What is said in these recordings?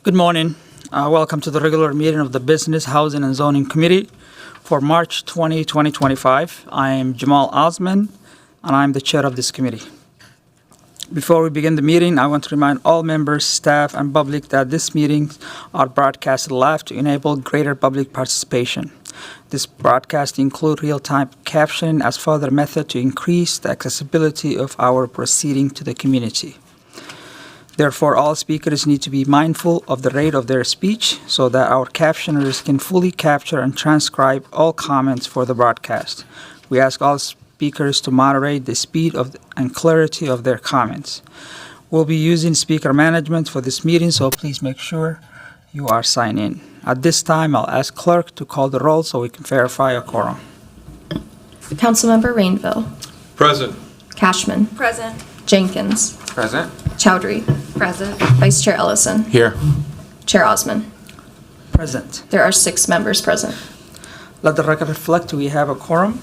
Good morning. Welcome to the regular meeting of the Business, Housing, and Zoning Committee for March 20, 2025. I am Jamal Osman, and I'm the chair of this committee. Before we begin the meeting, I want to remind all members, staff, and public that these meetings are broadcasted live to enable greater public participation. This broadcast includes real-time captioning as further method to increase the accessibility of our proceeding to the community. Therefore, all speakers need to be mindful of the rate of their speech so that our captioners can fully capture and transcribe all comments for the broadcast. We ask all speakers to moderate the speed and clarity of their comments. We'll be using speaker management for this meeting, so please make sure you are signed in. At this time, I'll ask clerk to call the roll so we can verify a quorum. Councilmember Rainville. Present. Cashman. Present. Jenkins. Present. Chowdhury. Present. Vice Chair Ellison. Here. Chair Osman. Present. There are 6 members present. Let the record reflect we have a quorum.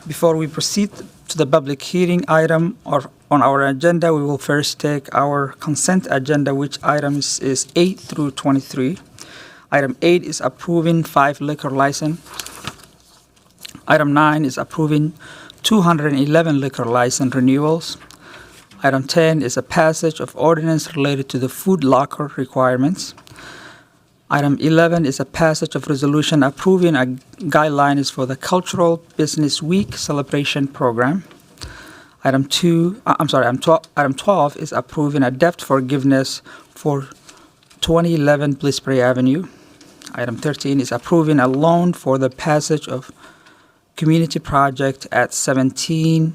Before we proceed to the public hearing item or on our agenda, we will first take our consent agenda, which items is 8 through 23. Item 8 is approving 5 liquor license. Item 9 is approving 211 liquor license renewals. Item 10 is a passage of ordinance related to the food locker requirements. Item 11 is a passage of resolution approving a guidelines for the Cultural Business Week celebration program. Item 12 is approving a debt forgiveness for 2011 Blissbury Avenue. Item 13 is approving a loan for the passage of community project at 17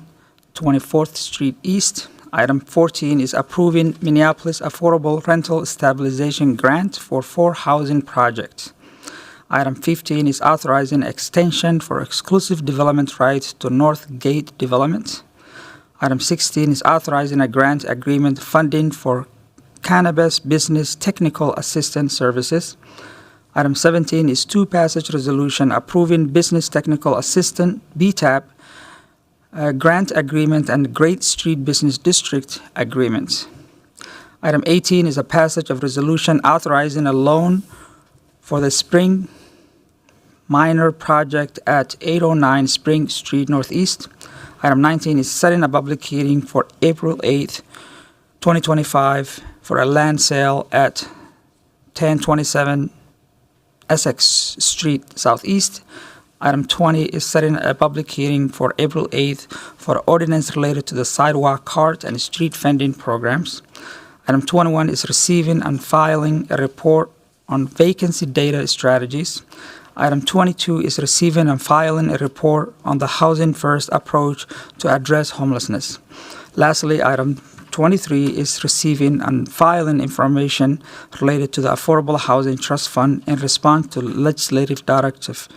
24th Street East. Item 14 is approving Minneapolis Affordable Rental Stabilization Grant for 4 housing projects. Item 15 is authorizing extension for exclusive development rights to North Gate Development. Item 16 is authorizing a grant agreement funding for cannabis business technical assistance services. Item 17 is 2 passage resolution approving business technical assistant BTAP grant agreement and Great Street Business District agreements. Item 18 is a passage of resolution authorizing a loan for the Spring Minor project at 809 Spring Street Northeast. Item 19 is setting a public hearing for April 8th, 2025 for a land sale at 1027 Essex Street Southeast. Item 20 is setting a public hearing for April 8th for ordinance related to the sidewalk cart and street vending programs. Item 21 is receiving and filing a report on vacancy data strategies. Item 22 is receiving and filing a report on the Housing First approach to address homelessness. Lastly, item 23 is receiving and filing information related to the Affordable Housing Trust Fund in response to legislative directive.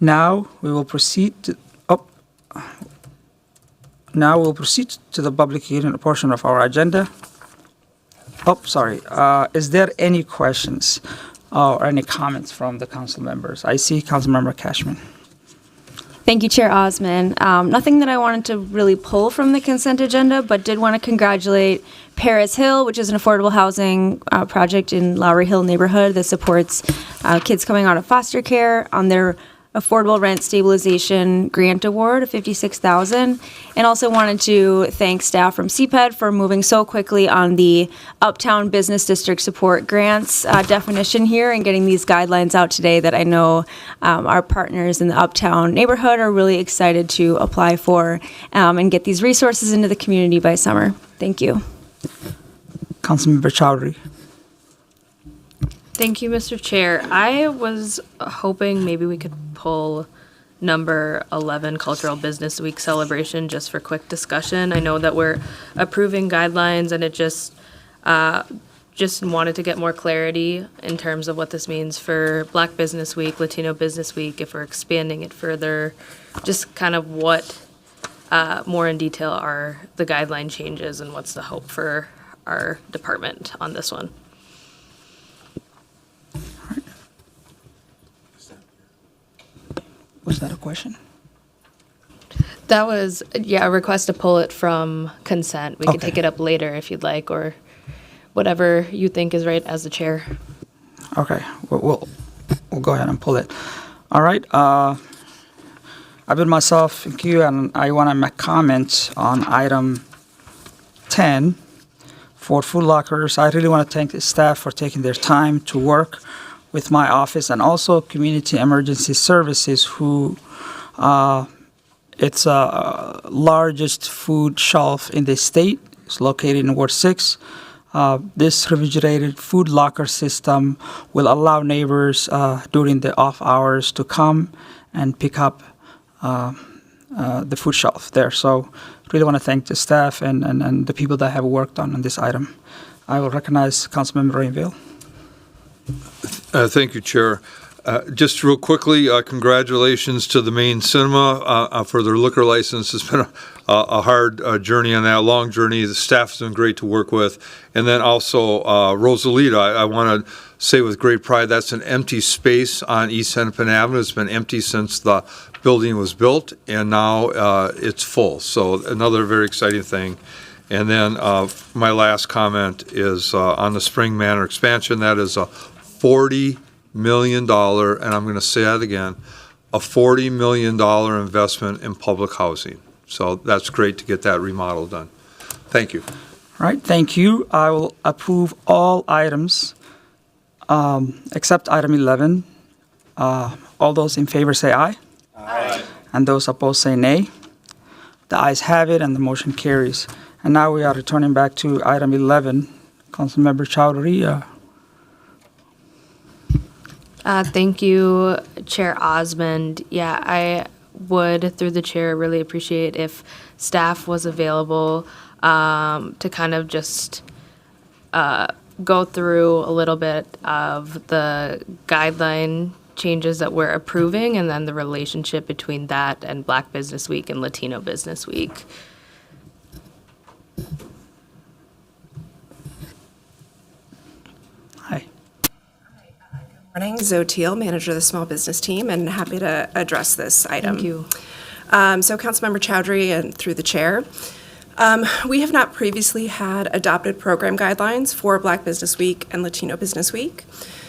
Now we will proceed to the public hearing portion of our agenda. Is there any questions or any comments from the council members? I see Councilmember Cashman. Thank you, Chair Osman. Nothing that I wanted to really pull from the consent agenda, but did want to congratulate Paris Hill, which is an affordable housing project in Lowry Hill neighborhood that supports kids coming out of foster care on their Affordable Rent Stabilization Grant Award of $56,000, and also wanted to thank staff from CPED for moving so quickly on the Uptown Business District Support Grants definition here and getting these guidelines out today that I know our partners in the Uptown neighborhood are really excited to apply for and get these resources into the community by summer. Thank you. Councilmember Chowdhury. Thank you, Mr. Chair. I was hoping maybe we could pull number 11, Cultural Business Week celebration, just for quick discussion. I know that we're approving guidelines, and it just wanted to get more clarity in terms of what this means for Black Business Week, Latino Business Week, if we're expanding it further, just kind of what more in detail are the guideline changes and what's the hope for our department on this one. Was that a question? That was, a request to pull it from consent. We could take it up later if you'd like, or whatever you think is right as the chair. Okay, we'll go ahead and pull it. All right. I've been myself in queue, and I want to make comments on item 10 for food lockers. I really want to thank the staff for taking their time to work with my office, and also Community Emergency Services, who it's largest food shelf in the state. It's located in Ward 6. This refrigerated food locker system will allow neighbors during the off hours to come and pick up the food shelf there. So really want to thank the staff and the people that have worked on this item. I will recognize Councilmember Rainville. Thank you, Chair. Just real quickly, congratulations to the Maine Cinema for their liquor license. It's been a hard journey on that, long journey. The staff's been great to work with. And then also Roselia, I want to say with great pride, that's an empty space on East Hennepin Avenue. It's been empty since the building was built, and now it's full. So another very exciting thing. And then my last comment is on the Spring Manor expansion. That is a $40 million, and I'm going to say that again, a $40 million investment in public housing. So that's great to get that remodel done. Thank you. All right, thank you. I will approve all items except item 11. All those in favor say aye. Aye. And those opposed say nay. The ayes have it, and the motion carries. And now we are returning back to item 11. Councilmember Chowdhury. Thank you, Chair Osmond. Yeah, I would, through the chair, really appreciate if staff was available to kind of just go through a little bit of the guideline changes that we're approving, and then the relationship between that and Black Business Week and Latino Business Week. Hi. Morning, Zoe Teal, manager of the small business team, and happy to address this item. Thank you. So Councilmember Chowdhury, and through the chair, we have not previously had adopted program guidelines for Black Business Week and Latino Business Week.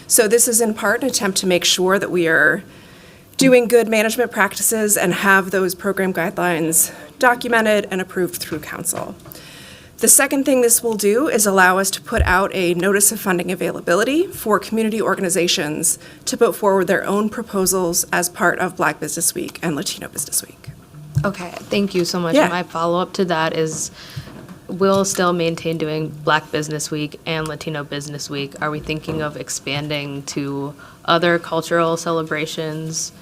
So this is in part an attempt to make sure that we are doing good management practices and have those program guidelines documented and approved through council. The second thing this will do is allow us to put out a notice of funding availability for community organizations to put forward their own proposals as part of Black Business Week and Latino Business Week. Okay, thank you so much. Yeah. And my follow-up to that is, we'll still maintain doing Black Business Week and Latino Business Week. Are we thinking of expanding to other cultural celebrations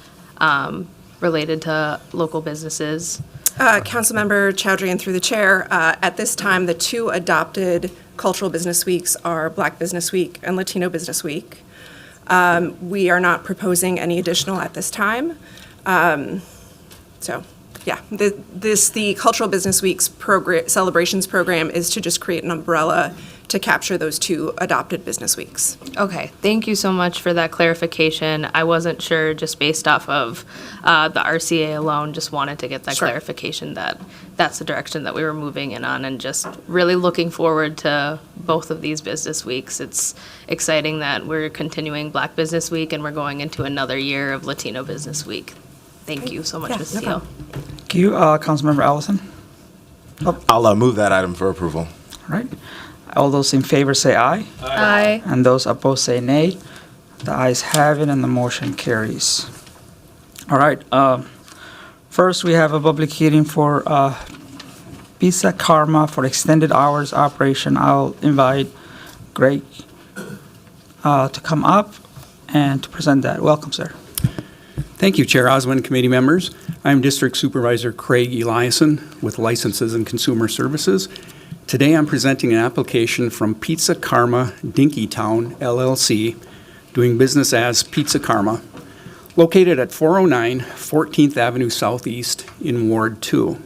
related to local businesses? Councilmember Chowdhury, and through the chair, at this time, the two adopted cultural business weeks are Black Business Week and Latino Business Week. We are not proposing any additional at this time. So, yeah, the Cultural Business Week's celebrations program is to just create an umbrella to capture those two adopted business weeks. Okay, thank you so much for that clarification. I wasn't sure, just based off of the RCA alone, just wanted to get that Sure. clarification that that's the direction that we were moving in on, and just really looking forward to both of these business weeks. It's exciting that we're continuing Black Business Week and we're going into another year of Latino Business Week. Thank you so much, Yeah, Ms. no Teal. problem. Thank you. Councilmember Allison. I'll move that item for approval. All right. All those in favor say aye. Aye. And those opposed say nay. The ayes have it, and the motion carries. All right. First, we have a public hearing for Pizza Karma for extended hours operation. I'll invite Greg to come up and to present that. Welcome, sir. Thank you, Chair Osmond, committee members. I'm District Supervisor Craig Eliason with Licenses and Consumer Services. Today I'm presenting an application from Pizza Karma Dinkytown LLC, doing business as Pizza Karma, located at 409 14th Avenue Southeast in Ward 2.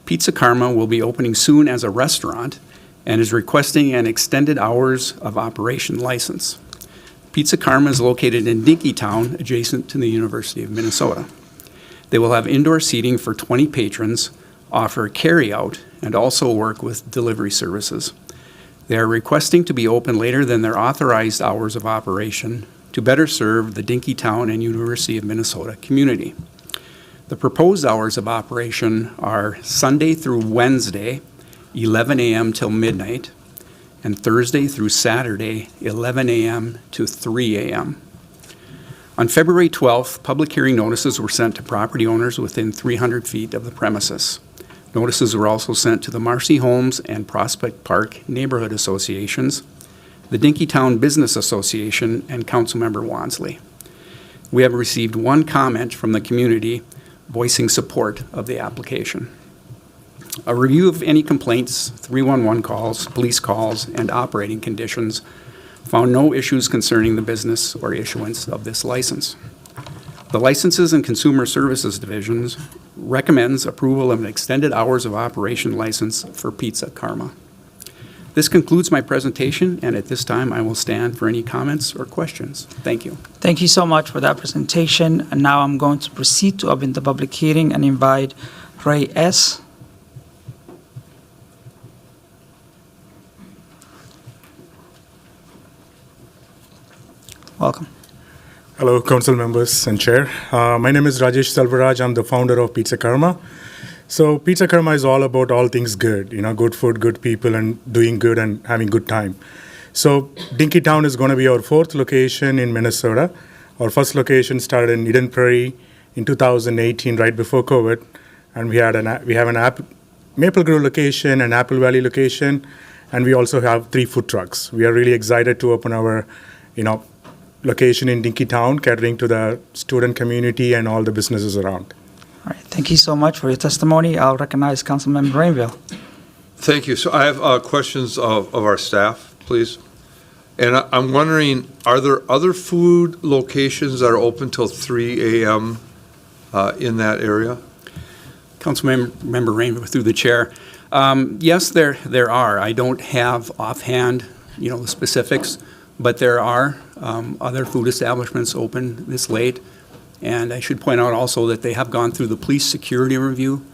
Pizza Karma will be opening soon as a restaurant and is requesting an extended hours of operation license. Pizza Karma is located in Dinkytown, adjacent to the University of Minnesota. They will have indoor seating for 20 patrons, offer carry-out, and also work with delivery services. They are requesting to be open later than their authorized hours of operation to better serve the Dinkytown and University of Minnesota community. The proposed hours of operation are Sunday through Wednesday, 11 a.m. till midnight, and Thursday through Saturday, 11 a.m. to 3 a.m. On February 12th, public hearing notices were sent to property owners within 300 feet of the premises. Notices were also sent to the Marcy Homes and Prospect Park Neighborhood Associations, the Dinkytown Business Association, and Councilmember Wansley. We have received one comment from the community voicing support of the application. A review of any complaints, 311 calls, police calls, and operating conditions found no issues concerning the business or issuance of this license. The Licenses and Consumer Services Divisions recommends approval of an extended hours of operation license for Pizza Karma. This concludes my presentation, and at this time, I will stand for any comments or questions. Thank you. Thank you so much for that presentation. And now I'm going to proceed to open the public hearing and invite Ray S. Welcome. Hello, council members and chair. My name is Rajesh Selvaraj. I'm the founder of Pizza Karma. So Pizza Karma is all about all things good, good food, good people, and doing good and having good time. So Dinkytown is going to be our fourth location in Minnesota. Our first location started in Eden Prairie in 2018, right before COVID, and we have an Maple Grove location, an Apple Valley location, and we also have 3 food trucks. We are really excited to open our, location in Dinkytown, catering to the student community and all the businesses around. All right, thank you so much for your testimony. I'll recognize Councilmember Rainville. Thank you. So I have questions of our staff, please. And I'm wondering, are there other food locations that are open till 3 a.m. In that area? Councilmember Rainville, through the chair. Yes, there are. I don't have offhand, the specifics, but there are other food establishments open this late. And I should point out also that they have gone through the police security review,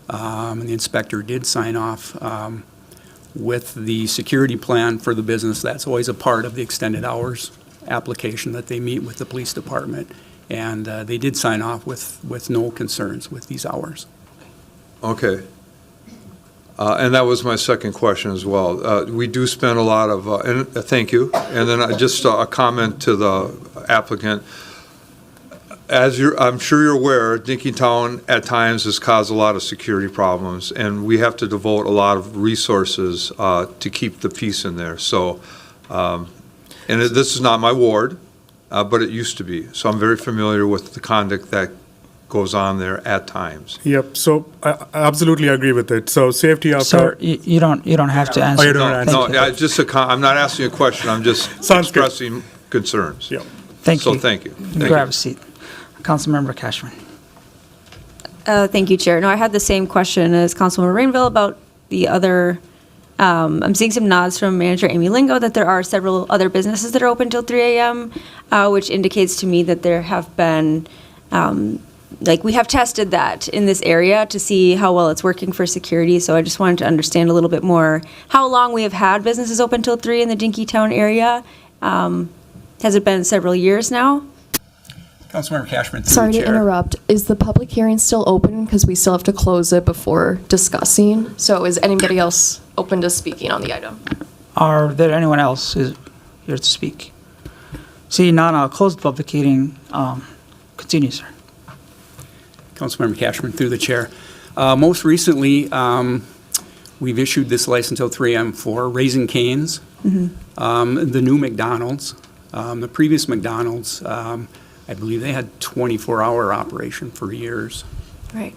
and the inspector did sign off with the security plan for the business. That's always a part of the extended hours application that they meet with the police department. And they did sign off with no concerns with these hours. Okay. And that was my second question as well. We do spend a lot of, and thank you. And then just a comment to the applicant. I'm sure you're aware, Dinkytown at times has caused a lot of security problems, and we have to devote a lot of resources to keep the peace in there. So, this is not my ward, but it used to be. So I'm very familiar with the conduct that goes on there at times. Yep. So I absolutely agree with it. So safety of Sir, you don't have to answer. you don't answer. No, I'm not asking a question. I'm just expressing concerns. Yep. Thank you. So thank you. Grab a seat. Councilmember Cashman. Thank you, Chair. No, I had the same question as Councilmember Rainville about the other, I'm seeing some nods from Manager Amy Lingo that there are several other businesses that are open till 3 a.m., which indicates to me that there have been, we have tested that in this area to see how well it's working for security. So I just wanted to understand a little bit more how long we have had businesses open till 3 in the Dinkytown area. Has it been several years now? Councilmember Cashman, through Sorry the to chair. interrupt. Is the public hearing still open? Because we still have to close it before discussing. So is anybody else open to speaking on the item? Are there anyone else who's here to speak? Seeing none, I'll close the public hearing. Continue, sir. Councilmember Cashman, through the chair. Most recently, we've issued this license till 3 a.m. for Raising Cane's, the new McDonald's. The previous McDonald's, I believe they had 24-hour operation for years. Right.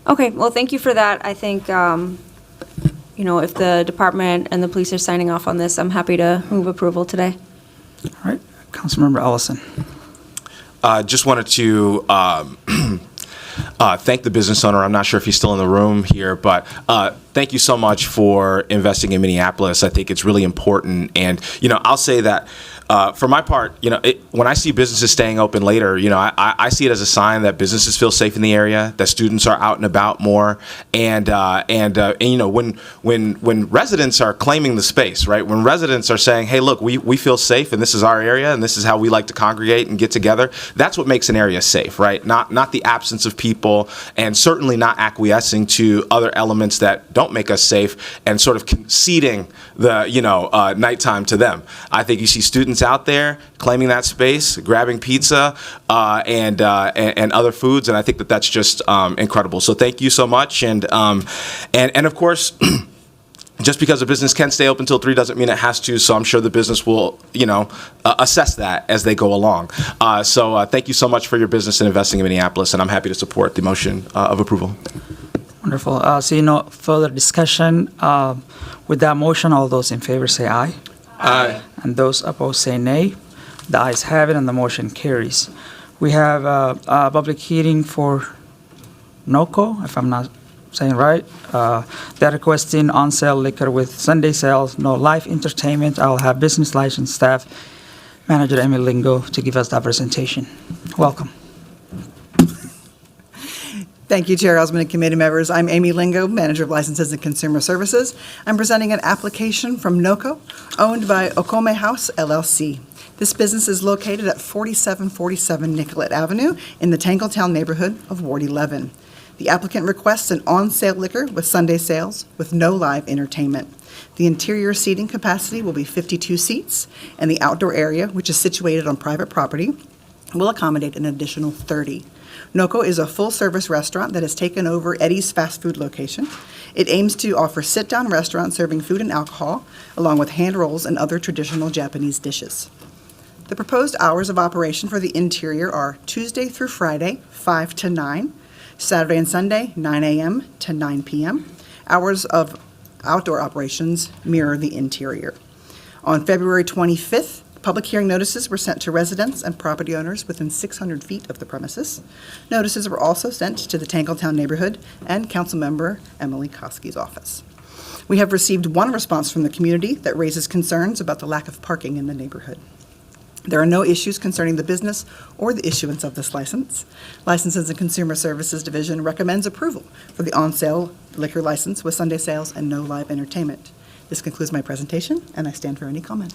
Okay, well, thank you for that. I think, if the department and the police are signing off on this, I'm happy to move approval today. All right. Councilmember Ellison. Just wanted to thank the business owner. I'm not sure if he's still in the room here, but thank you so much for investing in Minneapolis. I think it's really important. And, I'll say that for my part, when I see businesses staying open later, I see it as a sign that businesses feel safe in the area, that students are out and about more. And when residents are claiming the space, right? When residents are saying, hey, look, we feel safe and this is our area and this is how we like to congregate and get together, that's what makes an area safe, right? Not the absence of people, and certainly not acquiescing to other elements that don't make us safe and sort of conceding the nighttime to them. I think you see students out there claiming that space, grabbing pizza and other foods, and I think that's just incredible. So thank you so much, and of course. Just because a business can stay open till 3 doesn't mean it has to, so I'm sure the business will, assess that as they go along. So thank you so much for your business and investing in Minneapolis, and I'm happy to support the motion of approval. Wonderful. Seeing no further discussion, with that motion, all those in favor say aye. Aye. And those opposed say nay. The ayes have it and the motion carries. We have a public hearing for NOCO, if I'm not saying right. They're requesting on-sale liquor with Sunday sales, no live entertainment. I'll have business license staff manager Emily Lingo to give us that presentation. Welcome. Thank you, Chair Osmond and committee members. I'm Amy Lingo, Manager of Licenses and Consumer Services. I'm presenting an application from NOCO, owned by Okome House, LLC. This business is located at 4747 Nicollet Avenue in the Tangletown neighborhood of Ward 11. The applicant requests an on-sale liquor with Sunday sales with no live entertainment. The interior seating capacity will be 52 seats, and the outdoor area, which is situated on private property, will accommodate an additional 30. NOCO is a full-service restaurant that has taken over Eddie's fast food location. It aims to offer sit-down restaurant serving food and alcohol, along with hand rolls and other traditional Japanese dishes. The proposed hours of operation for the interior are Tuesday through Friday, 5 to 9, Saturday and Sunday, 9 a.m. to 9 p.m. Hours of outdoor operations mirror the interior. On February 25th, public hearing notices were sent to residents and property owners within 600 feet of the premises. Notices were also sent to the Tangletown neighborhood and Councilmember Emily Koski's office. We have received one response from the community that raises concerns about the lack of parking in the neighborhood. There are no issues concerning the business or the issuance of this license. Licenses and Consumer Services Division recommends approval for the on-sale liquor license with Sunday sales and no live entertainment. This concludes my presentation, and I stand for any comment.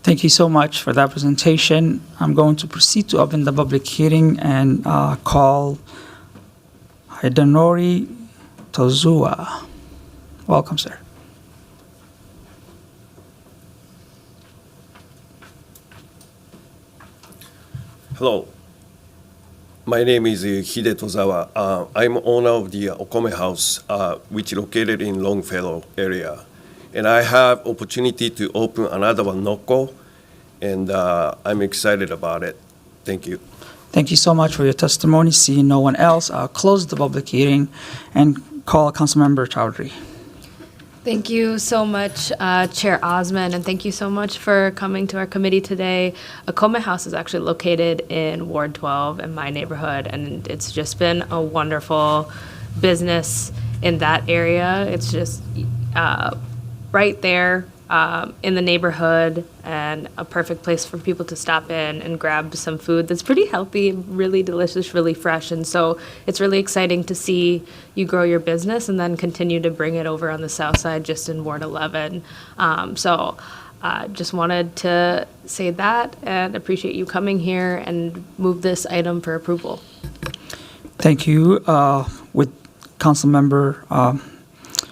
Thank you so much for that presentation. I'm going to proceed to open the public hearing and call Hidenori Tozua. Welcome, sir. Hello. My name is Hide Tozawa. I'm owner of the Okome House, which is located in Longfellow area. And I have opportunity to open another one, NOCO, and I'm excited about it. Thank you. Thank you so much for your testimony. Seeing no one else, I'll close the public hearing and call Councilmember Chowdhury. Thank you so much, Chair Osmond, and thank you so much for coming to our committee today. Okome House is actually located in Ward 12 in my neighborhood, and it's just been a wonderful business in that area. It's just right there in the neighborhood, and a perfect place for people to stop in and grab some food that's pretty healthy, really delicious, really fresh. And so it's really exciting to see you grow your business and then continue to bring it over on the south side, just in Ward 11. Just wanted to say that and appreciate you coming here and move this item for approval. Thank you. With Councilmember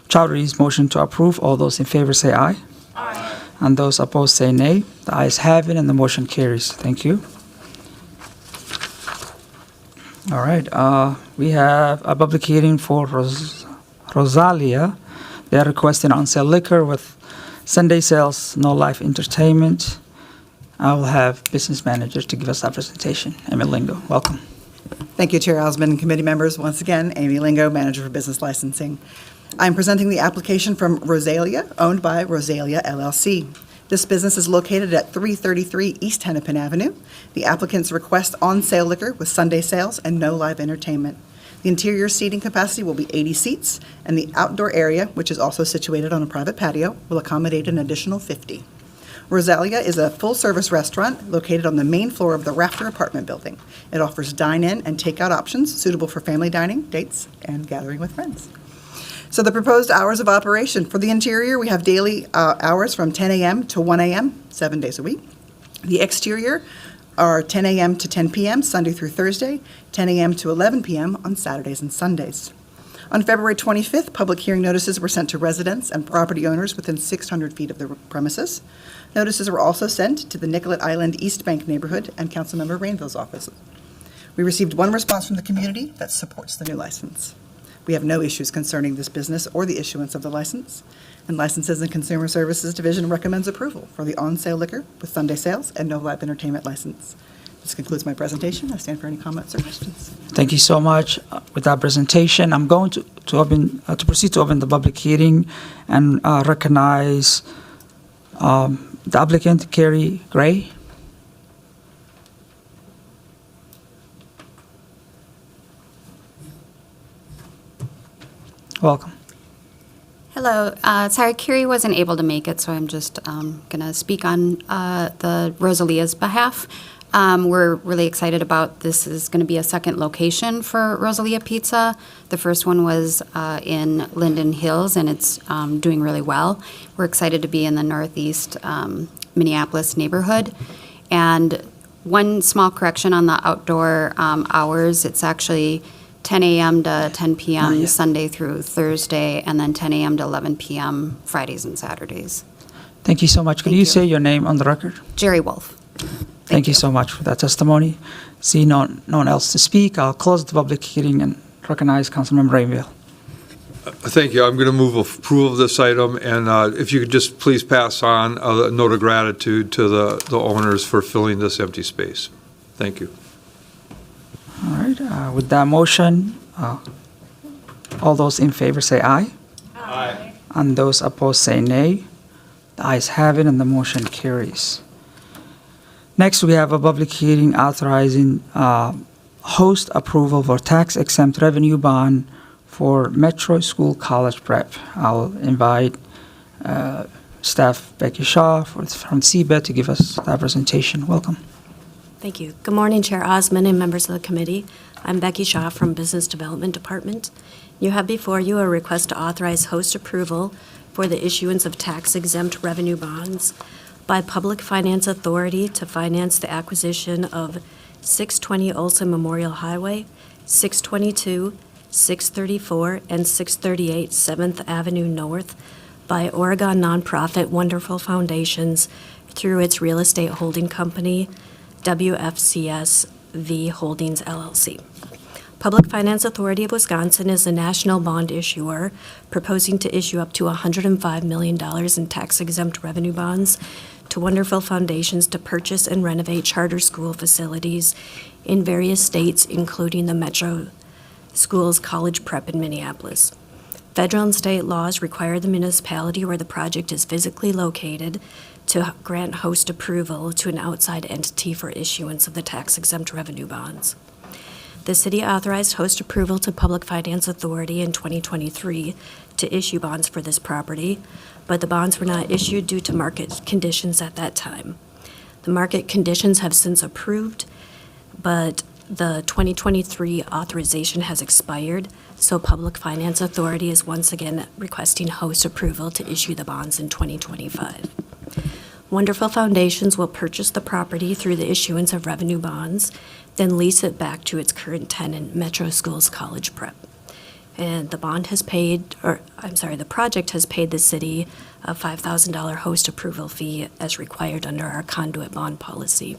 Chowdhury's motion to approve, all those in favor say aye. Aye. And those opposed say nay. The ayes have it and the motion carries. Thank you. All right. We have a public hearing for Roselia. They are requesting on-sale liquor with Sunday sales, no live entertainment. I will have business managers to give us that presentation. Amy Lingo, welcome. Thank you, Chair Osmond and committee members. Once again, Amy Lingo, Manager for Business Licensing. I'm presenting the application from Roselia, owned by Roselia, LLC. This business is located at 333 East Hennepin Avenue. The applicants request on-sale liquor with Sunday sales and no live entertainment. The interior seating capacity will be 80 seats, and the outdoor area, which is also situated on a private patio, will accommodate an additional 50. Roselia is a full-service restaurant located on the main floor of the Rafter apartment building. It offers dine-in and takeout options suitable for family dining, dates, and gathering with friends. So the proposed hours of operation for the interior, we have daily hours from 10 a.m. to 1 a.m., 7 days a week. The exterior are 10 a.m. to 10 p.m., Sunday through Thursday, 10 a.m. to 11 p.m. on Saturdays and Sundays. On February 25th, public hearing notices were sent to residents and property owners within 600 feet of the premises. Notices were also sent to the Nicollet Island East Bank neighborhood and Councilmember Rainville's offices. We received one response from the community that supports the new license. We have no issues concerning this business or the issuance of the license, and Licenses and Consumer Services Division recommends approval for the on-sale liquor with Sunday sales and no live entertainment license. This concludes my presentation. I stand for any comments or questions. Thank you so much. With that presentation, I'm going to proceed to open the public hearing and recognize the applicant, Carrie Gray. Welcome. Hello. Sorry, Carrie wasn't able to make it, so I'm just going to speak on the Roselia's behalf. We're really excited about this is going to be a second location for Roselia Pizza. The first one was in Linden Hills, and it's doing really well. We're excited to be in the northeast Minneapolis neighborhood. And one small correction on the outdoor hours, it's actually 10 a.m. to 10 p.m. Sunday through Thursday, and then 10 a.m. to 11 p.m. Fridays and Saturdays. Thank you so much. Could you say your name on the record? Jerry Wolf. Thank you so much for that testimony. See no one else to speak. I'll close the public hearing and recognize Councilmember Rainville. Thank you. I'm going to move approval of this item, and if you could just please pass on a note of gratitude to the owners for filling this empty space. Thank you. All right. With that motion, all those in favor say aye. Aye. And those opposed say nay. The ayes have it, and the motion carries. Next, we have a public hearing authorizing host approval for tax-exempt revenue bond for Metro School College Prep. I'll invite Staff Becky Shaw from CBET to give us that presentation. Welcome. Thank you. Good morning, Chair Osman and members of the committee. I'm Becky Shaw from Business Development Department. You have before you a request to authorize host approval for the issuance of tax-exempt revenue bonds by Public Finance Authority to finance the acquisition of 620 Olson Memorial Highway, 622, 634, and 638 7th Avenue North by Oregon nonprofit Wonderful Foundations through its real estate holding company, WFCS V Holdings LLC. Public Finance Authority of Wisconsin is a national bond issuer proposing to issue up to $105 million in tax-exempt revenue bonds to Wonderful Foundations to purchase and renovate charter school facilities in various states, including the Metro Schools College Prep in Minneapolis. Federal and state laws require the municipality where the project is physically located to grant host approval to an outside entity for issuance of the tax-exempt revenue bonds. The city authorized host approval to Public Finance Authority in 2023 to issue bonds for this property, but the bonds were not issued due to market conditions at that time. The market conditions have since approved, but the 2023 authorization has expired, so Public Finance Authority is once again requesting host approval to issue the bonds in 2025. Wonderful Foundations will purchase the property through the issuance of revenue bonds, then lease it back to its current tenant, Metro Schools College Prep. And the project has paid the city a $5,000 host approval fee as required under our conduit bond policy.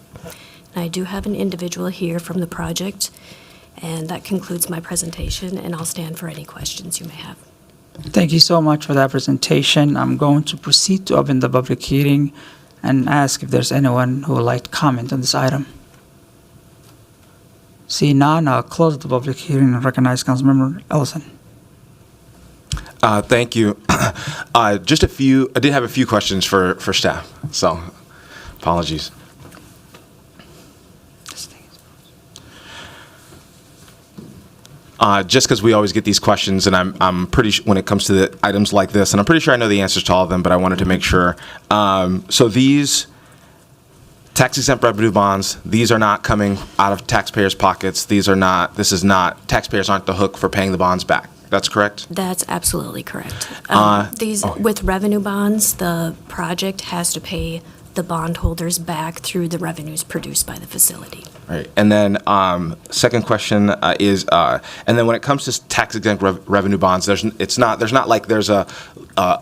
And I do have an individual here from the project, and that concludes my presentation, and I'll stand for any questions you may have. Thank you so much for that presentation. I'm going to proceed to open the public hearing and ask if there's anyone who would like to comment on this item. See none, I'll close the public hearing and recognize Councilmember Ellison. Thank you. I did have a few questions for staff, so apologies. just because we always get these questions, and I'm pretty when it comes to the items like this, and I'm pretty sure I know the answers to all of them, but I wanted to make sure. So these tax-exempt revenue bonds, these are not coming out of taxpayers' pockets. Taxpayers aren't the hook for paying the bonds back. That's correct? That's absolutely correct. With revenue bonds, the project has to pay the bondholders back through the revenues produced by the facility. Right. And then second question is, and then when it comes to tax-exempt revenue bonds, there's not like there's a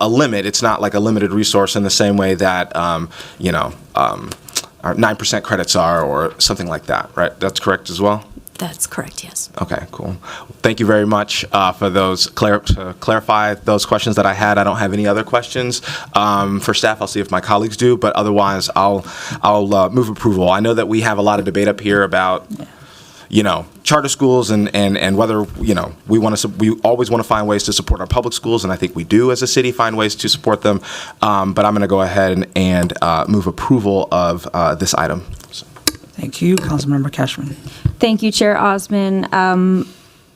limit. It's not like a limited resource in the same way that our 9% credits are or something like that, right? That's correct as well? That's correct, yes. Okay, cool. Thank you very much for those to clarify those questions that I had. I don't have any other questions for staff. I'll see if my colleagues do, but otherwise I'll move approval. I know that we have a lot of debate up here about charter schools and whether we always want to find ways to support our public schools, and I think we do as a city find ways to support them. But I'm going to go ahead and move approval of this item. So. Thank you, Councilmember Cashman. Thank you, Chair Osman.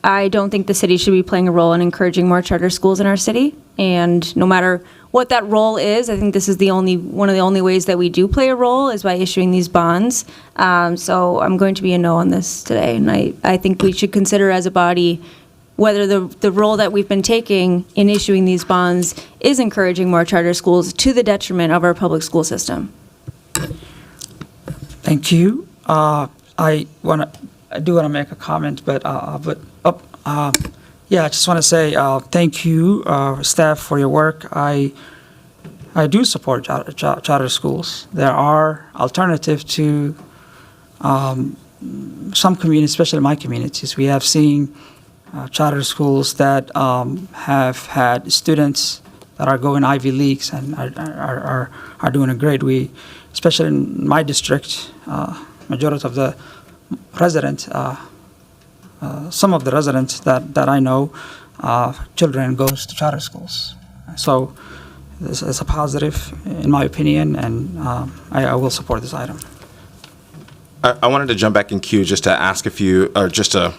I don't think the city should be playing a role in encouraging more charter schools in our city. And no matter what that role is, I think this is one of the only ways that we do play a role is by issuing these bonds. So I'm going to be a no on this today. And I think we should consider as a body whether the role that we've been taking in issuing these bonds is encouraging more charter schools to the detriment of our public school system. Thank you. I do want to make a comment, I just want to say thank you, staff, for your work. I do support charter schools. There are alternatives to some communities, especially my communities. We have seen charter schools that have had students that are going Ivy Leagues and are doing a great. Especially in my district, majority of the residents, some of the residents that I know, children goes to charter schools. So this is a positive, in my opinion, and I will support this item. I wanted to jump back in queue just to ask just to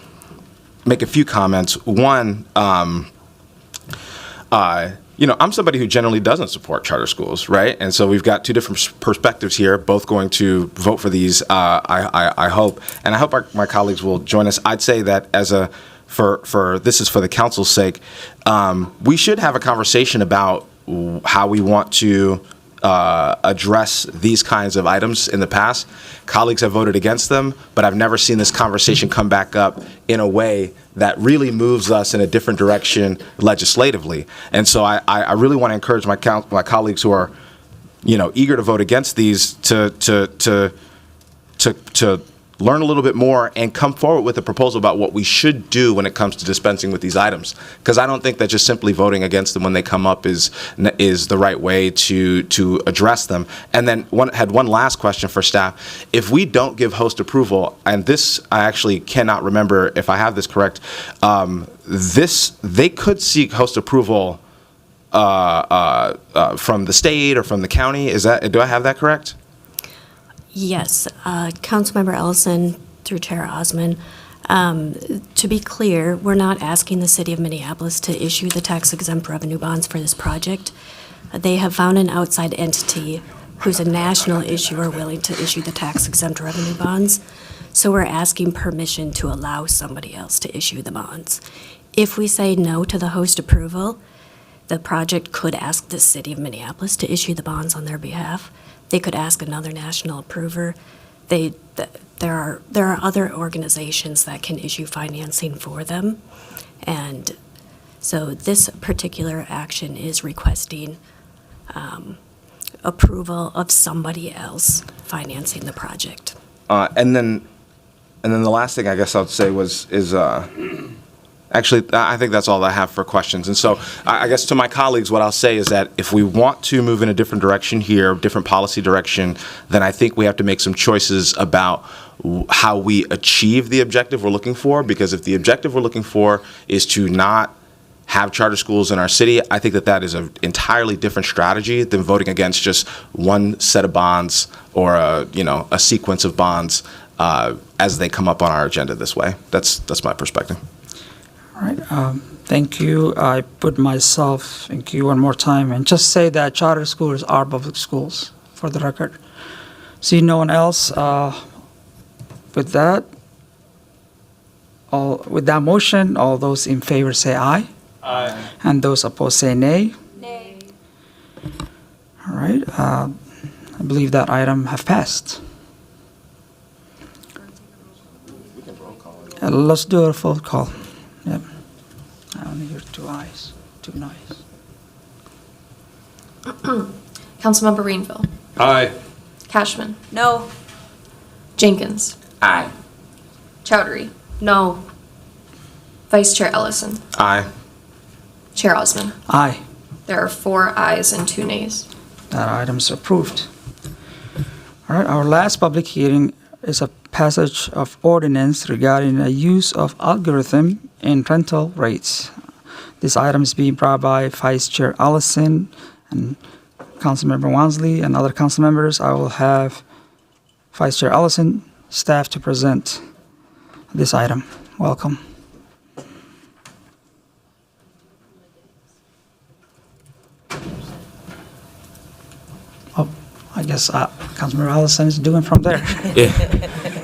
make a few comments. One, I'm somebody who generally doesn't support charter schools, right? And so we've got two different perspectives here, both going to vote for these, I hope. And I hope my colleagues will join us. I'd say that this is for the council's sake, we should have a conversation about how we want to address these kinds of items in the past. Colleagues have voted against them, but I've never seen this conversation come back up in a way that really moves us in a different direction legislatively. And so I really want to encourage my colleagues who are, eager to vote against these to learn a little bit more and come forward with a proposal about what we should do when it comes to dispensing with these items. Because I don't think that just simply voting against them when they come up is the right way to address them. And then had one last question for staff. If we don't give host approval, and this I actually cannot remember if I have this correct, they could seek host approval from the state or from the county. Do I have that correct? Yes, Councilmember Ellison, through Chair Osman. To be clear, we're not asking the City of Minneapolis to issue the tax-exempt revenue bonds for this project. They have found an outside entity who's a national issuer willing to issue the tax-exempt revenue bonds. So we're asking permission to allow somebody else to issue the bonds. If we say no to the host approval, the project could ask the City of Minneapolis to issue the bonds on their behalf. They could ask another national approver. There are other organizations that can issue financing for them. And so this particular action is requesting approval of somebody else financing the project. And then the last thing I guess I would say is actually, I think that's all I have for questions. And so I guess to my colleagues, what I'll say is that if we want to move in a different direction here, different policy direction, then I think we have to make some choices about how we achieve the objective we're looking for. Because if the objective we're looking for is to not have charter schools in our city, I think that is an entirely different strategy than voting against just one set of bonds or a sequence of bonds as they come up on our agenda this way. That's my perspective. All right, thank you. I put myself in queue one more time and just say that charter schools are public schools, for the record. See no one else. With that, with that motion, all those in favor say aye. Aye. And those opposed say nay. Nay. All right, I believe that item have passed. Let's do a full call. Yep. I only hear two ayes, two noes. Councilmember Rainville. Aye. Cashman. No. Jenkins. Aye. Chowdhury. No. Vice Chair Ellison. Aye. Chair Osman. Aye. There are 4 ayes and 2 nays. That item is approved. All right, our last public hearing is a passage of ordinance regarding the use of algorithm in rental rates. This item is being brought by Vice Chair Allison and Councilmember Wansley and other council members. I will have Vice Chair Allison, staff to present this item. Welcome. I guess Councilmember Allison is doing from there.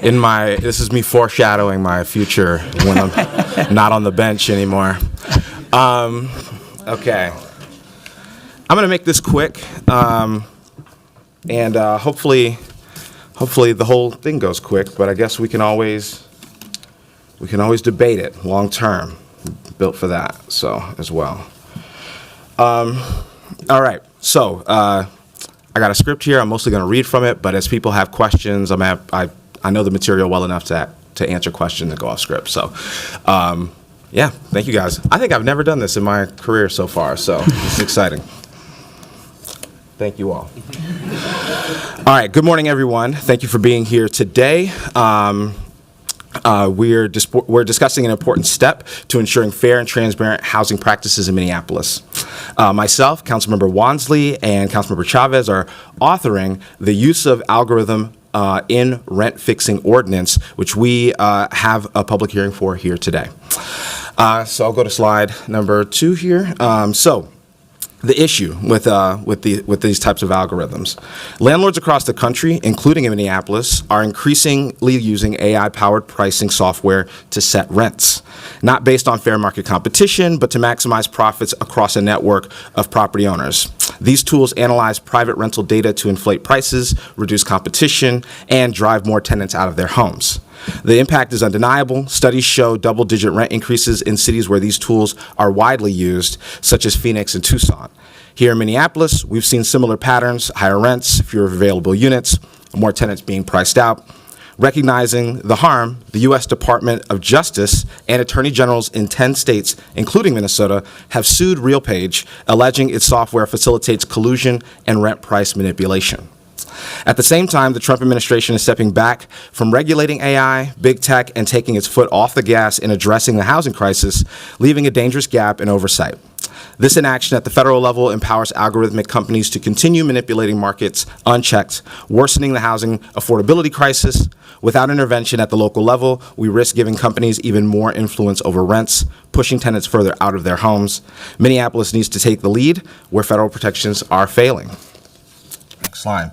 This is me foreshadowing my future when I'm not on the bench anymore. Okay. I'm gonna make this quick, and hopefully the whole thing goes quick. But I guess we can always debate it long term. Built for that, so as well. All right. So. I got a script here. I'm mostly going to read from it, but as people have questions, I know the material well enough to answer questions and go off script. So, yeah, thank you guys. I think I've never done this in my career so far, so this is exciting. Thank you all. All right, good morning, everyone. Thank you for being here today. We're discussing an important step to ensuring fair and transparent housing practices in Minneapolis. Myself, Councilmember Wansley, and Councilmember Chavez are authoring the use of algorithm in rent fixing ordinance, which we have a public hearing for here today. So I'll go to slide number 2 here. The issue with these types of algorithms. Landlords across the country, including in Minneapolis, are increasingly using AI-powered pricing software to set rents, not based on fair market competition, but to maximize profits across a network of property owners. These tools analyze private rental data to inflate prices, reduce competition, and drive more tenants out of their homes. The impact is undeniable. Studies show double-digit rent increases in cities where these tools are widely used, such as Phoenix and Tucson. Here in Minneapolis, we've seen similar patterns: higher rents, fewer available units, more tenants being priced out. Recognizing the harm, the U.S. Department of Justice and attorney generals in 10 states, including Minnesota, have sued RealPage, alleging its software facilitates collusion and rent price manipulation. At the same time, the Trump administration is stepping back from regulating AI, big tech, and taking its foot off the gas in addressing the housing crisis, leaving a dangerous gap in oversight. This inaction at the federal level empowers algorithmic companies to continue manipulating markets unchecked, worsening the housing affordability crisis. Without intervention at the local level, we risk giving companies even more influence over rents, pushing tenants further out of their homes. Minneapolis needs to take the lead where federal protections are failing. Next slide.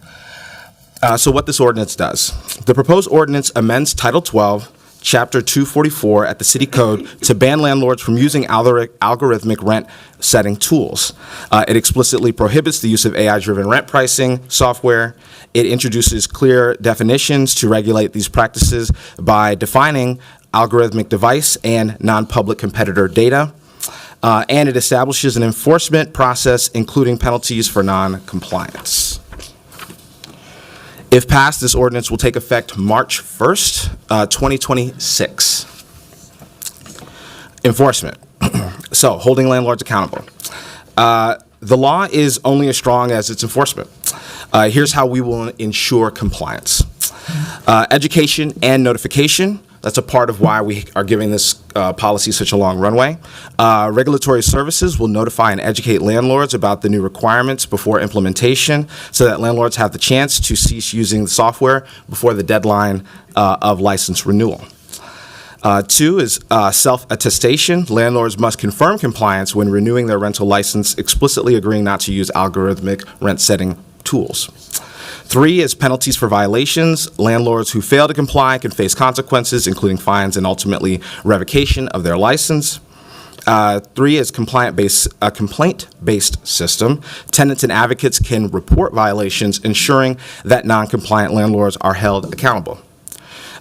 So what this ordinance does. The proposed ordinance amends Title 12, Chapter 244 at the City Code to ban landlords from using algorithmic rent setting tools. It explicitly prohibits the use of AI-driven rent pricing software. It introduces clear definitions to regulate these practices by defining algorithmic device and non-public competitor data. And it establishes an enforcement process, including penalties for non-compliance. If passed, this ordinance will take effect March 1st, 2026. Enforcement. So, holding landlords accountable. The law is only as strong as its enforcement. Here's how we will ensure compliance. Education and notification. That's a part of why we are giving this policy such a long runway. Regulatory services will notify and educate landlords about the new requirements before implementation so that landlords have the chance to cease using the software before the deadline of license renewal. Two is self-attestation. Landlords must confirm compliance when renewing their rental license, explicitly agreeing not to use algorithmic rent-setting tools. Three is penalties for violations. Landlords who fail to comply can face consequences, including fines and ultimately revocation of their license. Three is a complaint-based system. Tenants and advocates can report violations, ensuring that non-compliant landlords are held accountable.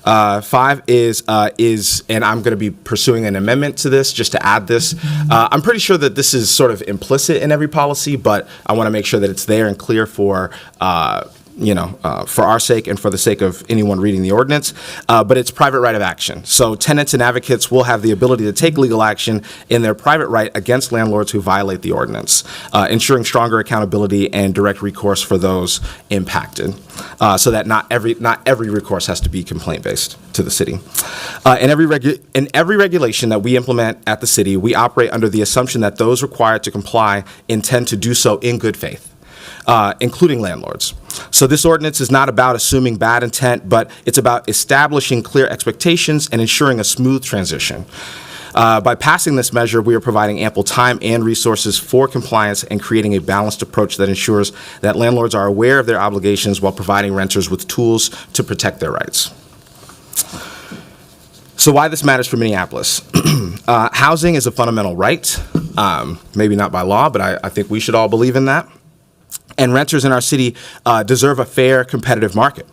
Five is, and I'm going to be pursuing an amendment to this just to add this. I'm pretty sure that this is sort of implicit in every policy, but I want to make sure that it's there and clear for for our sake and for the sake of anyone reading the ordinance, but it's private right of action. So tenants and advocates will have the ability to take legal action in their private right against landlords who violate the ordinance, ensuring stronger accountability and direct recourse for those impacted, so that not every recourse has to be complaint-based to the city. In every regulation that we implement at the city, we operate under the assumption that those required to comply intend to do so in good faith. Including landlords. So this ordinance is not about assuming bad intent, but it's about establishing clear expectations and ensuring a smooth transition. By passing this measure, we are providing ample time and resources for compliance and creating a balanced approach that ensures that landlords are aware of their obligations while providing renters with tools to protect their rights. So why this matters for Minneapolis? Housing is a fundamental right, maybe not by law, but I think we should all believe in that. And renters in our city deserve a fair, competitive market.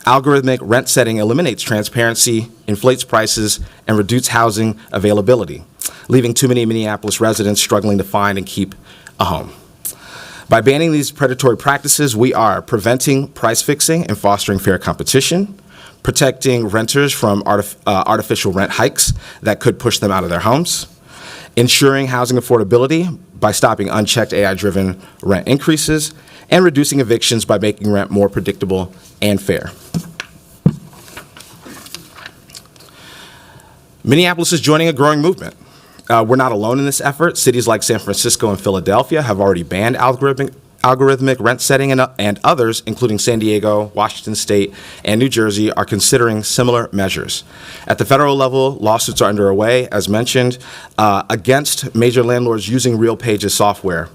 Algorithmic rent setting eliminates transparency, inflates prices, and reduces housing availability, leaving too many Minneapolis residents struggling to find and keep a home. By banning these predatory practices, we are preventing price fixing and fostering fair competition, protecting renters from artificial rent hikes that could push them out of their homes, ensuring housing affordability by stopping unchecked AI-driven rent increases, and reducing evictions by making rent more predictable and fair. Minneapolis is joining a growing movement. We're not alone in this effort. Cities like San Francisco and Philadelphia have already banned algorithmic rent setting, and others, including San Diego, Washington State, and New Jersey, are considering similar measures. At the federal level, lawsuits are underway, as mentioned, against major landlords using RealPage's software.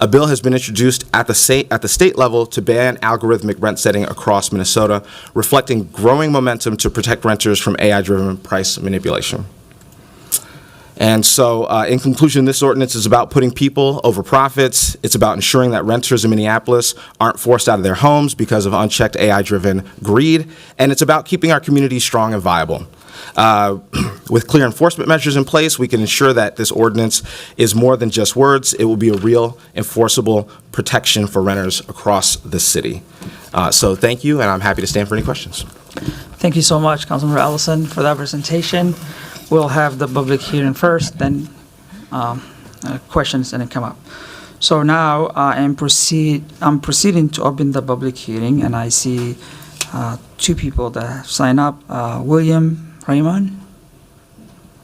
A bill has been introduced at the state level to ban algorithmic rent setting across Minnesota, reflecting growing momentum to protect renters from AI-driven price manipulation. And so, in conclusion, this ordinance is about putting people over profits. It's about ensuring that renters in Minneapolis aren't forced out of their homes because of unchecked AI-driven greed. And it's about keeping our community strong and viable. With clear enforcement measures in place, we can ensure that this ordinance is more than just words. It will be a real enforceable protection for renters across the city. So thank you, and I'm happy to stand for any questions. Thank you so much, Councilmember Allison, for that presentation. We'll have the public hearing first, then questions, and then come up. So now I'm proceeding to open the public hearing, and I see two people that have signed up. William Raymond,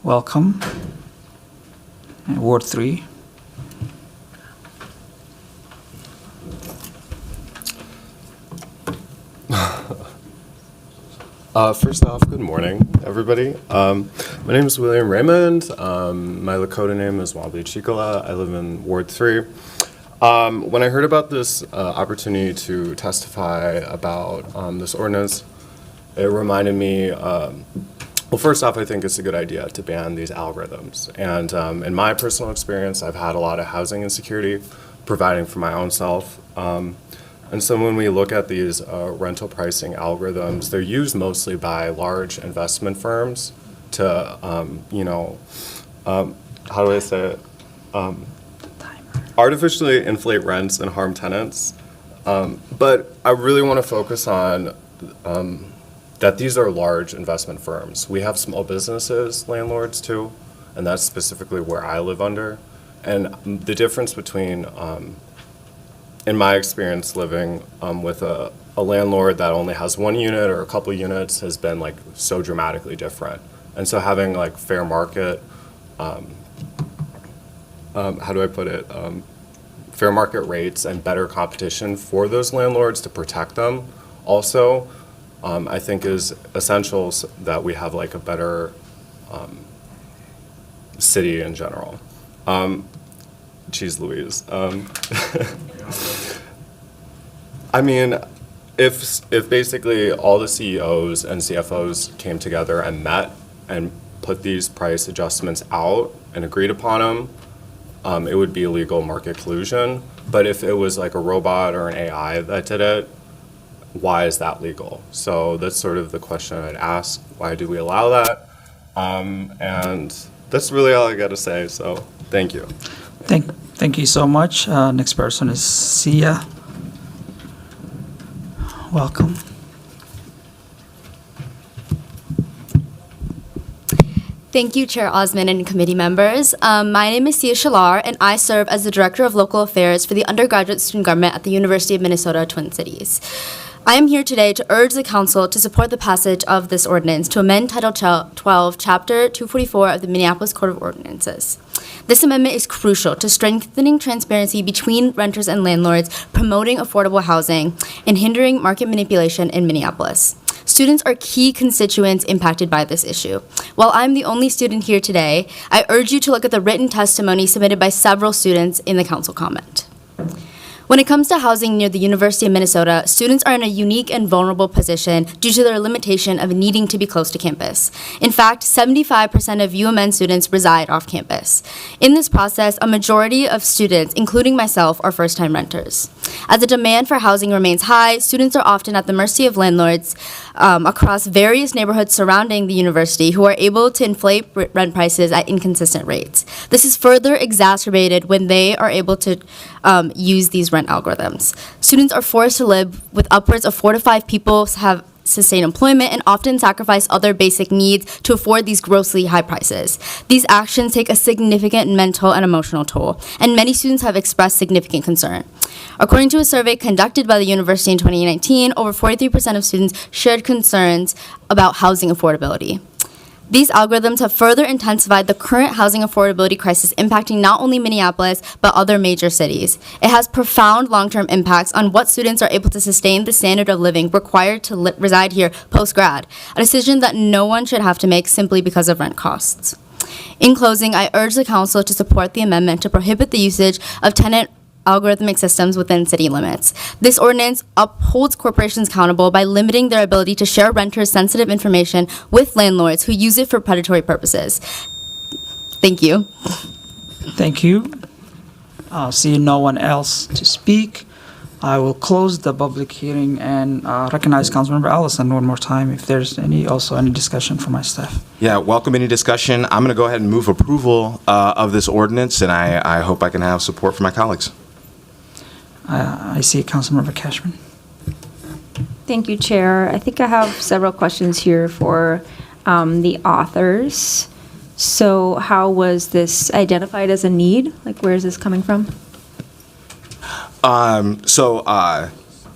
welcome. And Ward 3. First off, good morning, everybody. My name is William Raymond. My Lakota name is Wabli Chikola. I live in Ward 3. When I heard about this opportunity to testify about this ordinance, it reminded me, well, first off, I think it's a good idea to ban these algorithms. And in my personal experience, I've had a lot of housing insecurity, providing for my own self. And so when we look at these rental pricing algorithms, they're used mostly by large investment firms to, how do I say it? Artificially inflate rents and harm tenants. But I really want to focus on that these are large investment firms. We have small businesses, landlords too, and that's specifically where I live under. And the difference between in my experience living with a landlord that only has one unit or a couple units has been like so dramatically different. And so having like fair market, how do I put it? Fair market rates and better competition for those landlords to protect them also, I think is essential so that we have like a better city in general. Geez Louise. I mean, if basically all the CEOs and CFOs came together and met and put these price adjustments out and agreed upon them, it would be illegal market collusion. But if it was like a robot or an AI that did it, why is that legal? So that's sort of the question I'd ask. Why do we allow that? And that's really all I got to say. So thank you. Thank you so much. Next person is Sia. Welcome. Thank you, Chair Osman and committee members. My name is Sia Shalar, and I serve as the Director of Local Affairs for the Undergraduate Student Government at the University of Minnesota Twin Cities. I am here today to urge the Council to support the passage of this ordinance to amend Title 12, Chapter 244 of the Minneapolis Code of Ordinances. This amendment is crucial to strengthening transparency between renters and landlords, promoting affordable housing, and hindering market manipulation in Minneapolis. Students are key constituents impacted by this issue. While I'm the only student here today, I urge you to look at the written testimony submitted by several students in the council comment. When it comes to housing near the University of Minnesota, students are in a unique and vulnerable position due to their limitation of needing to be close to campus. In fact, 75% of UMN students reside off campus. In this process, a majority of students, including myself, are first-time renters. As the demand for housing remains high, students are often at the mercy of landlords across various neighborhoods surrounding the university who are able to inflate rent prices at inconsistent rates. This is further exacerbated when they are able to use these rent algorithms. Students are forced to live with upwards of 4 to 5 people have sustain employment and often sacrifice other basic needs to afford these grossly high prices. These actions take a significant mental and emotional toll, and many students have expressed significant concern. According to a survey conducted by the university in 2019, over 43% of students shared concerns about housing affordability. These algorithms have further intensified the current housing affordability crisis impacting not only Minneapolis, but other major cities. It has profound long-term impacts on what students are able to sustain the standard of living required to reside here post-grad, a decision that no one should have to make simply because of rent costs. In closing, I urge the council to support the amendment to prohibit the usage of tenant algorithmic systems within city limits. This ordinance upholds corporations accountable by limiting their ability to share renters' sensitive information with landlords who use it for predatory purposes. Thank you. Thank you. Seeing no one else to speak, I will close the public hearing and recognize Councilmember Allison one more time if there's any discussion from my staff. Yeah, welcome any discussion. I'm going to go ahead and move approval of this ordinance, and I hope I can have support from my colleagues. I see Councilmember Cashman. Thank you, Chair. I think I have several questions here for the authors. So how was this identified as a need? Like, where is this coming from?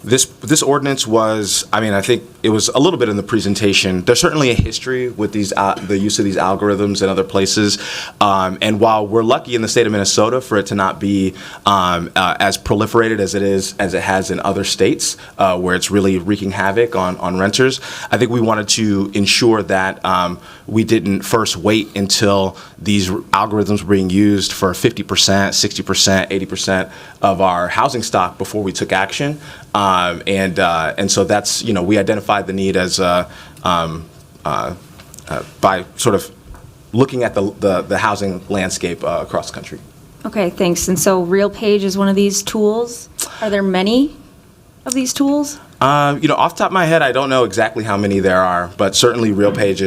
This ordinance was, I think it was a little bit in the presentation. There's certainly a history with these the use of these algorithms in other places. And while we're lucky in the state of Minnesota for it to not be as proliferated as it has in other states, where it's really wreaking havoc on renters, I think we wanted to ensure that we didn't first wait until these algorithms were being used for 50%, 60%, 80% of our housing stock before we took action. And so that's, we identified the need as by sort of looking at the housing landscape across the country. Okay, thanks. And so RealPage is one of these tools. Are there many of these tools? Off the top of my head, I don't know exactly how many there are, but certainly RealPage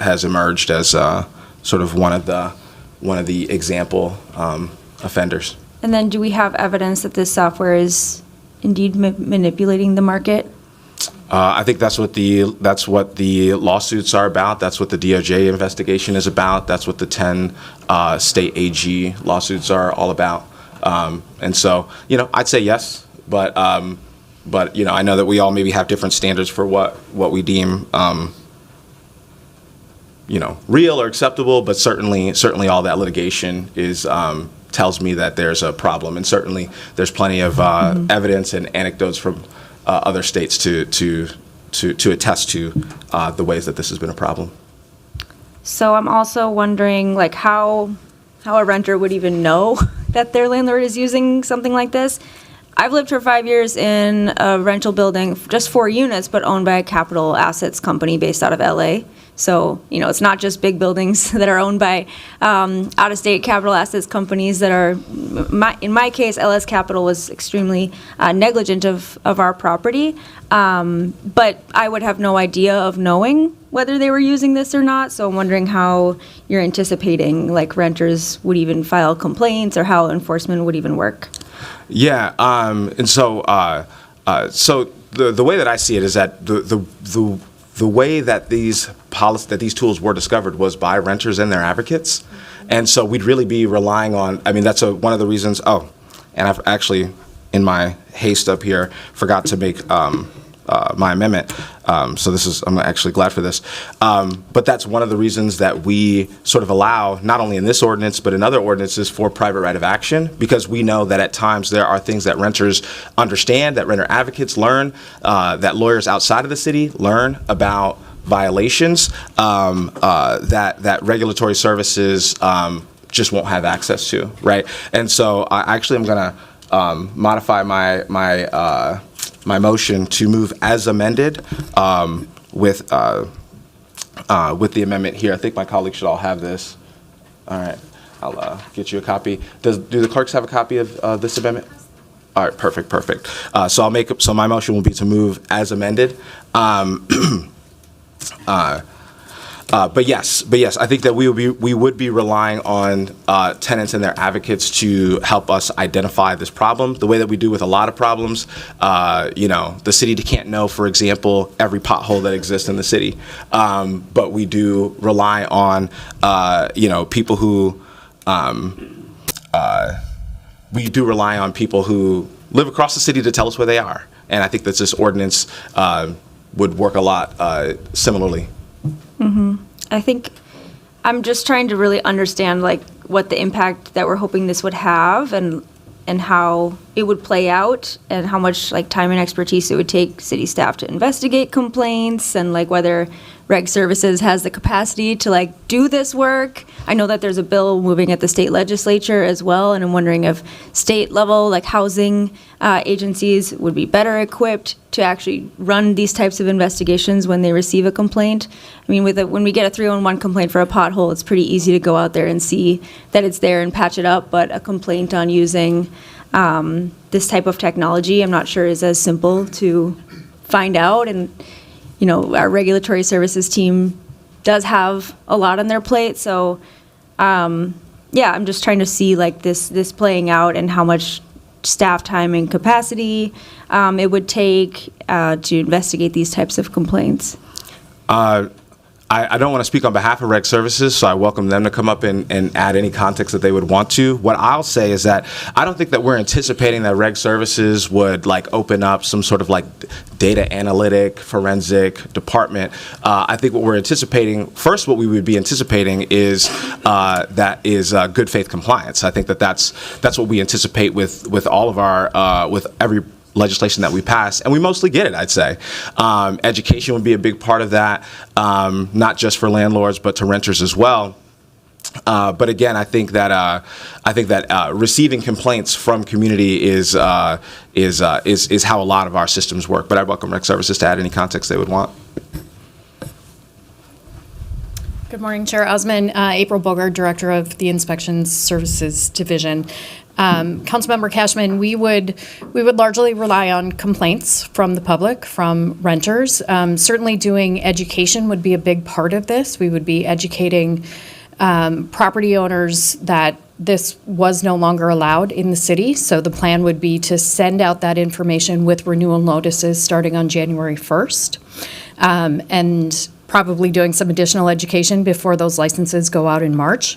has emerged as sort of one of the example offenders. And then do we have evidence that this software is indeed manipulating the market? I think that's what the lawsuits are about. That's what the DOJ investigation is about. That's what the 10 state AG lawsuits are all about. And so, I'd say yes, but I know that we all maybe have different standards for what we deem real or acceptable. But certainly all that litigation is tells me that there's a problem, and certainly there's plenty of evidence and anecdotes from other states to attest to the ways that this has been a problem. So I'm also wondering, like, how a renter would even know that their landlord is using something like this. I've lived for 5 years in a rental building, just 4 units, but owned by a capital assets company based out of LA. So, you know, it's not just big buildings that are owned by out-of-state capital assets companies that are, in my case, LS Capital was extremely negligent of our property. But I would have no idea of knowing whether they were using this or not. So I'm wondering how you're anticipating, like, renters would even file complaints or how enforcement would even work. Yeah, and so the way that I see it is that the way that these tools were discovered was by renters and their advocates, and so we'd really be relying on. I mean, that's one of the reasons. Oh, and I've actually, in my haste up here, forgot to make my amendment. So I'm actually glad for this. But that's one of the reasons that we sort of allow, not only in this ordinance, but in other ordinances, for private right of action, because we know that at times there are things that renters understand, that renter advocates learn, that lawyers outside of the city learn about violations, that regulatory services just won't have access to, right? And so I actually am going to modify my motion to move as amended with the amendment here. I think my colleagues should all have this. All right, I'll get you a copy. Do the clerks have a copy of this amendment? All right, perfect. So my motion will be to move as amended. But yes, I think that we would be relying on tenants and their advocates to help us identify this problem. The way that we do with a lot of problems, the city can't know, for example, every pothole that exists in the city, but we do rely on people who live across the city to tell us where they are. And I think that this ordinance would work a lot similarly. Mm-hmm. I think I'm just trying to really understand, like, what the impact that we're hoping this would have and how it would play out and how much, like, time and expertise it would take city staff to investigate complaints and, like, whether Reg Services has the capacity to, like, do this work. I know that there's a bill moving at the state legislature as well, and I'm wondering if state level, like, housing agencies would be better equipped to actually run these types of investigations when they receive a complaint. I mean, when we get a 311 complaint for a pothole, it's pretty easy to go out there and see that it's there and patch it up, but a complaint on using this type of technology, I'm not sure is as simple to find out. And our regulatory services team does have a lot on their plate. So, I'm just trying to see, like, this playing out and how much staff time and capacity it would take to investigate these types of complaints. I don't want to speak on behalf of Reg Services, so I welcome them to come up and add any context that they would want to. What I'll say is that I don't think that we're anticipating that Reg Services would, like, open up some sort of, like, data analytic, forensic department. I think what we're anticipating, first what we would be anticipating is good faith compliance. I think that's what we anticipate with all of our, with every legislation that we pass, and we mostly get it, I'd say. Education would be a big part of that, not just for landlords, but to renters as well. But again, I think that receiving complaints from community is how a lot of our systems work. But I welcome Rec Services to add any context they would want. Good morning, Chair Osman. April Bogart, Director of the Inspection Services Division. Councilmember Cashman, we would largely rely on complaints from the public, from renters. Certainly doing education would be a big part of this. We would be educating property owners that this was no longer allowed in the city. So the plan would be to send out that information with renewal notices starting on January 1st. And probably doing some additional education before those licenses go out in March.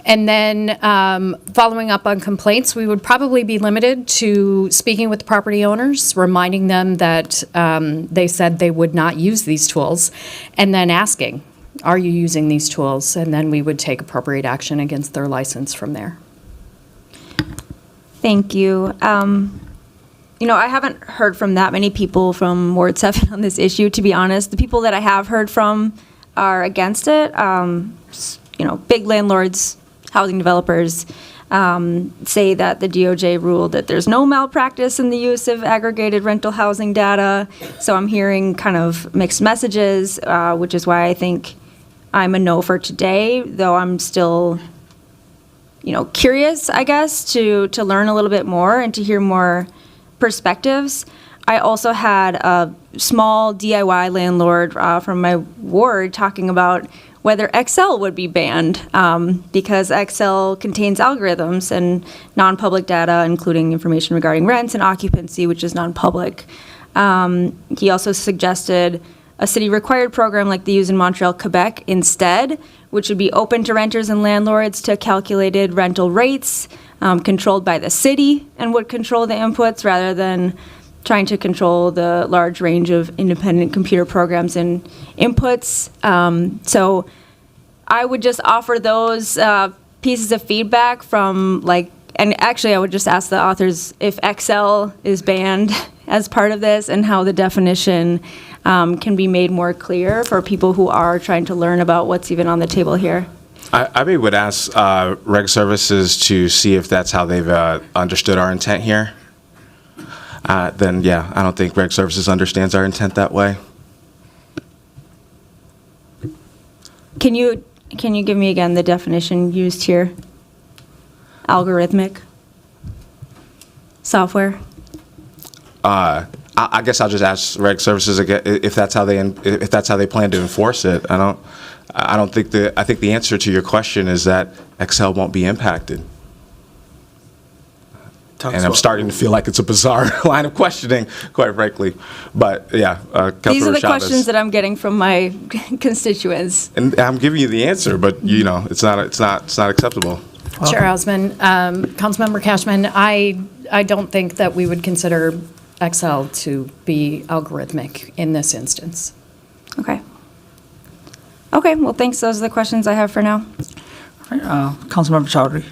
And then following up on complaints, we would probably be limited to speaking with the property owners, reminding them that they said they would not use these tools, and then asking, are you using these tools? And then we would take appropriate action against their license from there. Thank you. I haven't heard from that many people from Ward 7 on this issue, to be honest. The people that I have heard from are against it. big landlords, housing developers, say that the DOJ ruled that there's no malpractice in the use of aggregated rental housing data. So I'm hearing kind of mixed messages, which is why I think I'm a no for today, though I'm still, curious, I guess, to learn a little bit more and to hear more perspectives. I also had a small DIY landlord from my ward talking about whether Excel would be banned because Excel contains algorithms and non-public data, including information regarding rents and occupancy, which is non-public. He also suggested a city-required program like they use in Montreal, Quebec instead, which would be open to renters and landlords to calculated rental rates controlled by the city and would control the inputs rather than trying to control the large range of independent computer programs and inputs. So I would just offer those pieces of feedback from and actually I would just ask the authors if Excel is banned as part of this and how the definition can be made more clear for people who are trying to learn about what's even on the table here. I maybe would ask Reg Services to see if that's how they've understood our intent here. Then, yeah, I don't think Reg Services understands our intent that way. Can you give me again the definition used here? Algorithmic software. I guess I'll just ask Reg Services again if that's how they plan to enforce it. I think the answer to your question is that Excel won't be impacted. And I'm starting to feel like it's a bizarre line of questioning, quite frankly. But yeah, These are the Chavez. questions that I'm getting from my constituents. And I'm giving you the answer, but it's not acceptable. Chair Osman, Councilmember Cashman, I don't think that we would consider Excel to be algorithmic in this instance. Okay. Okay, well, thanks. Those are the questions I have for now. All right, Councilmember Chowdhury.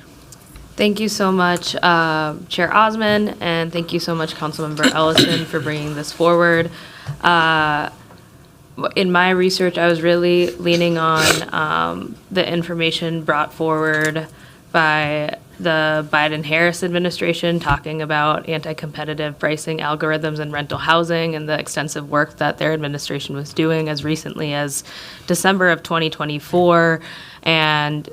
Thank you so much, Chair Osman, and thank you so much, Councilmember Ellison, for bringing this forward. In my research, I was really leaning on the information brought forward by the Biden-Harris administration talking about anti-competitive pricing algorithms in rental housing and the extensive work that their administration was doing as recently as December of 2024, and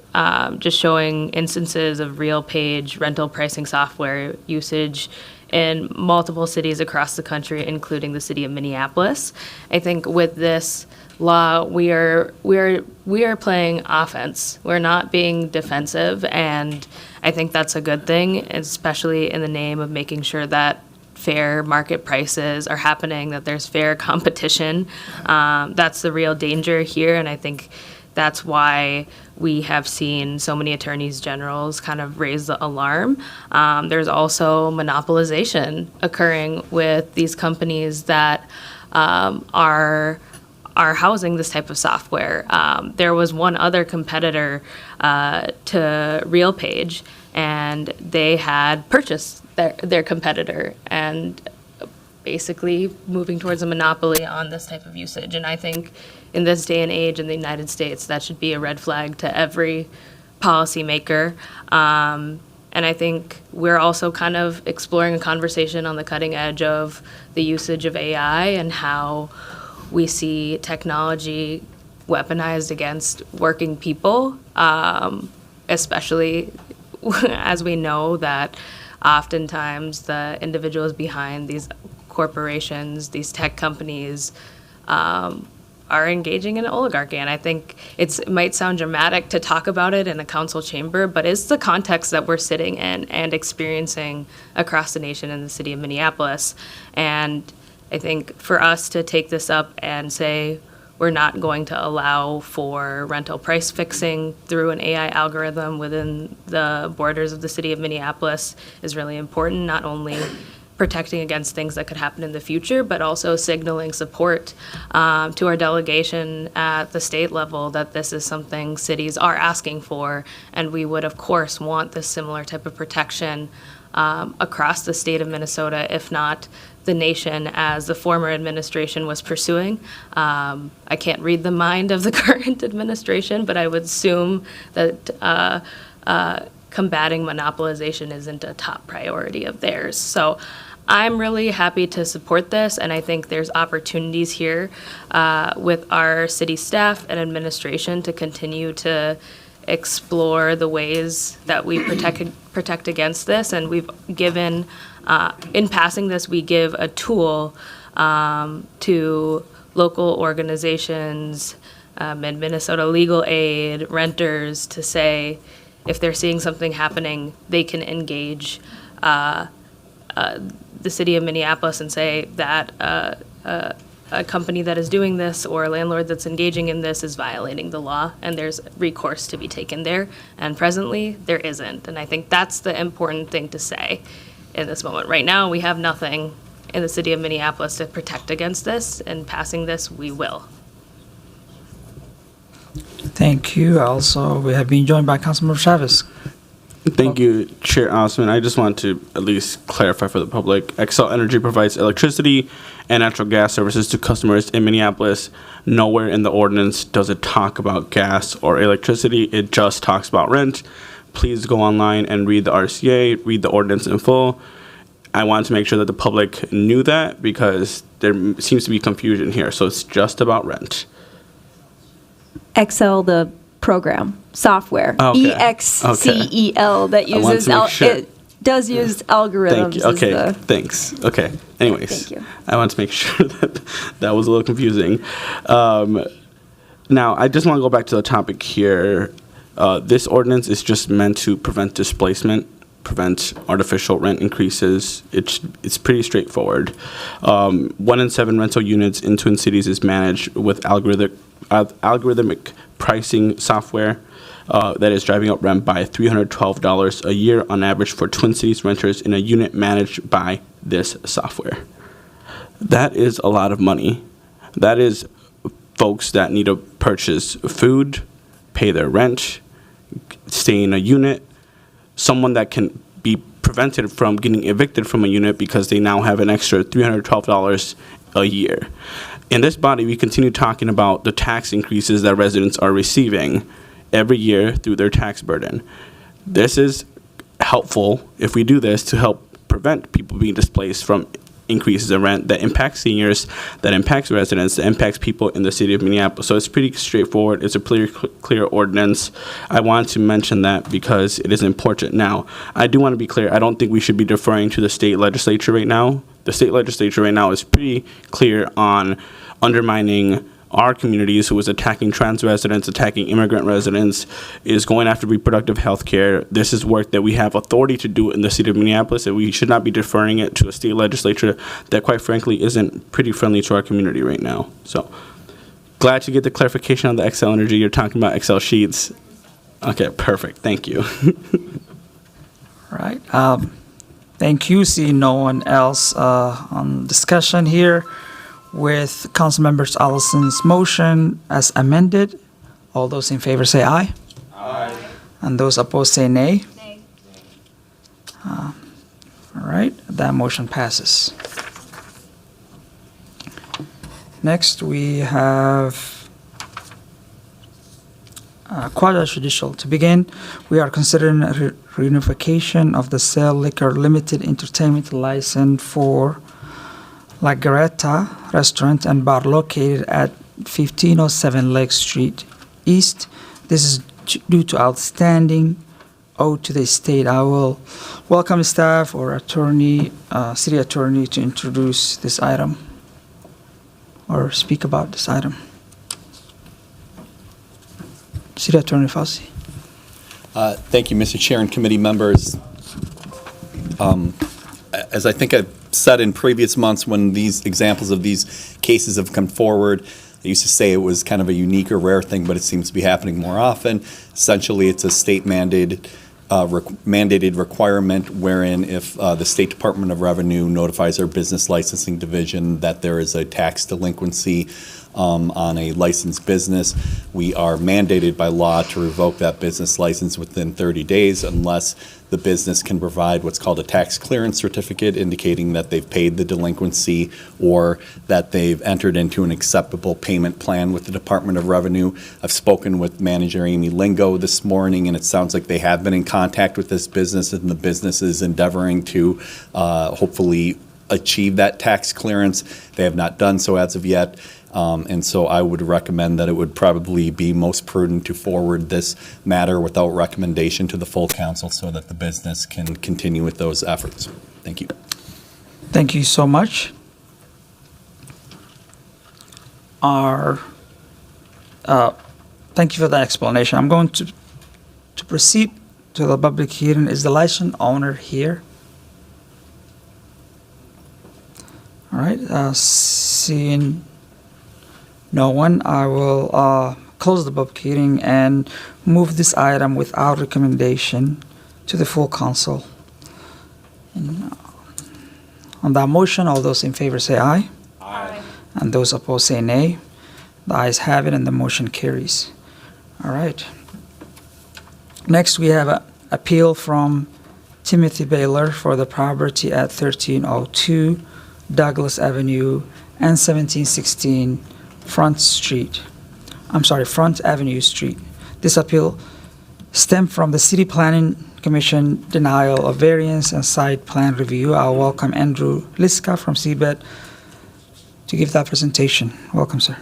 just showing instances of RealPage rental pricing software usage in multiple cities across the country, including the city of Minneapolis. I think with this law, we are playing offense. We're not being defensive, and I think that's a good thing, especially in the name of making sure that fair market prices are happening, that there's fair competition. That's the real danger here, and I think that's why we have seen so many attorneys generals kind of raise the alarm. There's also monopolization occurring with these companies that are housing this type of software. There was one other competitor to RealPage, and they had purchased their competitor and basically moving towards a monopoly on this type of usage. And I think in this day and age in the United States, that should be a red flag to every policymaker. And I think we're also kind of exploring a conversation on the cutting edge of the usage of AI and how we see technology weaponized against working people, especially as we know that oftentimes the individuals behind these corporations, these tech companies, are engaging in oligarchy. And I think it might sound dramatic to talk about it in a council chamber, but it's the context that we're sitting in and experiencing across the nation in the city of Minneapolis. And I think for us to take this up and say we're not going to allow for rental price fixing through an AI algorithm within the borders of the city of Minneapolis is really important, not only protecting against things that could happen in the future, but also signaling support to our delegation at the state level that this is something cities are asking for, and we would, of course, want this similar type of protection across the state of Minnesota, if not the nation as the former administration was pursuing. I can't read the mind of the current administration, but I would assume that combating monopolization isn't a top priority of theirs. So I'm really happy to support this, and I think there's opportunities here with our city staff and administration to continue to explore the ways that we protect against this. And we've given, in passing this, we give a tool to local organizations and Minnesota legal aid, renters, to say if they're seeing something happening, they can engage the city of Minneapolis and say that a company that is doing this or a landlord that's engaging in this is violating the law, and there's recourse to be taken there. And presently, there isn't. And I think that's the important thing to say in this moment. Right now, we have nothing in the city of Minneapolis to protect against this, and passing this, we will. Thank you. Also, we have been joined by Councilmember Chavez. Thank you, Chair Osman. I just want to at least clarify for the public. Xcel Energy provides electricity and natural gas services to customers in Minneapolis. Nowhere in the ordinance does it talk about gas or electricity. It just talks about rent. Please go online and read the RCA, read the ordinance in full. I wanted to make sure that the public knew that because there seems to be confusion here. So it's just about rent. Excel, the program, software, Okay. EXCEL, that I wanted uses, to make sure. it does use algorithms. Thank you. Okay, as the- thanks. Okay, anyways. Thank you. I want to make sure that was a little confusing. Now, I just want to go back to the topic here. This ordinance is just meant to prevent displacement, prevent artificial rent increases. It's pretty straightforward. 1 in 7 rental units in Twin Cities is managed with algorithmic pricing software that is driving up rent by $312 a year on average for Twin Cities renters in a unit managed by this software. That is a lot of money. That is folks that need to purchase food, pay their rent, stay in a unit, someone that can be prevented from getting evicted from a unit because they now have an extra $312 a year. In this body, we continue talking about the tax increases that residents are receiving every year through their tax burden. This is helpful if we do this to help prevent people being displaced from increases in rent that impacts seniors, that impacts residents, that impacts people in the city of Minneapolis. So it's pretty straightforward. It's a pretty clear ordinance. I want to mention that because it is important. Now, I do want to be clear. I don't think we should be deferring to the state legislature right now. The state legislature right now is pretty clear on undermining our communities, who is attacking trans residents, attacking immigrant residents, is going after reproductive health care. This is work that we have authority to do in the city of Minneapolis, and we should not be deferring it to a state legislature that, quite frankly, isn't pretty friendly to our community right now. So glad to get the clarification on the Xcel Energy. You're talking about Excel sheets. Okay, perfect. Thank you. All right. Thank you. See no one else on discussion here. With Councilmember Allison's motion as amended, all those in favor say aye. Aye. And those opposed say nay. Nay. All right, that motion passes. Next, we have quasi-judicial. To begin, we are considering a reunification of the Sale Liquor Limited Entertainment license for Larreta Restaurant and Bar located at 1507 Lake Street East. This is due to outstanding owed to the state. I will welcome staff or attorney, city attorney, to introduce this item or speak about this item. City Attorney Fauci. Thank you, Mr. Chair and committee members. As I think I've said in previous months when these examples of these cases have come forward, I used to say it was kind of a unique or rare thing, but it seems to be happening more often. Essentially, it's a state mandated requirement wherein if the State Department of Revenue notifies our business licensing division that there is a tax delinquency on a licensed business, we are mandated by law to revoke that business license within 30 days unless the business can provide what's called a tax clearance certificate indicating that they've paid the delinquency or that they've entered into an acceptable payment plan with the Department of Revenue. I've spoken with Manager Amy Lingo this morning, and it sounds like they have been in contact with this business, and the business is endeavoring to hopefully achieve that tax clearance. They have not done so as of yet. And so I would recommend that it would probably be most prudent to forward this matter without recommendation to the full council so that the business can continue with those efforts. Thank you. Thank you so much. Thank you for the explanation. I'm going to proceed to the public hearing. Is the license owner here? All right, seeing no one, I will close the public hearing and move this item without recommendation to the full council. And, on that motion, all those in favor say aye. Aye. And those opposed say nay. The ayes have it and the motion carries. All right. Next, we have an appeal from Timothy Baylor for the property at 1302 Douglas Avenue and 1716 Front Avenue Street. This appeal stemmed from the City Planning Commission denial of variance and site plan review. I'll welcome Andrew Liska from CBET to give that presentation. Welcome, sir.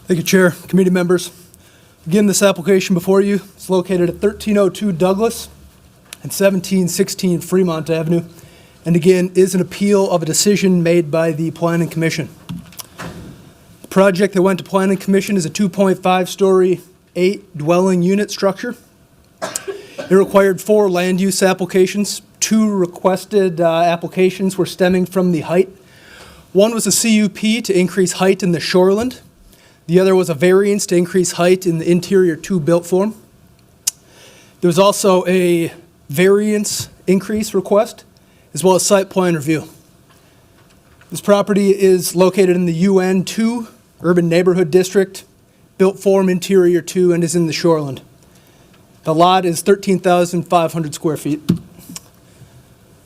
Thank you, Chair, committee members. Again, this application before you is located at 1302 Douglas and 1716 Fremont Avenue, and again, is an appeal of a decision made by the Planning Commission. The project that went to Planning Commission is a 2.5-story, 8-dwelling unit structure. It required 4 land use applications. 2 requested applications were stemming from the height. One was a CUP to increase height in the shoreland. The other was a variance to increase height in the interior 2 built form. There was also a variance increase request, as well as site plan review. This property is located in the UN2 Urban Neighborhood District, built form interior 2, and is in the shoreland. The lot is 13,500 square feet.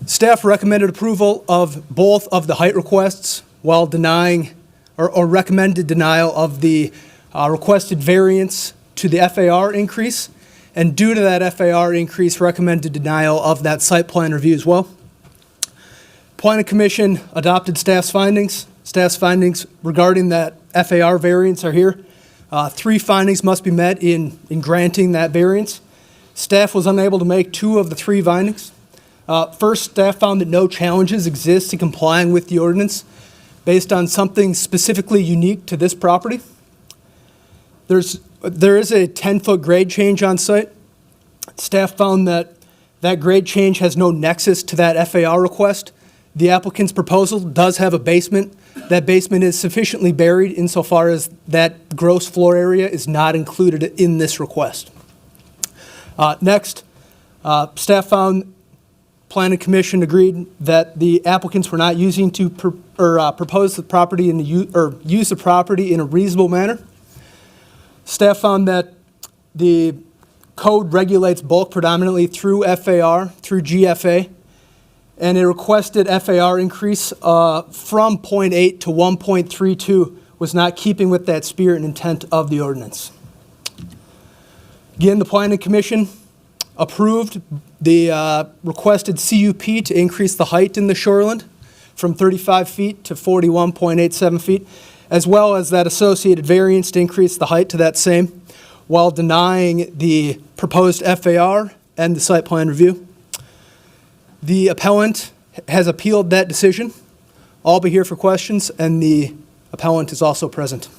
Staff recommended approval of both of the height requests while denying or recommended denial of the requested variance to the FAR increase, and due to that FAR increase, recommended denial of that site plan review as well. Planning Commission adopted staff's findings. Staff's findings regarding that FAR variance are here. 3 findings must be met in granting that variance. Staff was unable to make 2 of the 3 findings. First, staff found that no challenges exist to complying with the ordinance based on something specifically unique to this property. There is a 10-foot grade change on site. Staff found that that grade change has no nexus to that FAR request. The applicant's proposal does have a basement. That basement is sufficiently buried insofar as that gross floor area is not included in this request. Next, staff found Planning Commission agreed that the applicants were not using to propose the property or use the property in a reasonable manner. Staff found that the code regulates bulk predominantly through FAR, through GFA, and a requested FAR increase from 0.8 to 1.32 was not keeping with that spirit and intent of the ordinance. Again, the Planning Commission approved the requested CUP to increase the height in the shoreland from 35 feet to 41.87 feet, as well as that associated variance to increase the height to that same, while denying the proposed FAR and the site plan review. The appellant has appealed that decision. I'll be here for questions, and the appellant is also present.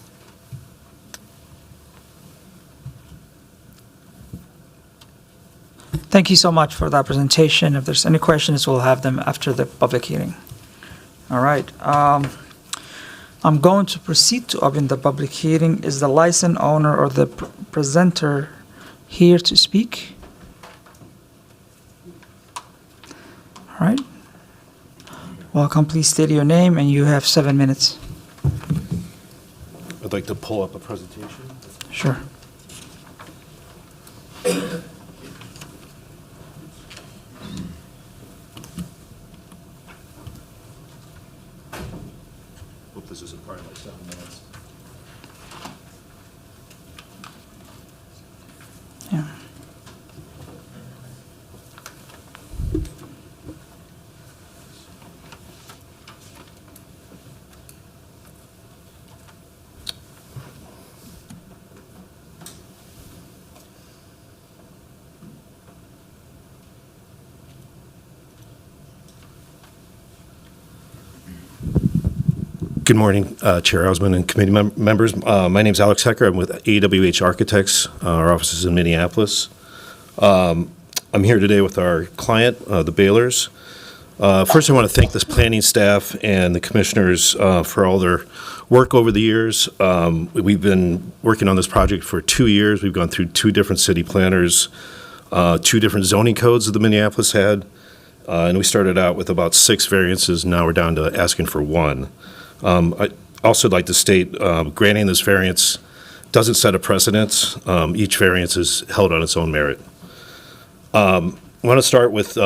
Thank you so much for that presentation. If there's any questions, we'll have them after the public hearing. All right. I'm going to proceed to open the public hearing. Is the license owner or the presenter here to speak? All right. Welcome. Please state your name, and you have 7 minutes. I'd like to pull up a presentation. Sure. Hope this isn't part of my 7 minutes. Yeah. Good morning, Chair Osmond and committee members. My name is Alex Hecker. I'm with AWH Architects. Our office is in Minneapolis. I'm here today with our client, the Baylors. First, I want to thank this planning staff and the commissioners for all their work over the years. We've been working on this project for 2 years. We've gone through 2 different city planners, 2 different zoning codes that the Minneapolis had, and we started out with about 6 variances. Now we're down to asking for 1. I'd also like to state, granting this variance doesn't set a precedence. Each variance is held on its own merit. I want to start with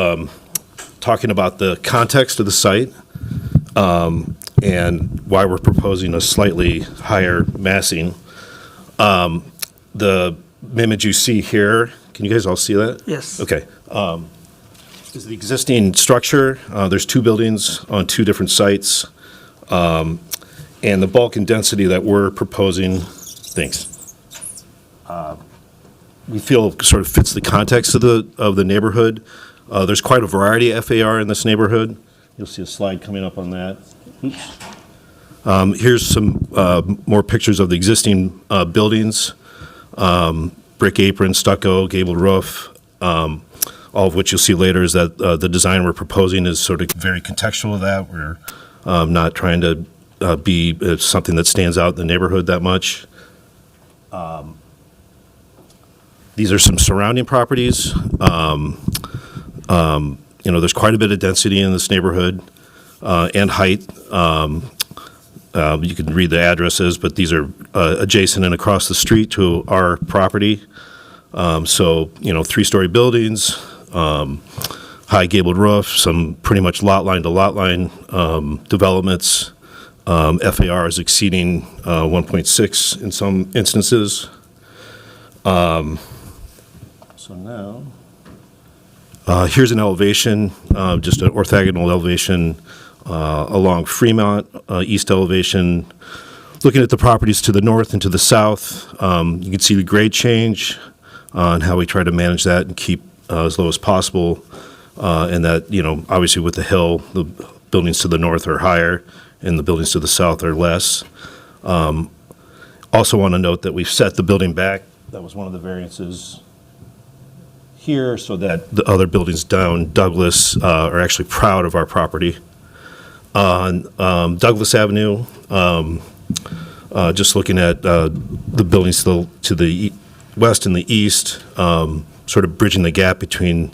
talking about the context of the site and why we're proposing a slightly higher massing. The image you see here, can you guys all see that? Yes. Okay. This is the existing structure. There's 2 buildings on 2 different sites. And the bulk and density that we're proposing, we feel sort of fits the context of the neighborhood. There's quite a variety of FAR in this neighborhood. You'll see a slide coming up on that. Here's some more pictures of the existing buildings. Brick apron, stucco, gabled roof. All of which you'll see later is that the design we're proposing is sort of very contextual to that. We're not trying to be something that stands out in the neighborhood that much. These are some surrounding properties. There's quite a bit of density in this neighborhood and height. You can read the addresses, but these are adjacent and across the street to our property. 3-story buildings, high gabled roof, some pretty much lot line to lot line developments. FAR is exceeding 1.6 in some instances. Here's an elevation, just an orthogonal elevation along Fremont, east elevation. Looking at the properties to the north and to the south, you can see the grade change and how we try to manage that and keep as low as possible. And that, obviously with the hill, the buildings to the north are higher and the buildings to the south are less. Also want to note that we've set the building back. That was one of the variances here, so that the other buildings down Douglas are actually proud of our property. On Douglas Avenue, just looking at the buildings to the west and the east, sort of bridging the gap between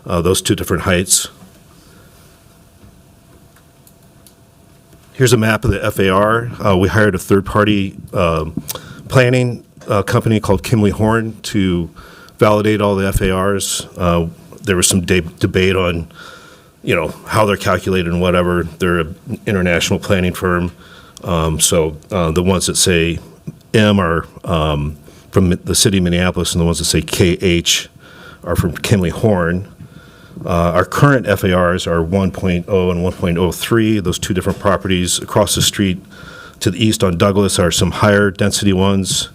those 2 different heights. Here's a map of the FAR. We hired a third-party planning company called Kimley Horn to validate all the FARs. There was some debate on, how they're calculated and whatever. They're an international planning firm. The ones that say M are from the city of Minneapolis, and the ones that say KH are from Kimley Horn. Our current FARs are 1.0 and 1.03, those 2 different properties. Across the street to the east on Douglas are some higher density ones.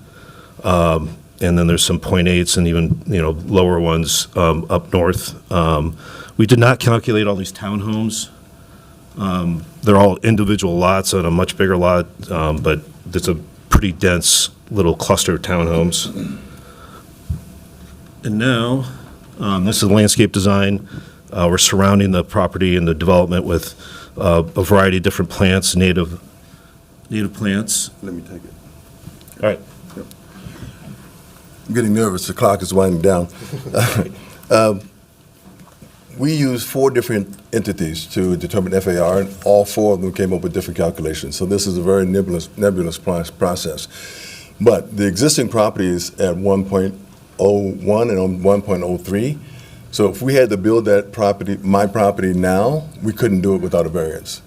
And then there's some 0.8s and even, lower ones up north. We did not calculate all these townhomes. They're all individual lots on a much bigger lot, but it's a pretty dense little cluster of townhomes. And now, this is landscape design. We're surrounding the property and the development with a variety of different plants, native plants. Let me take it. All right. I'm getting nervous. The clock is winding down. we used 4 different entities to determine FAR, and all 4 of them came up with different calculations. So this is a very nebulous process. But the existing property is at 1.01 and 1.03. So if we had to build that property, my property now, we couldn't do it without a variance.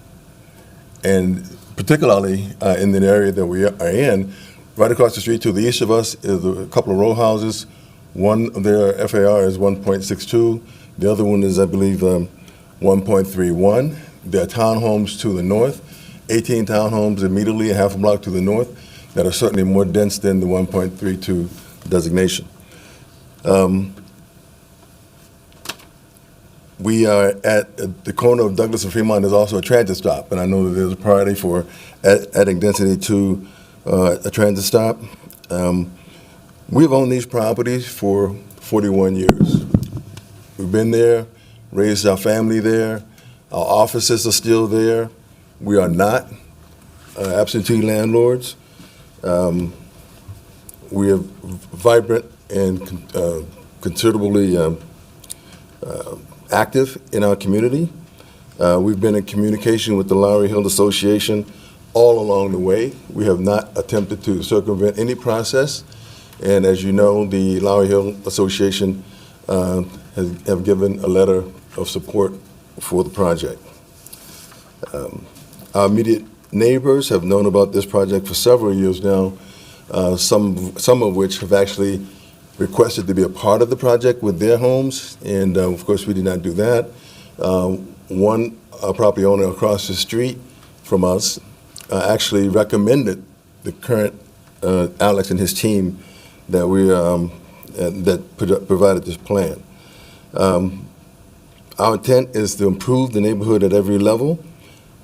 And particularly in the area that we are in, right across the street to the east of us is a couple of row houses. One of their FAR is 1.62. The other one is, I believe, 1.31. There are townhomes to the north, 18 townhomes immediately a half a block to the north that are certainly more dense than the 1.32 designation. We are at the corner of Douglas and Fremont. There's also a transit stop, and I know that there's a priority for adding density to a transit stop. We've owned these properties for 41 years. We've been there, raised our family there. Our offices are still there. We are not absentee landlords. We are vibrant and considerably active in our community. We've been in communication with the Lowry Hill Association all along the way. We have not attempted to circumvent any process. And as you know, the Lowry Hill Association have given a letter of support for the project. Our immediate neighbors have known about this project for several years now, some of which have actually requested to be a part of the project with their homes, and of course we did not do that. One property owner across the street from us actually recommended the current Alex and his team that provided this plan. Our intent is to improve the neighborhood at every level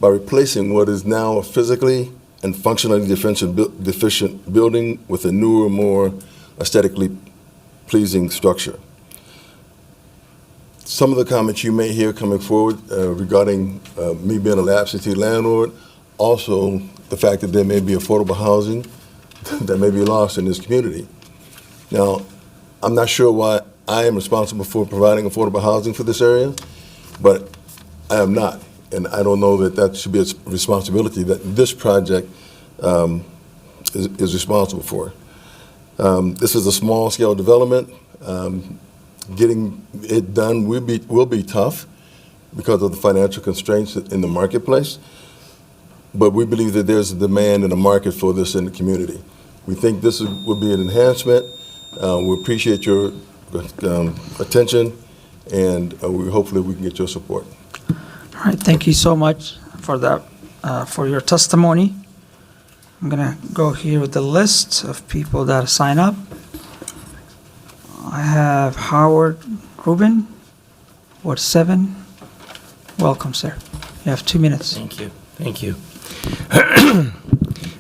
by replacing what is now a physically and functionally deficient building with a newer, more aesthetically pleasing structure. Some of the comments you may hear coming forward regarding me being an absentee landlord, also the fact that there may be affordable housing that may be lost in this community. Now, I'm not sure why I am responsible for providing affordable housing for this area, but I am not. And I don't know that that should be a responsibility that this project is responsible for. This is a small-scale development. Getting it done will be tough because of the financial constraints in the marketplace, but we believe that there's a demand and a market for this in the community. We think this will be an enhancement. We appreciate your attention, and hopefully we can get your support. All right, thank you so much for that, for your testimony. I'm gonna go here with the list of people that sign up. I have Howard Rubin, Ward 7. Welcome, sir. You have 2 minutes. Thank you. Thank you.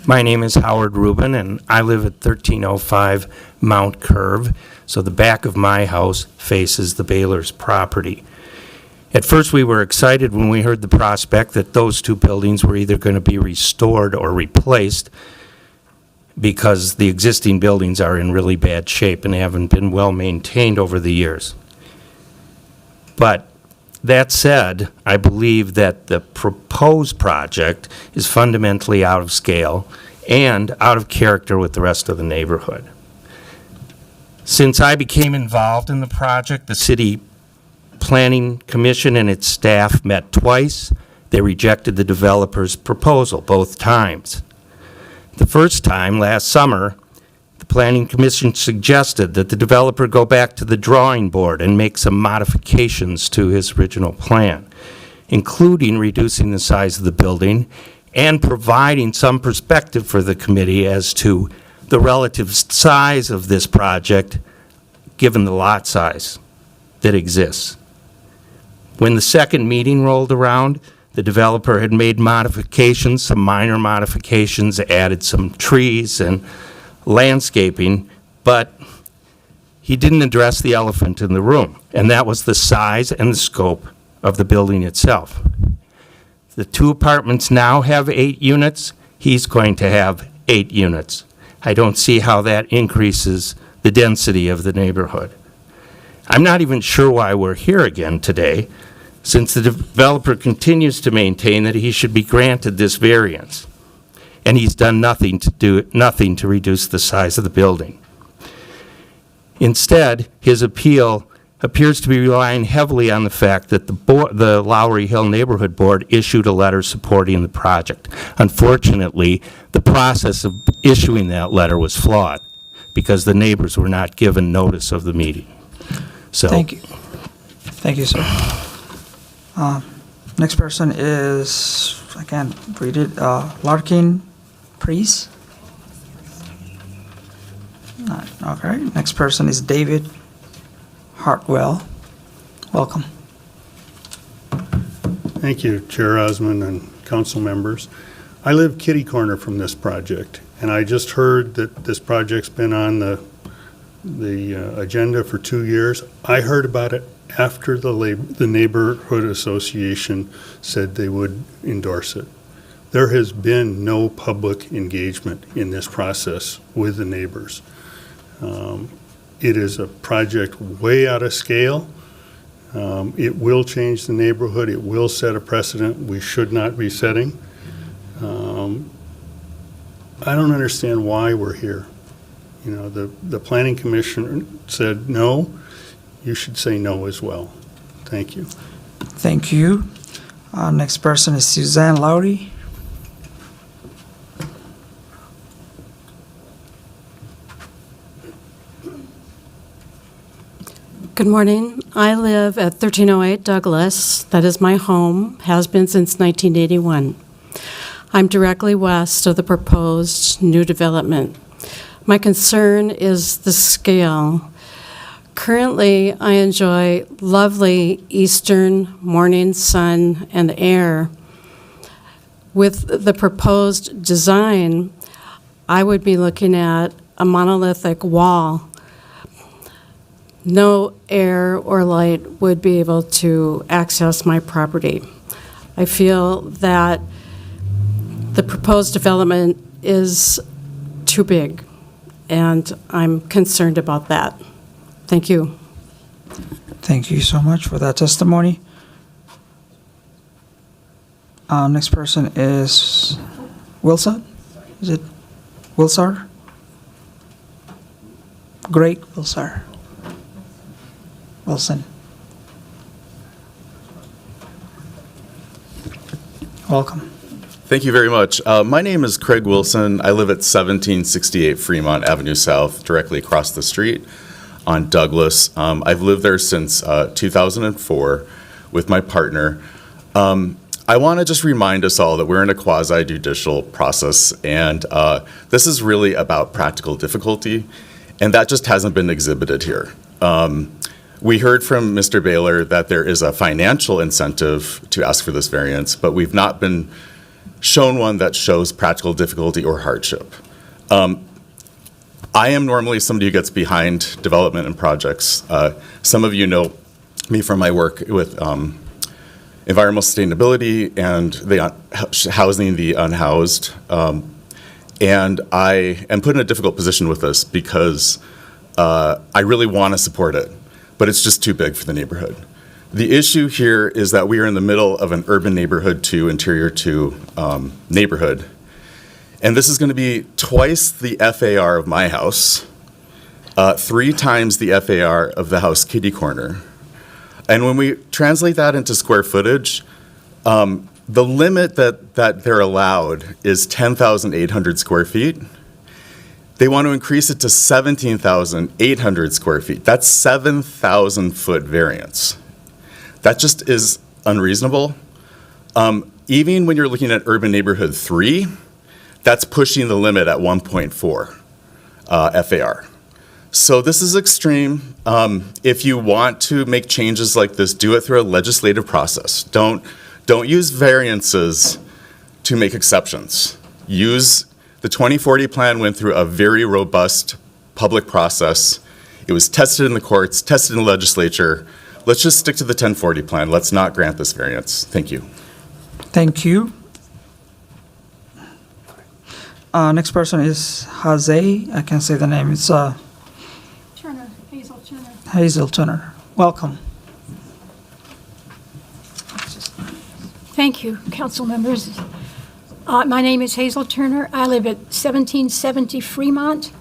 My name is Howard Rubin, and I live at 1305 Mount Curve. So the back of my house faces the Baylor's property. At first, we were excited when we heard the prospect that those two buildings were either going to be restored or replaced because the existing buildings are in really bad shape and haven't been well maintained over the years. But that said, I believe that the proposed project is fundamentally out of scale and out of character with the rest of the neighborhood. Since I became involved in the project, the City Planning Commission and its staff met twice. They rejected the developer's proposal both times. The first time, last summer, the Planning Commission suggested that the developer go back to the drawing board and make some modifications to his original plan, including reducing the size of the building and providing some perspective for the committee as to the relative size of this project given the lot size that exists. When the second meeting rolled around, the developer had made modifications, some minor modifications, added some trees and landscaping, but he didn't address the elephant in the room, and that was the size and the scope of the building itself. The two apartments now have 8 units. He's going to have 8 units. I don't see how that increases the density of the neighborhood. I'm not even sure why we're here again today, since the developer continues to maintain that he should be granted this variance, and he's done nothing to reduce the size of the building. Instead, his appeal appears to be relying heavily on the fact that the Lowry Hill Neighborhood Board issued a letter supporting the project. Unfortunately, the process of issuing that letter was flawed because the neighbors were not given notice of the meeting. So, Thank you. Thank you, sir. Next person is, I can't read it, Larkin Priest. Okay, next person is David Hartwell. Welcome. Thank you, Chair Osmond and council members. I live kitty corner from this project, and I just heard that this project's been on the agenda for 2 years. I heard about it after the neighborhood association said they would endorse it. There has been no public engagement in this process with the neighbors. It is a project way out of scale. It will change the neighborhood. It will set a precedent we should not be setting. I don't understand why we're here. You know, the planning commission said no. You should say no as well. Thank you. Thank you. Next person is Suzanne Lowry. Good morning. I live at 1308 Douglas. That is my home, has been since 1981. I'm directly west of the proposed new development. My concern is the scale. Currently, I enjoy lovely eastern morning sun and air. With the proposed design, I would be looking at a monolithic wall. No air or light would be able to access my property. I feel that the proposed development is too big, and I'm concerned about that. Thank you. Thank you so much for that testimony. Next person is Wilson. Is it Wilsar? Greg Wilsar. Wilson. Welcome. Thank you very much. My name is Craig Wilson. I live at 1768 Fremont Avenue South, directly across the street on Douglas. I've lived there since 2004 with my partner. I want to just remind us all that we're in a quasi-judicial process, and this is really about practical difficulty, and that just hasn't been exhibited here. We heard from Mr. Baylor that there is a financial incentive to ask for this variance, but we've not been shown one that shows practical difficulty or hardship. I am normally somebody who gets behind development and projects. Some of you know me from my work with environmental sustainability and the housing the unhoused. And I am put in a difficult position with this because I really want to support it, but it's just too big for the neighborhood. The issue here is that we are in the middle of an urban neighborhood to interior to neighborhood. And this is going to be twice the FAR of my house, 3 times the FAR of the house kitty corner. And when we translate that into square footage, the limit that they're allowed is 10,800 square feet. They want to increase it to 17,800 square feet. That's 7,000-foot variance. That just is unreasonable. Even when you're looking at urban neighborhood 3, that's pushing the limit at 1.4 FAR. So this is extreme. If you want to make changes like this, do it through a legislative process. Don't use variances to make exceptions. The 2040 plan went through a very robust public process. It was tested in the courts, tested in the legislature. Let's just stick to the 1040 plan. Let's not grant this variance. Thank you. Thank you. Next person is Jose. I can't say the name. It's Turner, Hazel Turner. Hazel Turner. Welcome. Thank you, council members. My name is Hazel Turner. I live at 1770 Fremont,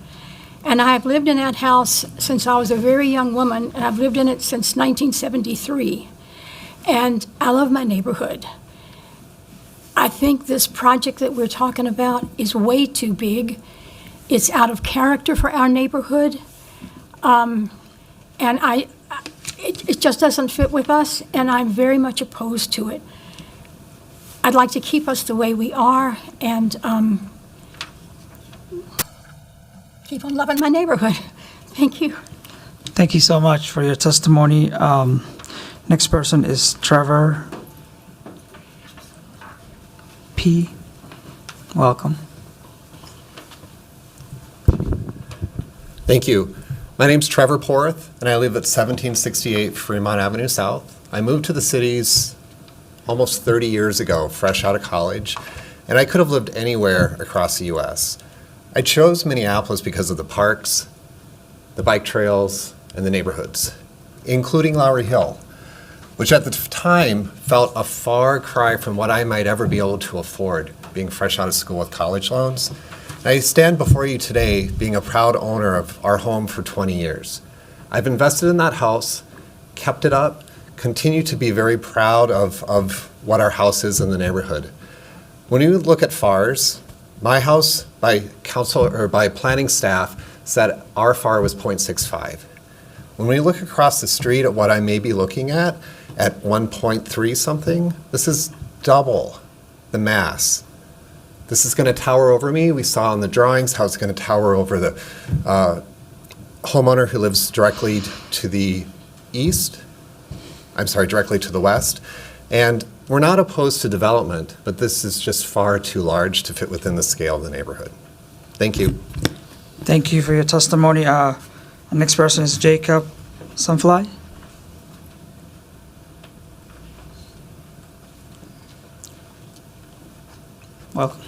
and I have lived in that house since I was a very young woman, and I've lived in it since 1973. And I love my neighborhood. I think this project that we're talking about is way too big. It's out of character for our neighborhood. And it just doesn't fit with us, and I'm very much opposed to it. I'd like to keep us the way we are and keep on loving my neighborhood. Thank you. Thank you so much for your testimony. Next person is Trevor P. Welcome. Thank you. My name's Trevor Porth, and I live at 1768 Fremont Avenue South. I moved to the cities almost 30 years ago, fresh out of college, and I could have lived anywhere across the U.S. I chose Minneapolis because of the parks, the bike trails, and the neighborhoods, including Lowry Hill, which at the time felt a far cry from what I might ever be able to afford, being fresh out of school with college loans. I stand before you today being a proud owner of our home for 20 years. I've invested in that house, kept it up, continue to be very proud of what our house is in the neighborhood. When you look at FARs, my house by council or by planning staff said our FAR was 0.65. When we look across the street at what I may be looking at 1.3 something, this is double the mass. This is going to tower over me. We saw in the drawings how it's going to tower over the homeowner who lives directly to the east. I'm sorry, directly to the west. And we're not opposed to development, but this is just far too large to fit within the scale of the neighborhood. Thank you. Thank you for your testimony. Next person is Jacob Sunfly. Welcome.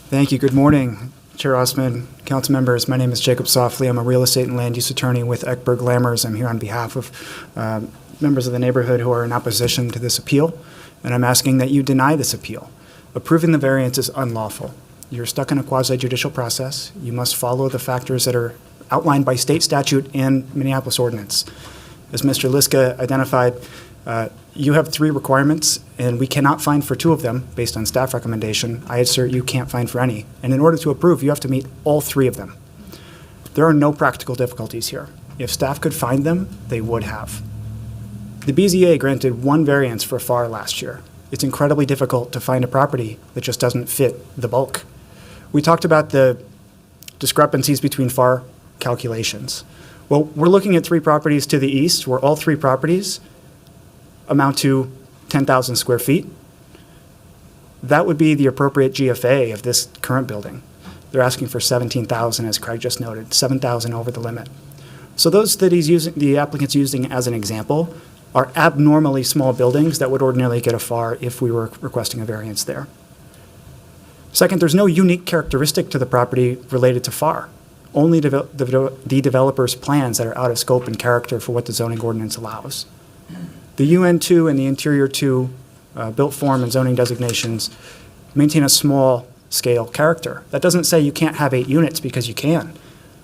Thank you. Good morning, Chair Osman, council members. My name is Jacob Softly. I'm a real estate and land use attorney with Eckberg Lammers. I'm here on behalf of members of the neighborhood who are in opposition to this appeal, and I'm asking that you deny this appeal. Approving the variance is unlawful. You're stuck in a quasi-judicial process. You must follow the factors that are outlined by state statute and Minneapolis ordinance. As Mr. Liska identified, you have 3 requirements, and we cannot find for 2 of them based on staff recommendation. I assert you can't find for any. And in order to approve, you have to meet all 3 of them. There are no practical difficulties here. If staff could find them, they would have. The BZA granted 1 variance for FAR last year. It's incredibly difficult to find a property that just doesn't fit the bulk. We talked about the discrepancies between FAR calculations. Well, we're looking at 3 properties to the east, where all 3 properties amount to 10,000 square feet. That would be the appropriate GFA of this current building. They're asking for 17,000, as Craig just noted, 7,000 over the limit. So those that the applicant's using as an example are abnormally small buildings that would ordinarily get a FAR if we were requesting a variance there. Second, there's no unique characteristic to the property related to FAR. Only the developer's plans that are out of scope and character for what the zoning ordinance allows. The UN2 and the Interior 2 built form and zoning designations maintain a small scale character. That doesn't say you can't have 8 units, because you can,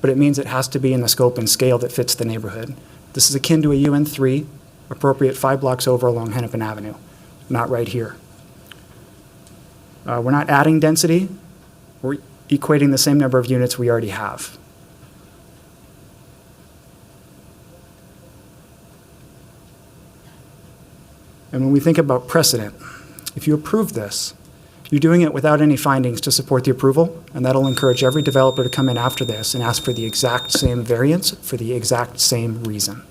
but it means it has to be in the scope and scale that fits the neighborhood. This is akin to a UN3, appropriate 5 blocks over along Hennepin Avenue, not right here. We're not adding density, we're equating the same number of units we already have. And when we think about precedent, if you approve this, you're doing it without any findings to support the approval, and that'll encourage every developer to come in after this and ask for the exact same variance for the exact same reason.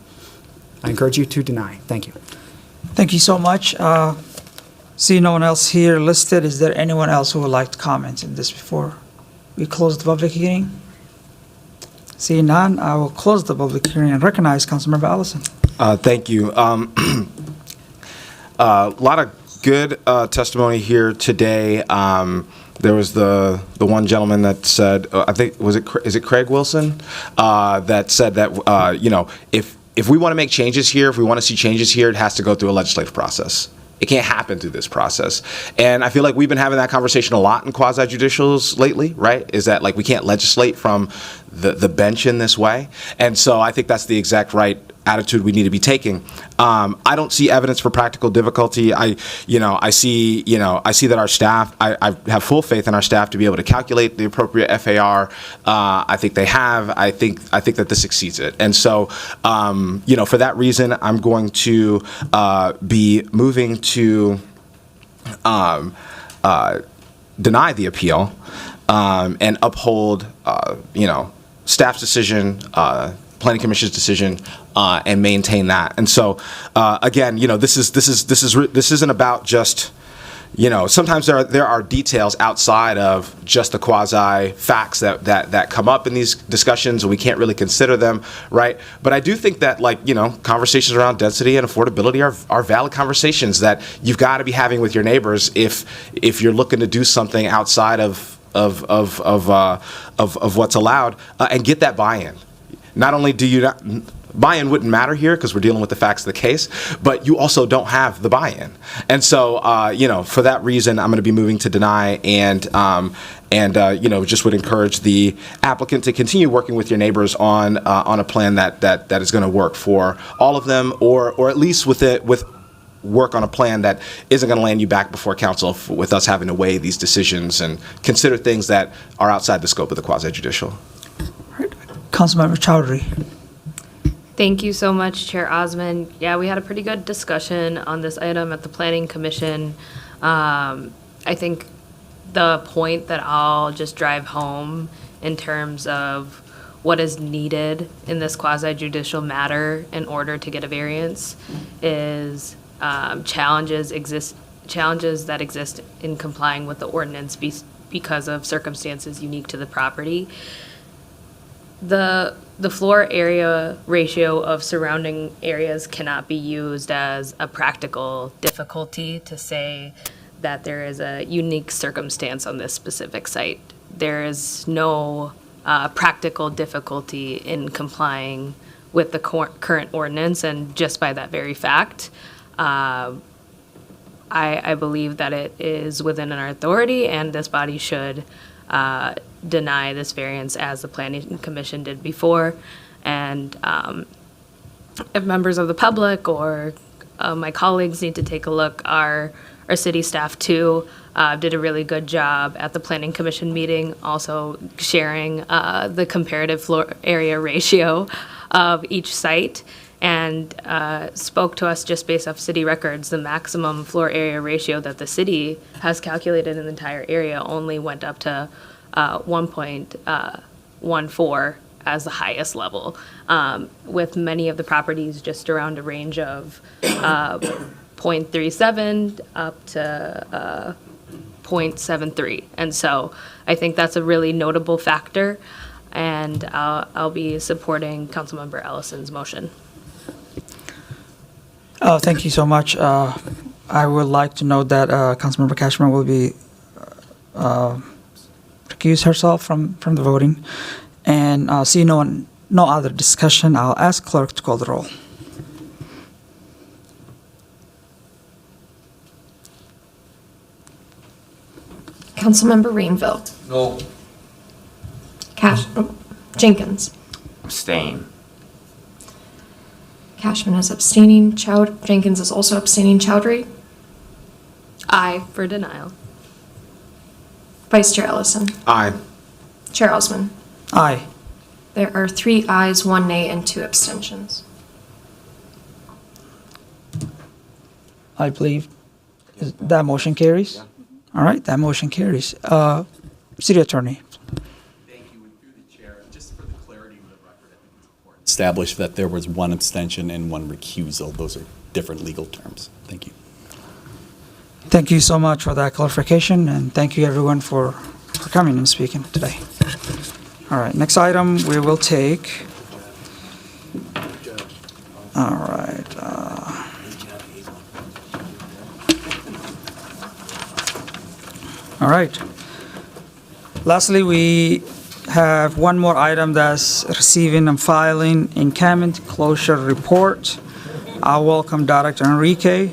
I encourage you to deny. Thank you. Thank you so much. See no one else here listed. Is there anyone else who would like to comment on this before we close the public hearing? Seeing none, I will close the public hearing and recognize Councilmember Allison. Thank you. A lot of good testimony here today. There was the one gentleman that said, I think, is it Craig Wilson, that said that, if we want to make changes here, if we want to see changes here, it has to go through a legislative process. It can't happen through this process. And I feel like we've been having that conversation a lot in quasi-judicials lately, right? Is that like we can't legislate from the bench in this way. And so I think that's the exact right attitude we need to be taking. I don't see evidence for practical difficulty. I see that our staff, I have full faith in our staff to be able to calculate the appropriate FAR. I think they have. I think that this exceeds it. And so, for that reason, I'm going to be moving to deny the appeal and uphold, staff's decision, Planning Commission's decision, and maintain that. And so, again, this isn't about just, sometimes there are details outside of just the quasi facts that come up in these discussions, and we can't really consider them, right? But I do think that, conversations around density and affordability are valid conversations that you've got to be having with your neighbors if you're looking to do something outside of what's allowed, and get that buy-in. Not only do you not, buy-in wouldn't matter here because we're dealing with the facts of the case, but you also don't have the buy-in. And so, for that reason, I'm going to be moving to deny and just would encourage the applicant to continue working with your neighbors on a plan that is going to work for all of them, or at least with work on a plan that isn't going to land you back before council with us having to weigh these decisions and consider things that are outside the scope of the quasi-judicial. Councilmember Chowdhury. Thank you so much, Chair Osman. Yeah, we had a pretty good discussion on this item at the Planning Commission. I think the point that I'll just drive home in terms of what is needed in this quasi-judicial matter in order to get a variance is challenges that exist in complying with the ordinance because of circumstances unique to the property. The floor area ratio of surrounding areas cannot be used as a practical difficulty to say that there is a unique circumstance on this specific site. There is no practical difficulty in complying with the current ordinance, and just by that very fact, I believe that it is within our authority, and this body should deny this variance as the Planning Commission did before. And if members of the public or my colleagues need to take a look, our city staff too did a really good job at the Planning Commission meeting, also sharing the comparative floor area ratio of each site, and spoke to us just based off city records. The maximum floor area ratio that the city has calculated in the entire area only went up to 1.14 as the highest level, with many of the properties just around a range of 0.37 up to 0.73. And so I think that's a really notable factor, and I'll be supporting Councilmember Ellison's motion. Thank you so much. I would like to note that Councilmember Cashman will be recuse herself from the voting. And see no other discussion, I'll ask clerk to call the roll. Councilmember Rainville. No. Jenkins. Abstain. Cashman is abstaining. Jenkins is also abstaining. Chowdhury. Aye for denial. Vice Chair Ellison. Aye. Chair Osman. Aye. There are 3 ayes, 1 nay, and 2 abstentions. I believe that motion carries. Yeah. All right, that motion carries. City Attorney. Thank you, and through the chair, just for the clarity of the record, I think it's important to establish that there was 1 abstention and 1 recusal. Those are different legal terms. Thank you. Thank you so much for that clarification, and thank you everyone for coming and speaking today. All right, next item we will take. All right. All right. Lastly, we have one more item that's receiving and filing encampment closure report. I welcome Director Enrique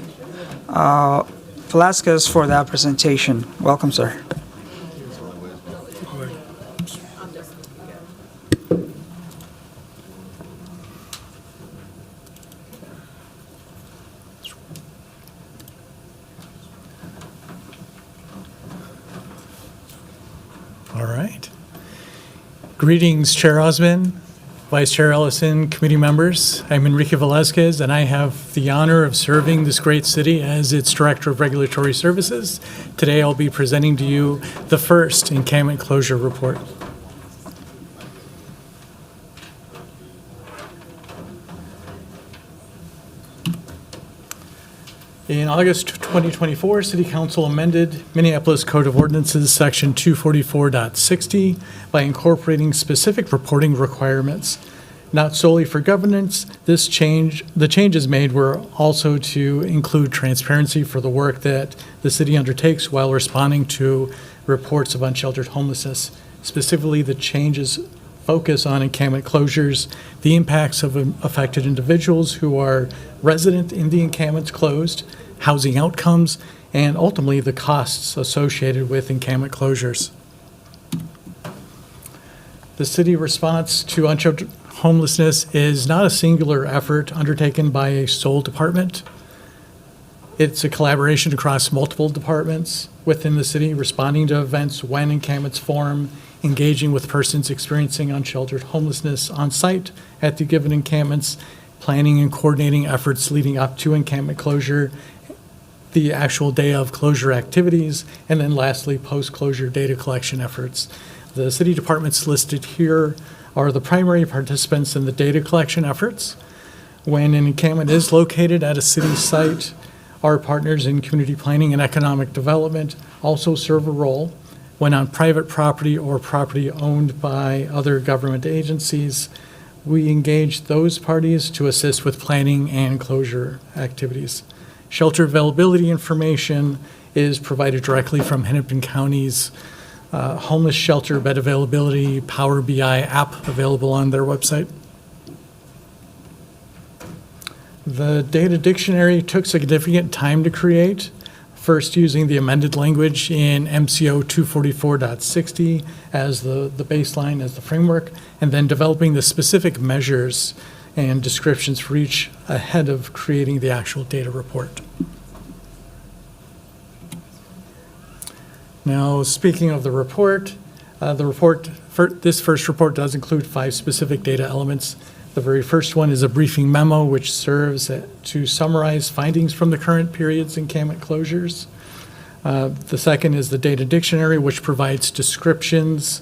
Velasquez for that presentation. Welcome, sir. All right. Greetings, Chair Osman, Vice Chair Ellison, committee members. I'm Enrique Velasquez, and I have the honor of serving this great city as its Director of Regulatory Services. Today, I'll be presenting to you the first encampment closure report. In August 2024, City Council amended Minneapolis Code of Ordinances, Section 244.60, by incorporating specific reporting requirements. Not solely for governance, the changes made were also to include transparency for the work that the city undertakes while responding to reports of unsheltered homelessness. Specifically, the changes focus on encampment closures, the impacts of affected individuals who are resident in the encampments closed, housing outcomes, and ultimately the costs associated with encampment closures. The city response to unsheltered homelessness is not a singular effort undertaken by a sole department. It's a collaboration across multiple departments within the city, responding to events when encampments form, engaging with persons experiencing unsheltered homelessness on site at the given encampments, planning and coordinating efforts leading up to encampment closure, the actual day of closure activities, and then lastly, post-closure data collection efforts. The city departments listed here are the primary participants in the data collection efforts. When an encampment is located at a city site, our partners in community planning and economic development also serve a role. When on private property or property owned by other government agencies, we engage those parties to assist with planning and closure activities. Shelter availability information is provided directly from Hennepin County's homeless shelter bed availability Power BI app available on their website. The data dictionary took significant time to create, first using the amended language in MCO 244.60 as the baseline, as the framework, and then developing the specific measures and descriptions for each ahead of creating the actual data report. Now, speaking of the report, this first report does include 5 specific data elements. The very first one is a briefing memo, which serves to summarize findings from the current period's encampment closures. The second is the data dictionary, which provides descriptions,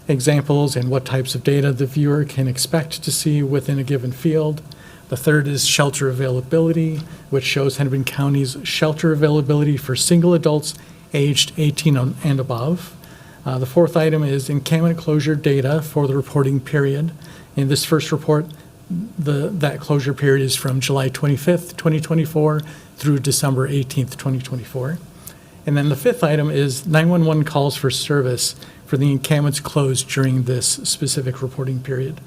examples, and what types of data the viewer can expect to see within a given field. The third is shelter availability, which shows Hennepin County's shelter availability for single adults aged 18 and above. The fourth item is encampment closure data for the reporting period. In this first report, that closure period is from July 25th, 2024 through December 18th, 2024. And then the fifth item is 911 calls for service for the encampments closed during this specific reporting period.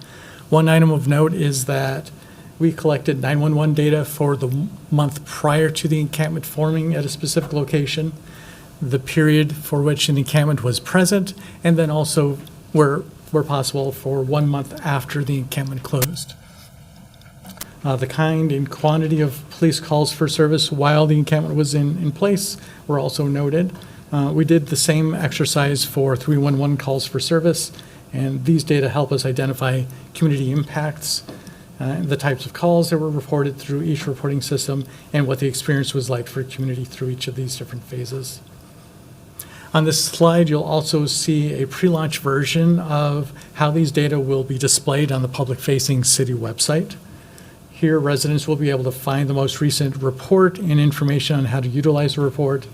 One item of note is that we collected 911 data for the month prior to the encampment forming at a specific location, the period for which an encampment was present, and then also where possible for 1 month after the encampment closed. The kind and quantity of police calls for service while the encampment was in place were also noted. We did the same exercise for 311 calls for service, and these data help us identify community impacts, the types of calls that were reported through each reporting system, and what the experience was like for community through each of these different phases. On this slide, you'll also see a pre-launch version of how these data will be displayed on the public-facing city website. Here, residents will be able to find the most recent report and information on how to utilize the report.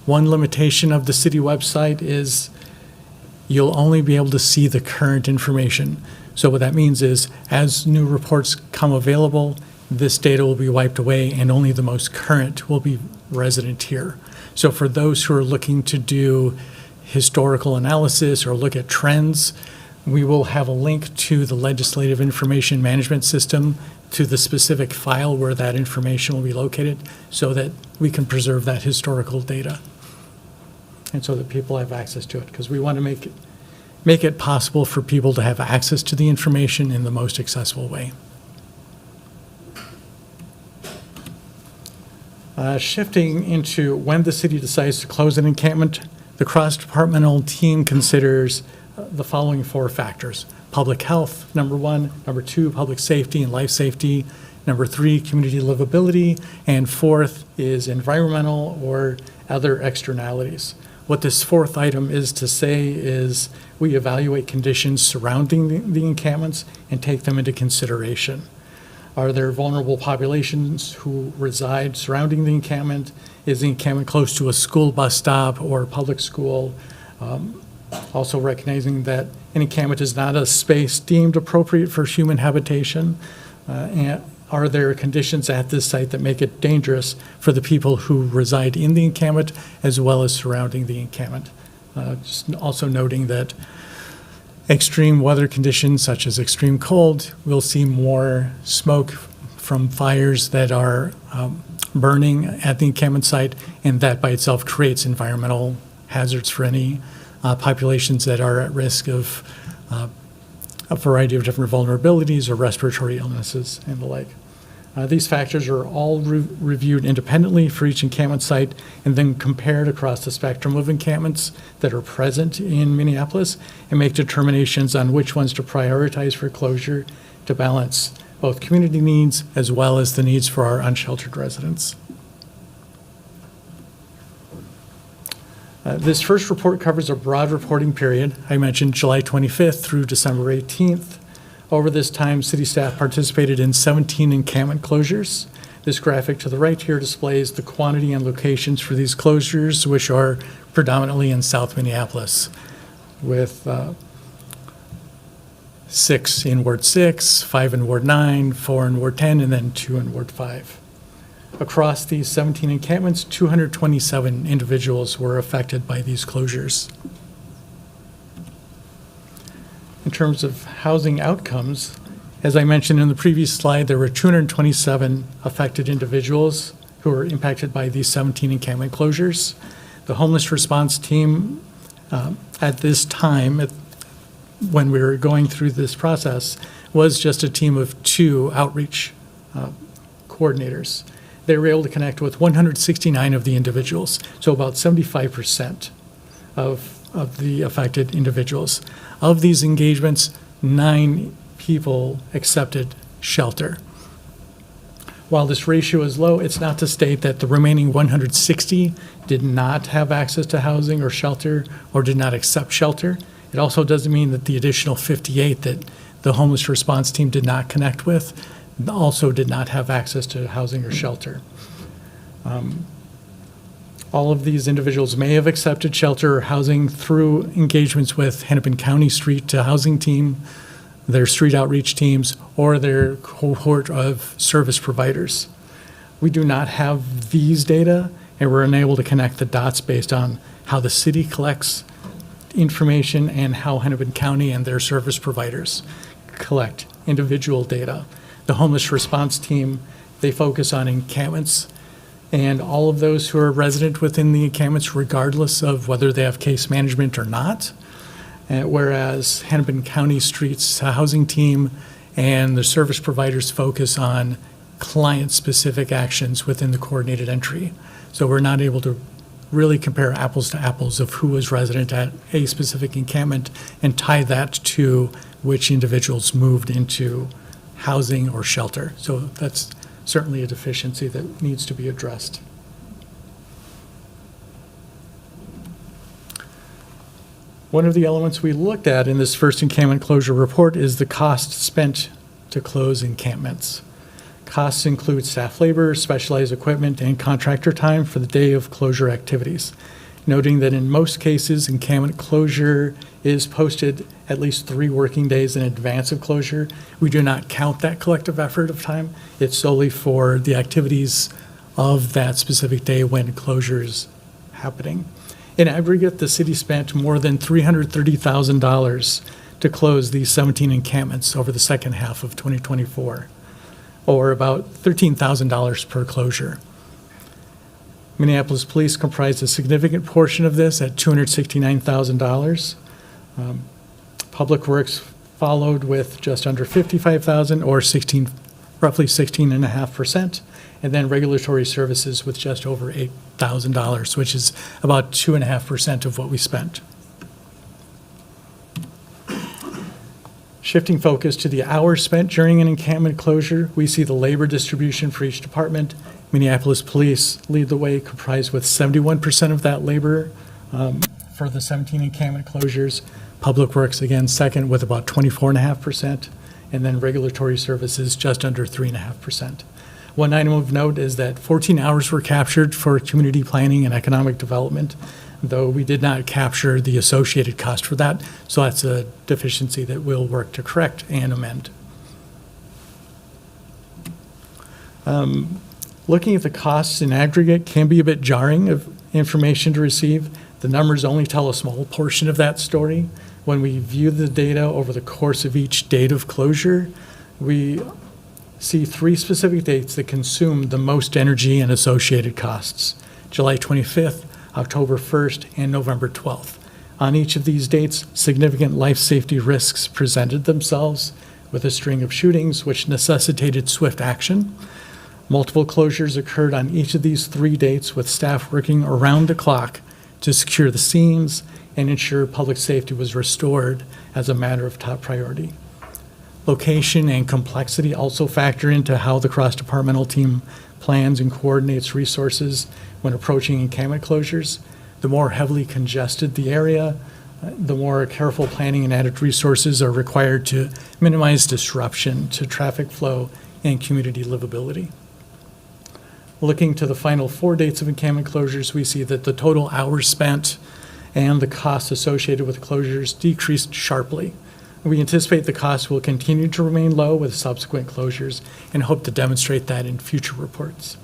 One limitation of the city website is you'll only be able to see the current information. So what that means is as new reports come available, this data will be wiped away and only the most current will be resident here. So for those who are looking to do historical analysis or look at trends, We will have a link to the legislative information management system, to the specific file where that information will be located, so that we can preserve that historical data and so that people have access to it, because we want to make it possible for people to have access to the information in the most accessible way. Shifting into when the city decides to close an encampment, the cross-departmental team considers the following 4 factors. Public health, number 1. Number 2, public safety and life safety. Number 3, community livability. And 4th is environmental or other externalities. What this 4th item is to say is we evaluate conditions surrounding the encampments and take them into consideration. Are there vulnerable populations who reside surrounding the encampment? Is the encampment close to a school bus stop or a public school? Also recognizing that an encampment is not a space deemed appropriate for human habitation. And are there conditions at this site that make it dangerous for the people who reside in the encampment as well as surrounding the encampment? Just also noting that extreme weather conditions such as extreme cold, we'll see more smoke from fires that are burning at the encampment site, and that by itself creates environmental hazards for any populations that are at risk of a variety of different vulnerabilities or respiratory illnesses and the like. These factors are all reviewed independently for each encampment site and then compared across the spectrum of encampments that are present in Minneapolis, and make determinations on which ones to prioritize for closure to balance both community needs as well as the needs for our unsheltered residents. This first report covers a broad reporting period. I mentioned July 25th through December 18th. Over this time, city staff participated in 17 encampment closures. This graphic to the right here displays the quantity and locations for these closures, which are predominantly in South Minneapolis, with 6 in Ward 6, 5 in Ward 9, 4 in Ward 10, and then 2 in Ward 5. Across these 17 encampments, 227 individuals were affected by these closures. In terms of housing outcomes, as I mentioned in the previous slide, there were 227 affected individuals who were impacted by these 17 encampment closures. The homeless response team at this time, when we were going through this process, was just a team of 2 outreach coordinators. They were able to connect with 169 of the individuals, so about 75% of the affected individuals. Of these engagements, 9 people accepted shelter. While this ratio is low, it's not to state that the remaining 160 did not have access to housing or shelter or did not accept shelter. It also doesn't mean that the additional 58 that the homeless response team did not connect with also did not have access to housing or shelter. All of these individuals may have accepted shelter or housing through engagements with Hennepin County Street to Housing Team, their street outreach teams, or their cohort of service providers. We do not have these data, and we're unable to connect the dots based on how the city collects information and how Hennepin County and their service providers collect individual data. The homeless response team, they focus on encampments and all of those who are resident within the encampments, regardless of whether they have case management or not. Whereas Hennepin County Streets Housing Team and the service providers focus on client-specific actions within the coordinated entry. So we're not able to really compare apples to apples of who was resident at a specific encampment and tie that to which individuals moved into housing or shelter. So that's certainly a deficiency that needs to be addressed. One of the elements we looked at in this first encampment closure report is the cost spent to close encampments. Costs include staff labor, specialized equipment, and contractor time for the day of closure activities, noting that in most cases, encampment closure is posted at least 3 working days in advance of closure. We do not count that collective effort of time. It's solely for the activities of that specific day when closure is happening. In aggregate, the city spent more than $330,000 to close these 17 encampments over the second half of 2024, or about $13,000 per closure. Minneapolis Police comprised a significant portion of this at $269,000. Public Works followed with just under $55,000, or roughly 16.5%, and then Regulatory Services with just over $8,000, which is about 2.5% of what we spent. Shifting focus to the hours spent during an encampment closure, we see the labor distribution for each department. Minneapolis Police lead the way, comprised with 71% of that labor for the 17 encampment closures. Public Works, again, second with about 24.5%, and then Regulatory Services just under 3.5%. One item of note is that 14 hours were captured for community planning and economic development, though we did not capture the associated cost for that, so that's a deficiency that we'll work to correct and amend. Looking at the costs in aggregate can be a bit jarring of information to receive. The numbers only tell a small portion of that story. When we view the data over the course of each date of closure, we see 3 specific dates that consume the most energy and associated costs: July 25th, October 1st, and November 12th. On each of these dates, significant life safety risks presented themselves with a string of shootings which necessitated swift action. Multiple closures occurred on each of these 3 dates, with staff working around the clock to secure the scenes and ensure public safety was restored as a matter of top priority. Location and complexity also factor into how the cross-departmental team plans and coordinates resources when approaching encampment closures. The more heavily congested the area, the more careful planning and added resources are required to minimize disruption to traffic flow and community livability. Looking to the final 4 dates of encampment closures, we see that the total hours spent and the costs associated with closures decreased sharply. We anticipate the costs will continue to remain low with subsequent closures and hope to demonstrate that in future reports.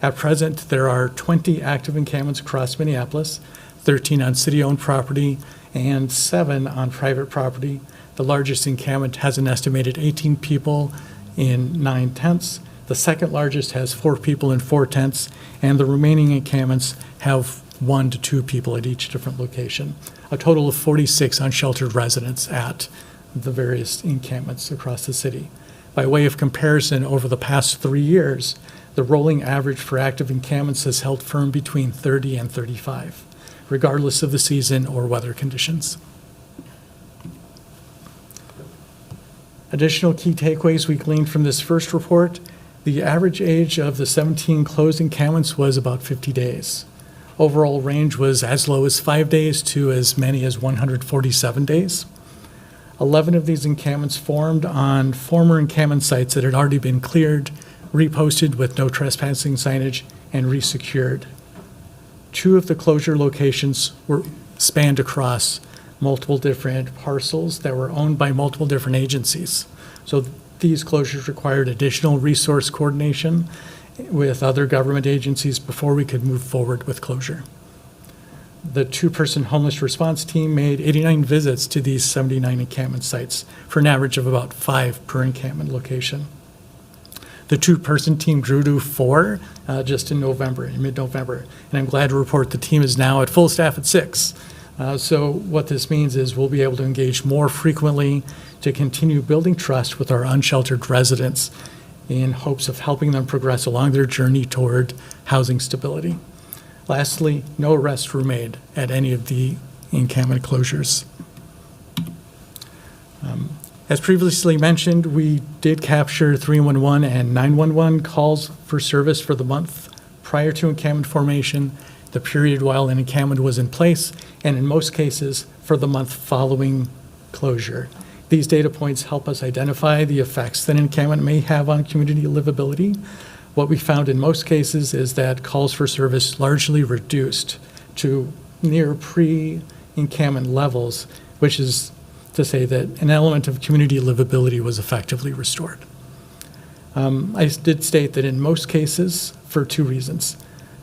At present, there are 20 active encampments across Minneapolis, 13 on city-owned property and 7 on private property. The largest encampment has an estimated 18 people in 9 tents. The second largest has 4 people in 4 tents, and the remaining encampments have 1 to 2 people at each different location. A total of 46 unsheltered residents at the various encampments across the city. By way of comparison, over the past 3 years, the rolling average for active encampments has held firm between 30 and 35, regardless of the season or weather conditions. Additional key takeaways we gleaned from this first report: the average age of the 17 closed encampments was about 50 days. Overall range was as low as 5 days to as many as 147 days. 11 of these encampments formed on former encampment sites that had already been cleared, reposted with no trespassing signage, and resecured. 2 of the closure locations were spanned across multiple different parcels that were owned by multiple different agencies. So these closures required additional resource coordination with other government agencies before we could move forward with closure. The 2-person homeless response team made 89 visits to these 79 encampment sites for an average of about 5 per encampment location. The 2-person team grew to 4 just in mid-November, and I'm glad to report the team is now at full staff at 6. So what this means is we'll be able to engage more frequently to continue building trust with our unsheltered residents in hopes of helping them progress along their journey toward housing stability. Lastly, no arrests were made at any of the encampment closures. As previously mentioned, we did capture 311 and 911 calls for service for the month prior to encampment formation, the period while an encampment was in place, and in most cases, for the month following closure. These data points help us identify the effects that an encampment may have on community livability. What we found in most cases is that calls for service largely reduced to near pre-encampment levels, which is to say that an element of community livability was effectively restored. I did state that in most cases, for 2 reasons.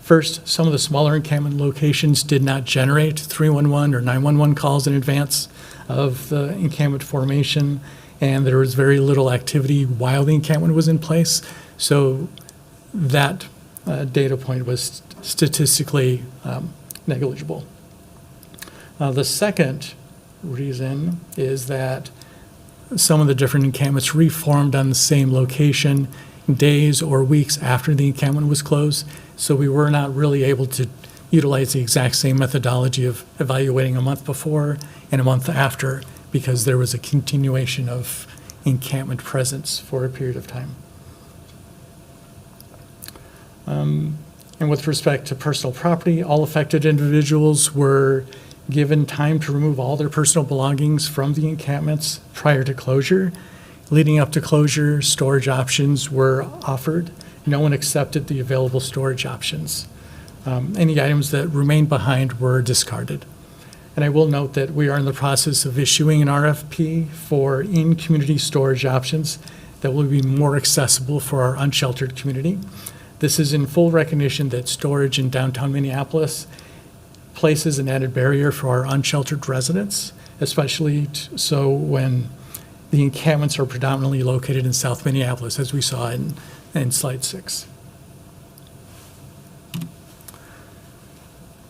First, some of the smaller encampment locations did not generate 311 or 911 calls in advance of the encampment formation, and there was very little activity while the encampment was in place. So that data point was statistically negligible. The second reason is that some of the different encampments reformed on the same location days or weeks after the encampment was closed, so we were not really able to utilize the exact same methodology of evaluating a month before and a month after, because there was a continuation of encampment presence for a period of time. And with respect to personal property, all affected individuals were given time to remove all their personal belongings from the encampments prior to closure. Leading up to closure, storage options were offered. No one accepted the available storage options. Any items that remained behind were discarded. And I will note that we are in the process of issuing an RFP for in-community storage options that will be more accessible for our unsheltered community. This is in full recognition that storage in downtown Minneapolis places an added barrier for our unsheltered residents, especially so when the encampments are predominantly located in South Minneapolis, as we saw in slide 6.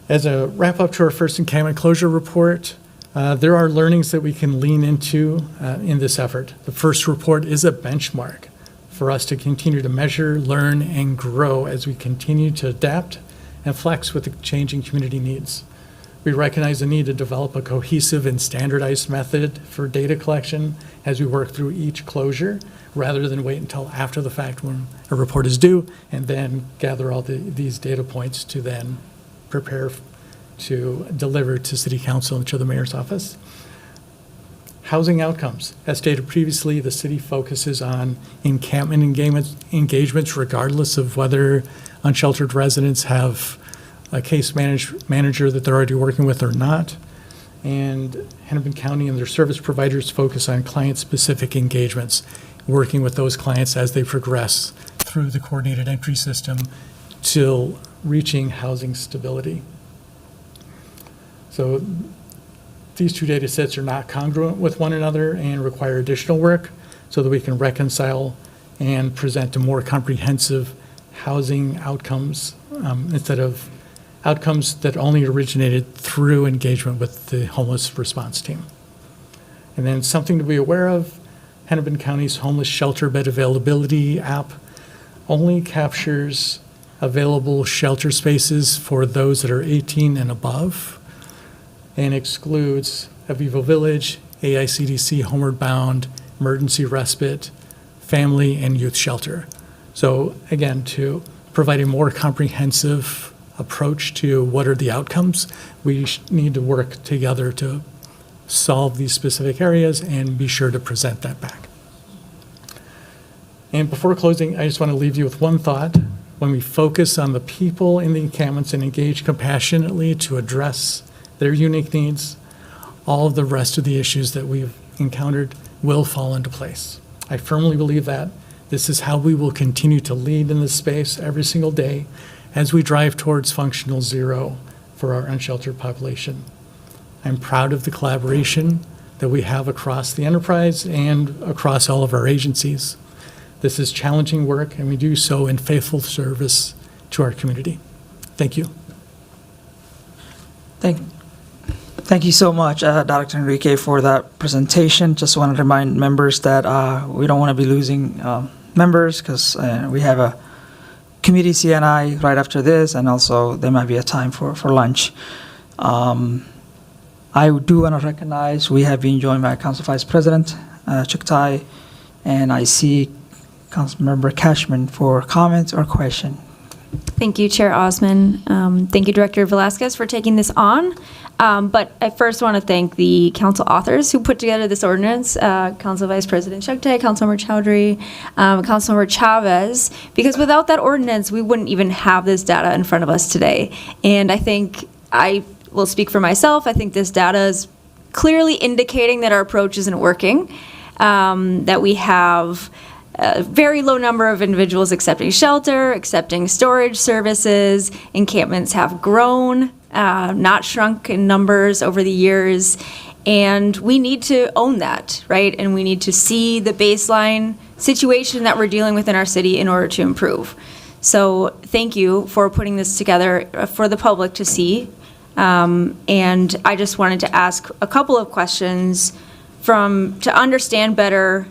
As a wrap up to our first encampment closure report, there are learnings that we can lean into in this effort. The first report is a benchmark for us to continue to measure, learn, and grow as we continue to adapt and flex with the changing community needs. We recognize the need to develop a cohesive and standardized method for data collection as we work through each closure, rather than wait until after the fact when a report is due and then gather all these data points to then prepare to deliver to City Council and to the Mayor's office. Housing outcomes. As stated previously, the city focuses on encampment engagements regardless of whether unsheltered residents have a case manager that they're already working with or not. And Hennepin County and their service providers focus on client-specific engagements, working with those clients as they progress through the coordinated entry system till reaching housing stability. So these two data sets are not congruent with one another and require additional work so that we can reconcile and present a more comprehensive housing outcomes instead of outcomes that only originated through engagement with the homeless response team. And then something to be aware of, Hennepin County's homeless shelter bed availability app only captures available shelter spaces for those that are 18 and above, and excludes Avivo Village, AICDC Homeward Bound, Emergency Respite, Family, and Youth Shelter. So again, to provide a more comprehensive approach to what are the outcomes, we need to work together to solve these specific areas and be sure to present that back. And before closing, I just want to leave you with one thought. When we focus on the people in the encampments and engage compassionately to address their unique needs, all of the rest of the issues that we've encountered will fall into place. I firmly believe that this is how we will continue to lead in this space every single day as we drive towards functional zero for our unsheltered population. I'm proud of the collaboration that we have across the enterprise and across all of our agencies. This is challenging work, and we do so in faithful service to our community. Thank you. Thank you so much, Dr. Enrique, for that presentation. Just want to remind members that we don't want to be losing members because we have a committee CNI right after this, and also there might be a time for lunch. I do want to recognize we have been joined by Council Vice President Chuck Tai, and I see Councilmember Cashman for comments or question. Thank you, Chair Osman. Thank you, Director Velasquez, for taking this on. But I first want to thank the council authors who put together this ordinance, Council Vice President Shakte, Councilmember Chowdhury, Councilmember Chavez, because without that ordinance, we wouldn't even have this data in front of us today. And I think I will speak for myself. I think this data is clearly indicating that our approach isn't working, that we have a very low number of individuals accepting shelter, accepting storage services. Encampments have grown, not shrunk in numbers over the years. And we need to own that, right? And we need to see the baseline situation that we're dealing with in our city in order to improve. So thank you for putting this together for the public to see. And I just wanted to ask a couple of questions to understand better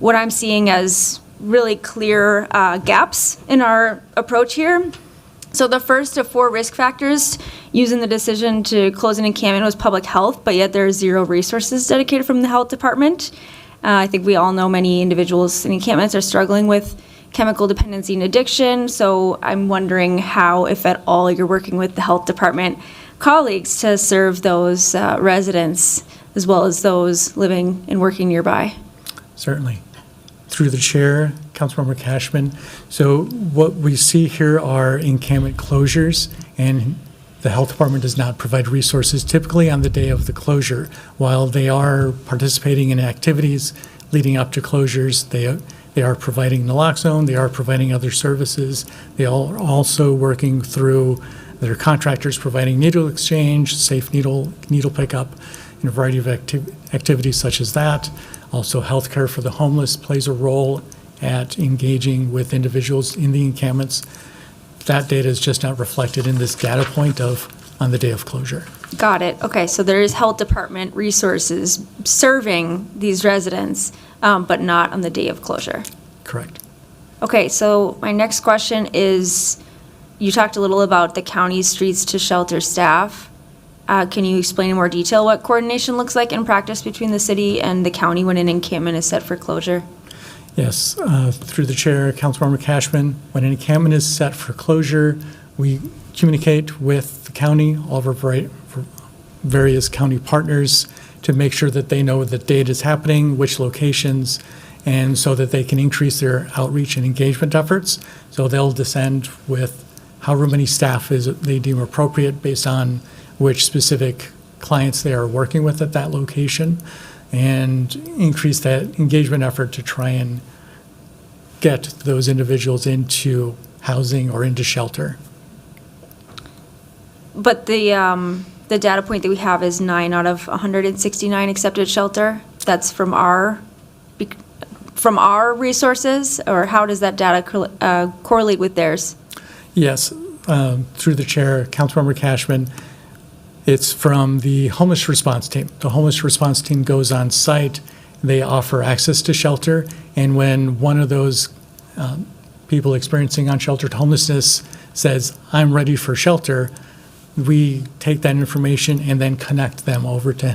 what I'm seeing as really clear gaps in our approach here. So the first of 4 risk factors used in the decision to close an encampment was public health, but yet there are 0 resources dedicated from the health department. I think we all know many individuals in encampments are struggling with chemical dependency and addiction. So I'm wondering how, if at all, you're working with the health department colleagues to serve those residents as well as those living and working nearby. Certainly. Through the chair, Councilmember Cashman. So what we see here are encampment closures, and the health department does not provide resources typically on the day of the closure. While they are participating in activities leading up to closures, they are providing naloxone, they are providing other services. They are also working through their contractors providing needle exchange, safe needle pickup, and a variety of activities such as that. Also, healthcare for the homeless plays a role at engaging with individuals in the encampments. That data is just not reflected in this data point of on the day of closure. Got it. Okay, so there is health department resources serving these residents, but not on the day of closure. Correct. Okay, so my next question is, you talked a little about the county's streets to shelter staff. Can you explain in more detail what coordination looks like in practice between the city and the county when an encampment is set for closure? Yes, through the chair, Councilmember Cashman, when an encampment is set for closure, we communicate with the county, all of our various county partners, to make sure that they know the date is happening, which locations, and so that they can increase their outreach and engagement efforts. So they'll descend with however many staff they deem appropriate based on which specific clients they are working with at that location, and increase that engagement effort to try and get those individuals into housing or into shelter. But the data point that we have is 9 out of 169 accepted shelter. That's from our resources, or how does that data correlate with theirs? Yes, through the chair, Councilmember Cashman, it's from the homeless response team. The homeless response team goes on site, they offer access to shelter, and when one of those people experiencing unsheltered homelessness says, "I'm ready for shelter," we take that information and then connect them over to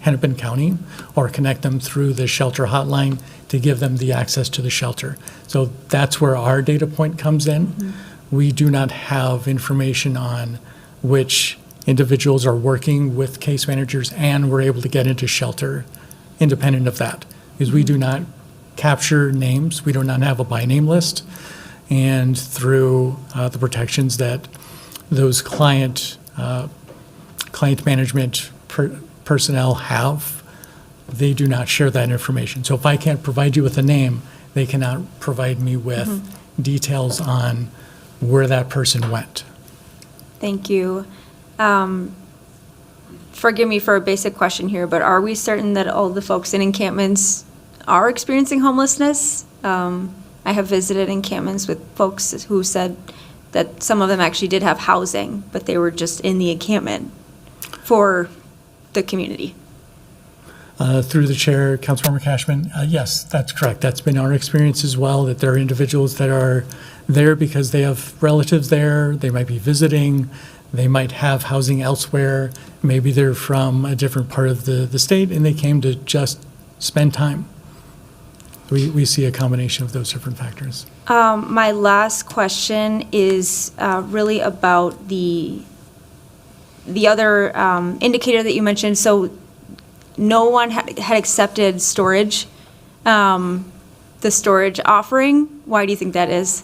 Hennepin County, or connect them through the shelter hotline to give them the access to the shelter. So that's where our data point comes in. Mm-hmm. We do not have information on which individuals are working with case managers and we're able to get into shelter independent of that, because we do not capture names. We do not have a by name list. And through the protections that those client management personnel have, they do not share that information. So if I can't provide you with a name, they cannot provide me with details on where that person went. Thank you. Forgive me for a basic question here, but are we certain that all the folks in encampments are experiencing homelessness? I have visited encampments with folks who said that some of them actually did have housing, but they were just in the encampment for the community. Through the chair, Councilmember Cashman, yes, that's correct. That's been our experience as well, that there are individuals that are there because they have relatives there, they might be visiting, they might have housing elsewhere, maybe they're from a different part of the state and they came to just spend time. We see a combination of those different factors. My last question is really about the other indicator that you mentioned. So no one had accepted storage, the storage offering. Why do you think that is?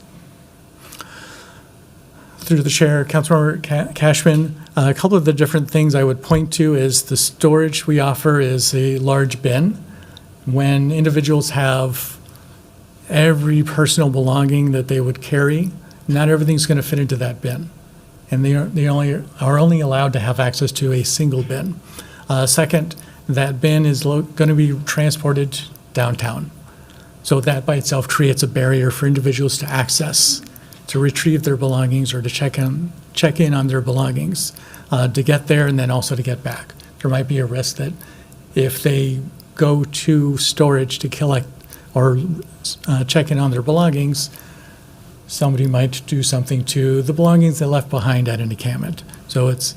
Through the chair, Councilmember Cashman, a couple of the different things I would point to is the storage we offer is a large bin. When individuals have every personal belonging that they would carry, not everything's going to fit into that bin. And they are only allowed to have access to a single bin. Second, that bin is going to be transported downtown. So that by itself creates a barrier for individuals to access, to retrieve their belongings or to check in on their belongings, to get there and then also to get back. There might be a risk that if they go to storage to collect or check in on their belongings, somebody might do something to the belongings they left behind at an encampment. So it's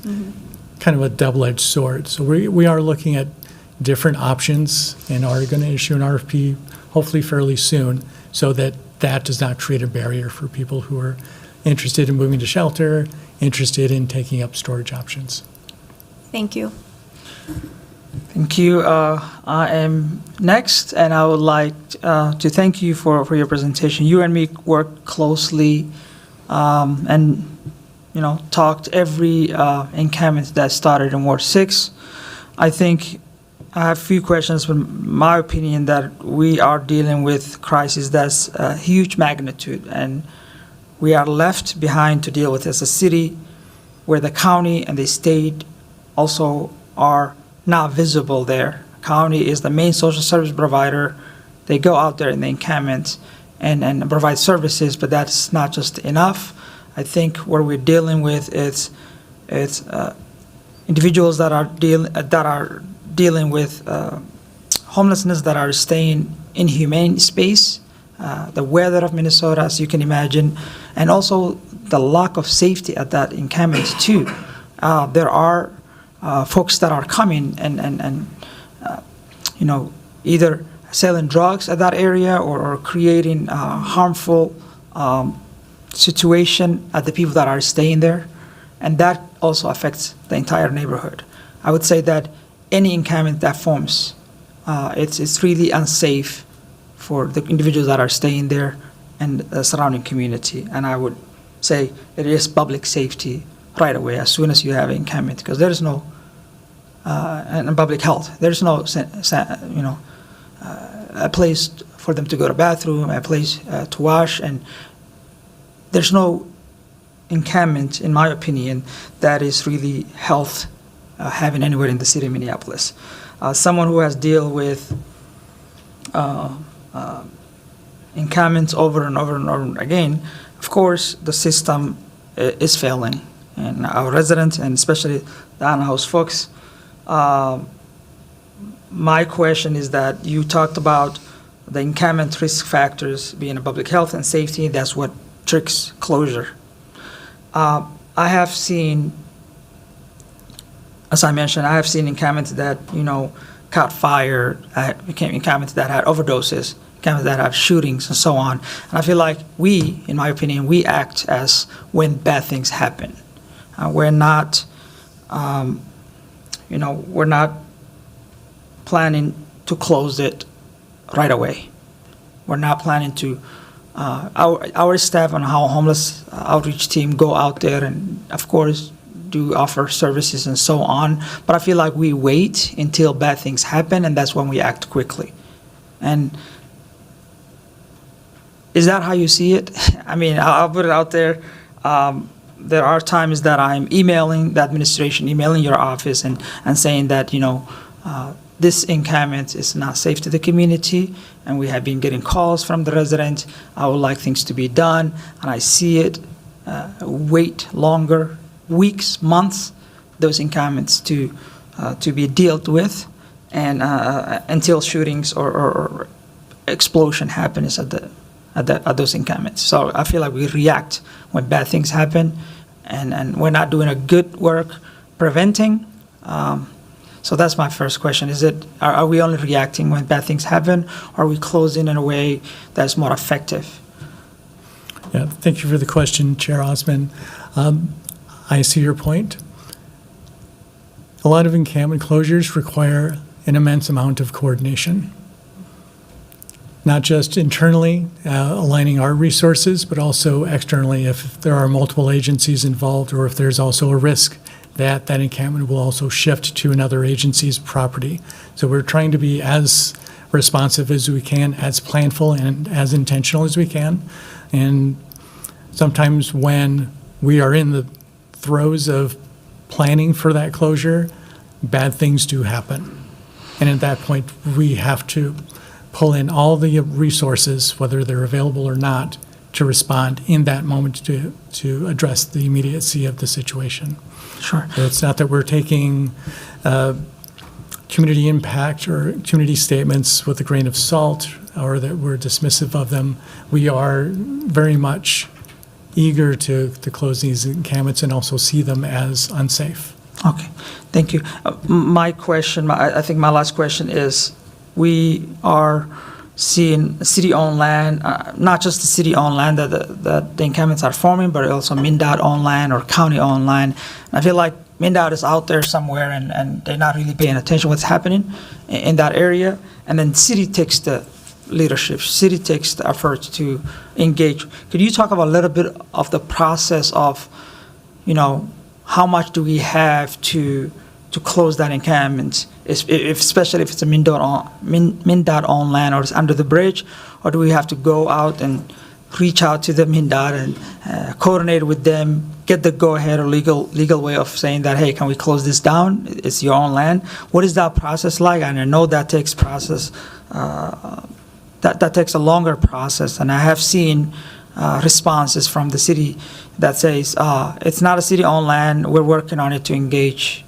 kind of a double-edged sword. So we are looking at different options and are going to issue an RFP hopefully fairly soon so that that does not create a barrier for people who are interested in moving to shelter, interested in taking up storage options. Thank you. Thank you. I am next, and I would like to thank you for your presentation. You and me worked closely and, talked every encampment that started in Ward 6. I think I have a few questions, but my opinion that we are dealing with crisis that's a huge magnitude, and we are left behind to deal with as a city where the county and the state also are not visible there. County is the main social service provider. They go out there in the encampment and provide services, but that's not just enough. I think what we're dealing with is individuals that are dealing with homelessness, that are staying in inhumane space, the weather of Minnesota, as you can imagine, and also the lack of safety at that encampment too. There are folks that are coming and either selling drugs at that area or creating harmful situation at the people that are staying there, and that also affects the entire neighborhood. I would say that any encampment that forms, it's really unsafe for the individuals that are staying there and the surrounding community. And I would say it is public safety right away as soon as you have an encampment, because there is no and public health. There's no a place for them to go to bathroom, a place to wash, and there's no encampment, in my opinion, that is really health having anywhere in the city of Minneapolis. Someone who has dealt with encampments over and over and over again, of course, the system is failing. And our residents, and especially the on-house folks, my question is that you talked about the encampment risk factors being public health and safety. That's what triggers closure. I have seen, as I mentioned, I have seen encampments that, caught fire, encampments that had overdoses, encampments that have shootings and so on. And I feel like we, in my opinion, we act as when bad things happen. We're not, we're not planning to close it right away. We're not planning to, our staff and our homeless outreach team go out there and, of course, do offer services and so on. But I feel like we wait until bad things happen, and that's when we act quickly. And is that how you see it? I mean, I'll put it out there. There are times that I'm emailing the administration, emailing your office, and saying that, this encampment is not safe to the community, and we have been getting calls from the residents. I would like things to be done, and I see it wait longer, weeks, months, those encampments to be dealt with, and until shootings or explosion happens at those encampments. So I feel like we react when bad things happen, and we're not doing a good work preventing. So that's my first question. Are we only reacting when bad things happen, or are we closing in a way that's more effective? Yeah, thank you for the question, Chair Osman. I see your point. A lot of encampment closures require an immense amount of coordination. Not just internally, aligning our resources, but also externally if there are multiple agencies involved, or if there's also a risk that encampment will also shift to another agency's property. So we're trying to be as responsive as we can, as planful and as intentional as we can. And sometimes when we are in the throes of planning for that closure, bad things do happen. And at that point, we have to pull in all the resources, whether they're available or not, to respond in that moment to address the immediacy of the situation. Sure. So it's not that we're taking community impact or community statements with a grain of salt or that we're dismissive of them. We are very much eager to close these encampments and also see them as unsafe. Okay, thank you. My question, I think my last question is, we are seeing city-owned land, not just the city-owned land that the encampments are forming, but also MnDOT-owned land or county-owned land. And I feel like MnDOT is out there somewhere and they're not really paying attention to what's happening in that area. And then city takes the leadership, city takes the effort to engage. Could you talk about a little bit of the process of, how much do we have to close that encampment, especially if it's a MnDOT-owned land or it's under the bridge, or do we have to go out and reach out to the MnDOT and coordinate with them, get the go-ahead or legal way of saying that, hey, can we close this down? It's your own land. What is that process like? And I know that takes process, that takes a longer process, and I have seen responses from the city that says, it's not a city-owned land, we're working on it to engage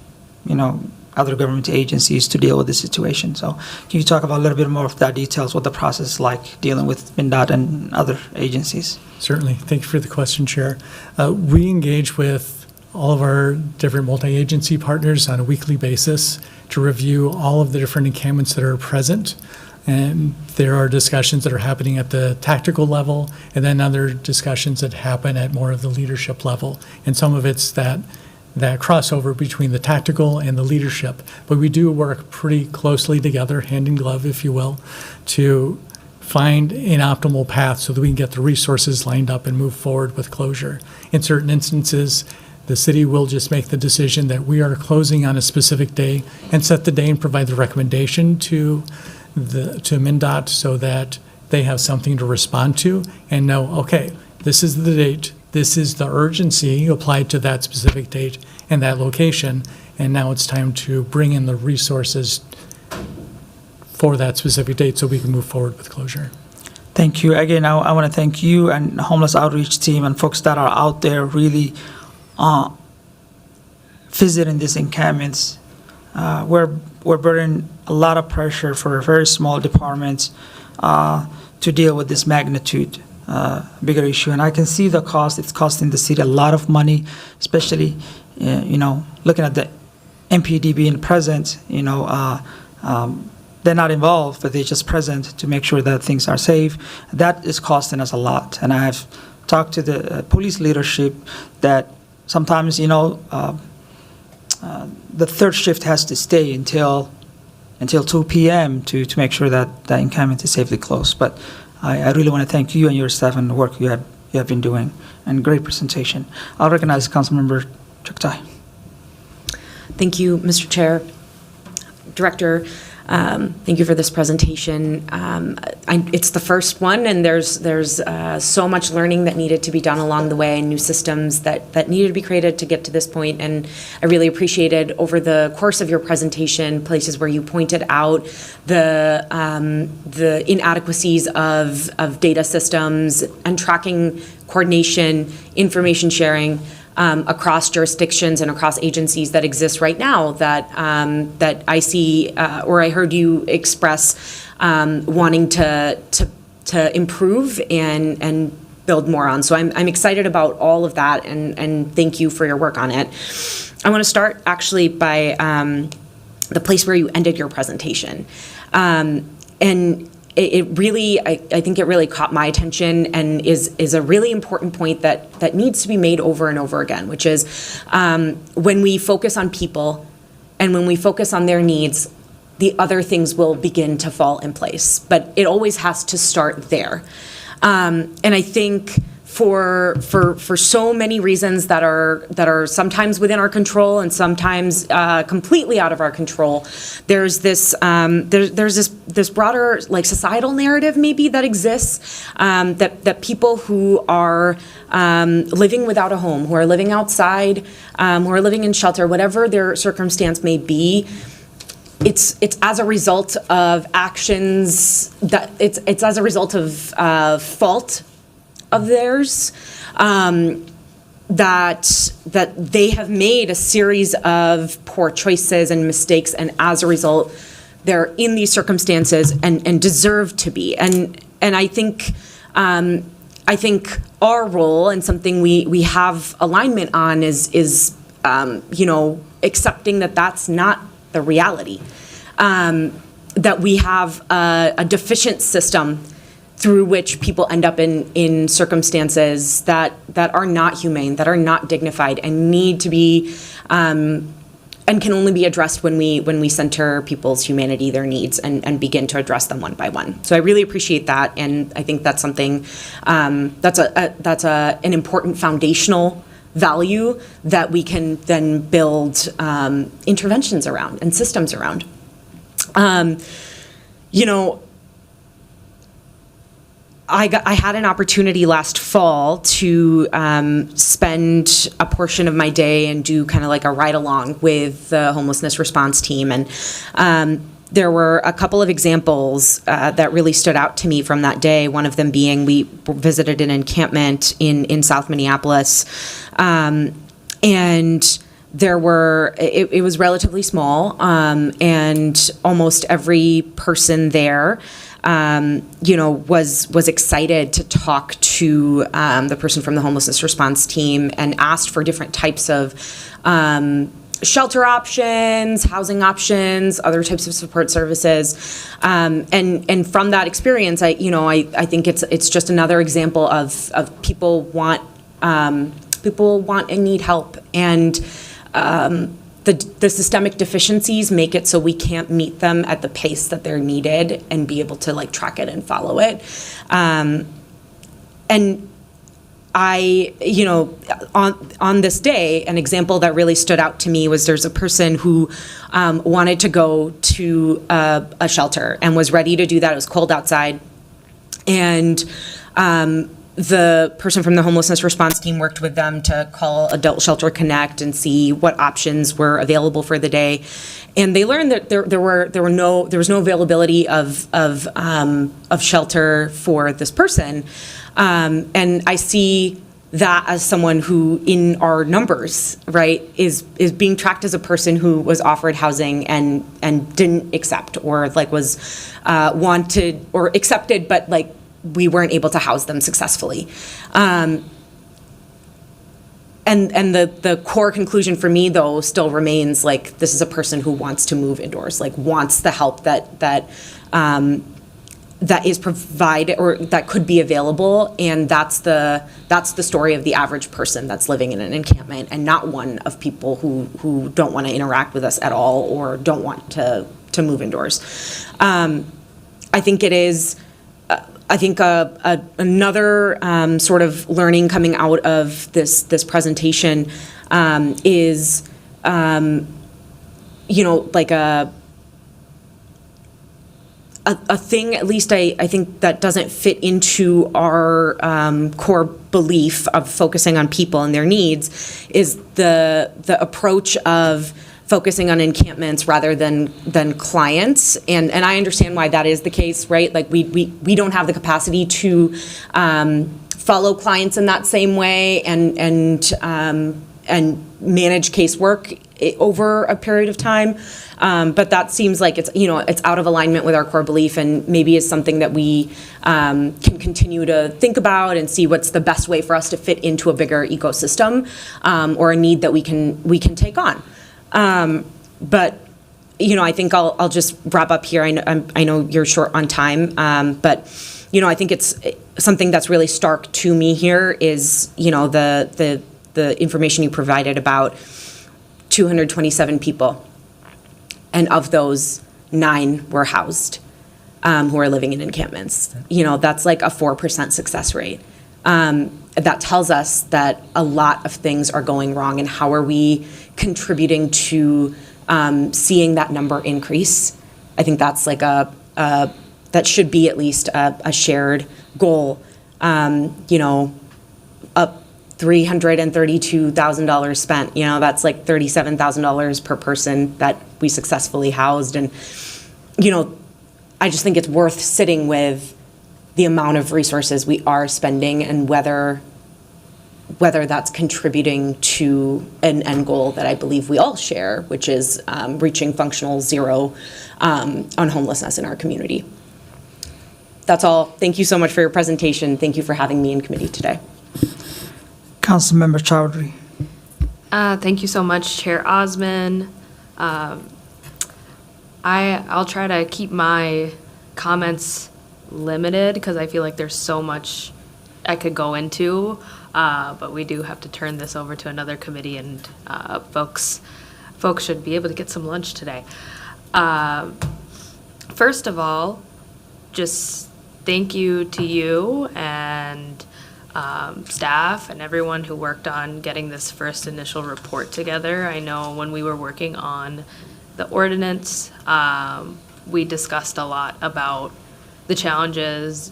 other government agencies to deal with the situation. So can you talk about a little bit more of that details, what the process is like dealing with MnDOT and other agencies? Certainly. Thank you for the question, Chair. We engage with all of our different multi-agency partners on a weekly basis to review all of the different encampments that are present. And there are discussions that are happening at the tactical level, and then other discussions that happen at more of the leadership level. And some of it's that crossover between the tactical and the leadership. But we do work pretty closely together, hand in glove, if you will, to find an optimal path so that we can get the resources lined up and move forward with closure. In certain instances, the city will just make the decision that we are closing on a specific day and set the day and provide the recommendation to MnDOT so that they have something to respond to and know, okay, this is the date, this is the urgency applied to that specific date and that location, and now it's time to bring in the resources for that specific date so we can move forward with closure. Thank you. Again, I want to thank you and the homeless outreach team and folks that are out there really visiting these encampments. We're bearing a lot of pressure for a very small department to deal with this magnitude, bigger issue. And I can see the cost. It's costing the city a lot of money, especially, looking at the MPD being present, they're not involved, but they're just present to make sure that things are safe. That is costing us a lot. And I have talked to the police leadership that sometimes, the third shift has to stay until 2 p.m. to make sure that the encampment is safely closed. But I really want to thank you and your staff and the work you have been doing, and great presentation. I'll recognize Councilmember Chuktai. Thank you, Mr. Chair. Director, thank you for this presentation. It's the first one, and there's so much learning that needed to be done along the way, and new systems that needed to be created to get to this point. And I really appreciated over the course of your presentation places where you pointed out the inadequacies of data systems and tracking, coordination, information sharing across jurisdictions and across agencies that exist right now that I see or I heard you express wanting to improve and build more on. So I'm excited about all of that, and thank you for your work on it. I want to start actually by the place where you ended your presentation. And it really, I think it really caught my attention and is a really important point that needs to be made over and over again, which is when we focus on people and when we focus on their needs, the other things will begin to fall in place. But it always has to start there. And I think for so many reasons that are sometimes within our control and sometimes completely out of our control. There's this this broader like societal narrative maybe that exists, that people who are living without a home, who are living outside, who are living in shelter, whatever their circumstance may be, it's as a result of actions that it's as a result of fault of theirs, that they have made a series of poor choices and mistakes, and as a result, they're in these circumstances and deserve to be. And I think our role and something we have alignment on is accepting that that's not the reality, that we have a deficient system through which people end up in circumstances that are not humane, that are not dignified, and need to be and can only be addressed when we center people's humanity, their needs, and begin to address them one by one. So I really appreciate that, and I think that's something that's an important foundational value that we can then build interventions around and systems around. I had an opportunity last fall to spend a portion of my day and do kind of like a ride along with the homelessness response team. And there were a couple of examples that really stood out to me from that day. One of them being we visited an encampment in South Minneapolis. And there were, it was relatively small, and almost every person there was excited to talk to the person from the homelessness response team and asked for different types of shelter options, housing options, other types of support services. And from that experience, I think it's just another example of people want and need help, and the systemic deficiencies make it so we can't meet them at the pace that they're needed and be able to like track it and follow it. And I, on this day, an example that really stood out to me was there's a person who wanted to go to a shelter and was ready to do that. It was cold outside. And the person from the homelessness response team worked with them to call Adult Shelter Connect and see what options were available for the day. And they learned that there was no availability of shelter for this person. And I see that as someone who, in our numbers, right, is being tracked as a person who was offered housing and didn't accept, or like was wanted or accepted, but like we weren't able to house them successfully. And the core conclusion for me, though, still remains like this is a person who wants to move indoors, like wants the help that is provided or that could be available, and that's the story of the average person that's living in an encampment, and not one of people who don't want to interact with us at all or don't want to move indoors. I think it is. I think another sort of learning coming out of this presentation is, like a thing, at least I think that doesn't fit into our core belief of focusing on people and their needs, is the approach of focusing on encampments rather than clients. And I understand why that is the case, right? Like we don't have the capacity to follow clients in that same way and manage casework over a period of time. But that seems like it's out of alignment with our core belief, and maybe is something that we can continue to think about and see what's the best way for us to fit into a bigger ecosystem, or a need that we can take on. But I think I'll just wrap up here. I know you're short on time, but I think it's something that's really stark to me here is the information you provided about 227 people, and of those 9 were housed, who are living in encampments. That's like a 4% success rate. And that tells us that a lot of things are going wrong, and how are we contributing to seeing that number increase. I think that's like that should be at least a shared goal. Up $332,000 spent, that's like $37,000 per person that we successfully housed. And, I just think it's worth sitting with the amount of resources we are spending and whether that's contributing to an end goal that I believe we all share, which is reaching functional zero on homelessness in our community. That's all. Thank you so much for your presentation. Thank you for having me in committee today. Councilmember Chowdhury. Thank you so much, Chair Osman. I'll try to keep my comments limited because I feel like there's so much I could go into, but we do have to turn this over to another committee, and folks should be able to get some lunch today. First of all, just thank you to you and staff and everyone who worked on getting this first initial report together. I know when we were working on the ordinance, we discussed a lot about the challenges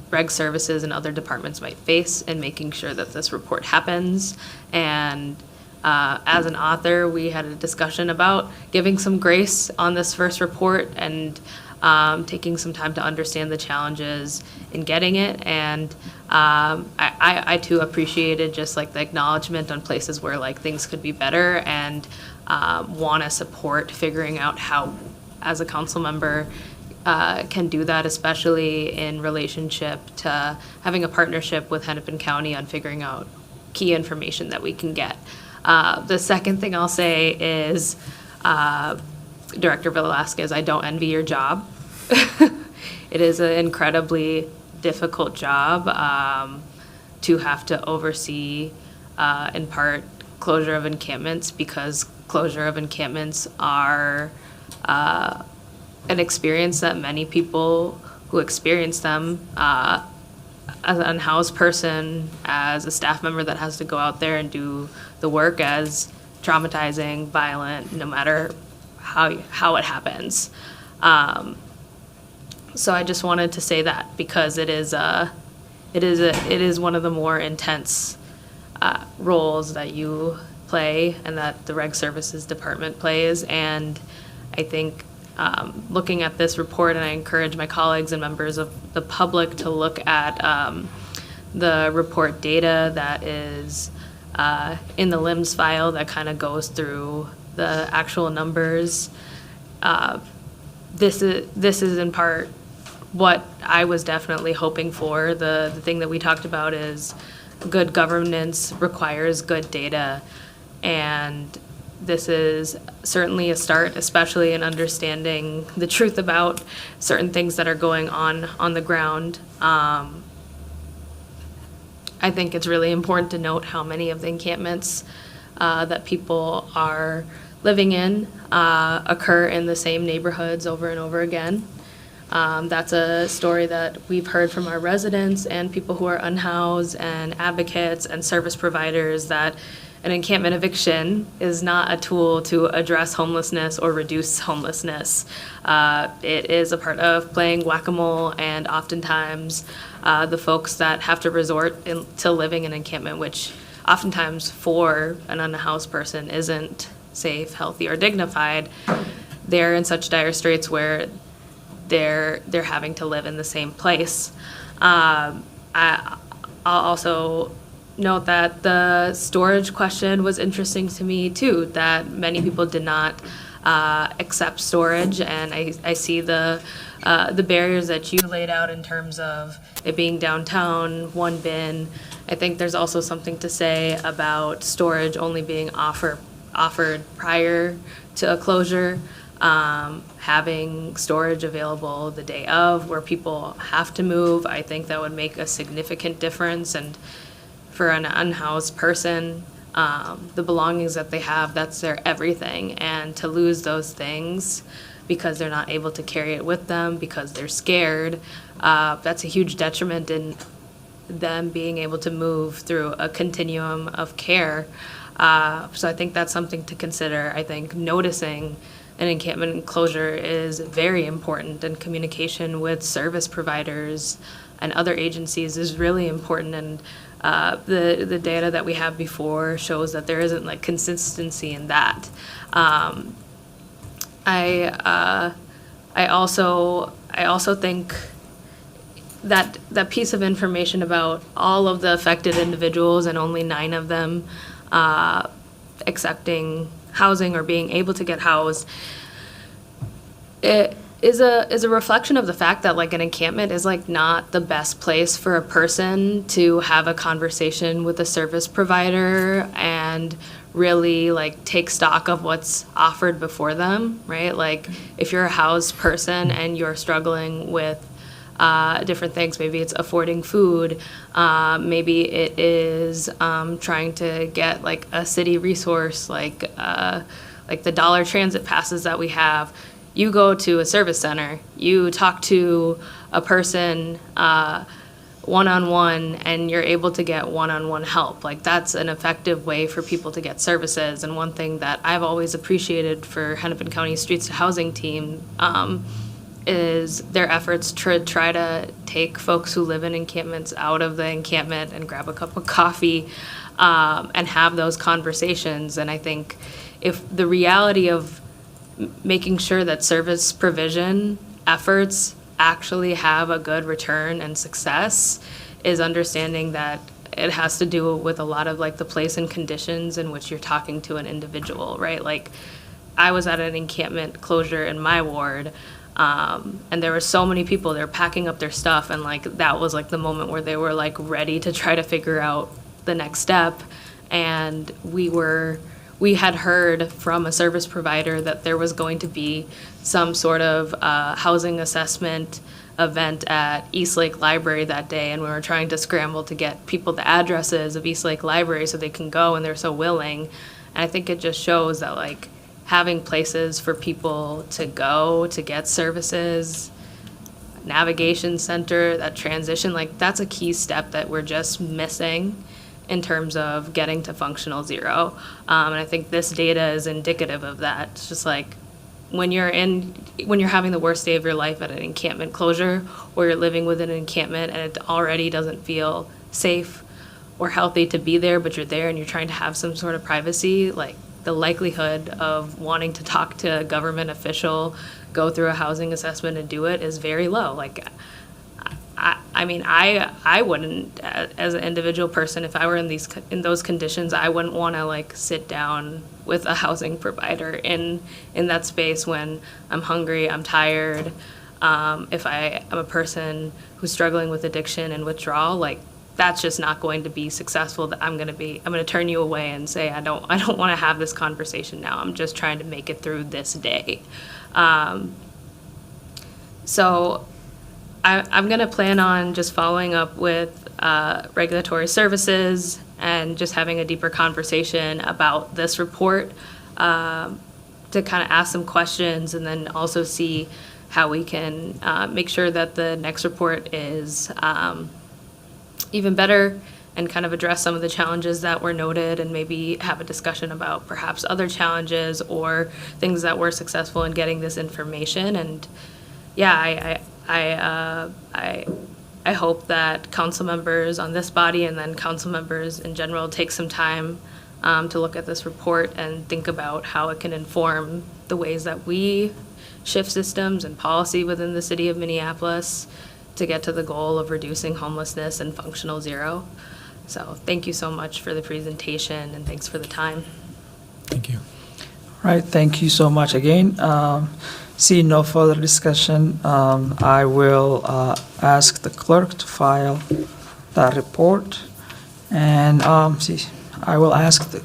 reg services and other departments might face in making sure that this report happens. And as an author, we had a discussion about giving some grace on this first report and taking some time to understand the challenges in getting it. And I too appreciated just like the acknowledgement on places where like things could be better, and want to support figuring out how, as a council member, can do that, especially in relationship to having a partnership with Hennepin County on figuring out key information that we can get. The second thing I'll say is, Director Velasquez, I don't envy your job. It is an incredibly difficult job to have to oversee, in part, closure of encampments, because closure of encampments are an experience that many people who experience them, as an unhoused person, as a staff member that has to go out there and do the work, as traumatizing, violent, no matter how it happens. So I just wanted to say that because it is one of the more intense roles that you play and that the Reg Services Department plays. And I think looking at this report, and I encourage my colleagues and members of the public to look at the report data that is in the LIMS file that kind of goes through the actual numbers. This is in part what I was definitely hoping for. The thing that we talked about is good governance requires good data, and this is certainly a start, especially in understanding the truth about certain things that are going on the ground. I think it's really important to note how many of the encampments that people are living in occur in the same neighborhoods over and over again. That's a story that we've heard from our residents and people who are unhoused and advocates and service providers, that an encampment eviction is not a tool to address homelessness or reduce homelessness. It is a part of playing whack-a-mole, and oftentimes the folks that have to resort to living in an encampment, which oftentimes for an unhoused person isn't safe, healthy, or dignified, they're in such dire straits where they're having to live in the same place. I'll also note that the storage question was interesting to me too, that many people did not accept storage, and I see the barriers that you laid out in terms of it being downtown, one bin. I think there's also something to say about storage only being offered prior to a closure. Having storage available the day of, where people have to move, I think that would make a significant difference. And for an unhoused person, the belongings that they have, that's their everything. And to lose those things because they're not able to carry it with them, because they're scared, that's a huge detriment in them being able to move through a continuum of care. So I think that's something to consider. I think noticing an encampment enclosure is very important, and communication with service providers and other agencies is really important. And the data that we have before shows that there isn't like consistency in that. I also think that piece of information about all of the affected individuals and only 9 of them accepting housing or being able to get housed, it is a reflection of the fact that like an encampment is like not the best place for a person to have a conversation with a service provider and really like take stock of what's offered before them, right? Like if you're a housed person and you're struggling with different things, maybe it's affording food, maybe it is trying to get like a city resource like the dollar transit passes that we have. You go to a service center, you talk to a person one-on-one, and you're able to get one-on-one help. Like that's an effective way for people to get services. And one thing that I've always appreciated for Hennepin County Streets to Housing team is their efforts to try to take folks who live in encampments out of the encampment and grab a cup of coffee and have those conversations. And I think if the reality of making sure that service provision efforts actually have a good return and success is understanding that it has to do with a lot of like the place and conditions in which you're talking to an individual, right? Like I was at an encampment closure in my ward, and there were so many people, they're packing up their stuff, and like that was like the moment where they were like ready to try to figure out the next step. And we had heard from a service provider that there was going to be some sort of housing assessment event at Eastlake Library that day, and we were trying to scramble to get people the addresses of Eastlake Library so they can go, and they're so willing. And I think it just shows that like having places for people to go to get services, navigation center, that transition, like that's a key step that we're just missing in terms of getting to functional zero. And I think this data is indicative of that. It's just like when you're having the worst day of your life at an encampment closure, or you're living within an encampment and it already doesn't feel safe or healthy to be there, but you're there and you're trying to have some sort of privacy, like the likelihood of wanting to talk to a government official, go through a housing assessment and do it is very low. Like I mean, I wouldn't, as an individual person, if I were in those conditions, I wouldn't want to like sit down with a housing provider in that space when I'm hungry, I'm tired. If I am a person who's struggling with addiction and withdrawal, like that's just not going to be successful. That I'm going to turn you away and say I don't want to have this conversation now. I'm just trying to make it through this day. So I'm going to plan on just following up with regulatory services and just having a deeper conversation about this report to kind of ask some questions, and then also see how we can make sure that the next report is even better and kind of address some of the challenges that were noted, and maybe have a discussion about perhaps other challenges or things that were successful in getting this information. And yeah, I hope that council members on this body and then council members in general take some time to look at this report and think about how it can inform the ways that we shift systems and policy within the city of Minneapolis to get to the goal of reducing homelessness and functional zero. So thank you so much for the presentation, and thanks for the time. Thank you. All right, thank you so much again. Seeing no further discussion, I will ask the clerk to file that report. And I will ask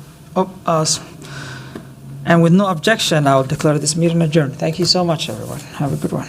and with no objection, I will declare this meeting adjourned. Thank you so much, everyone. Have a good one.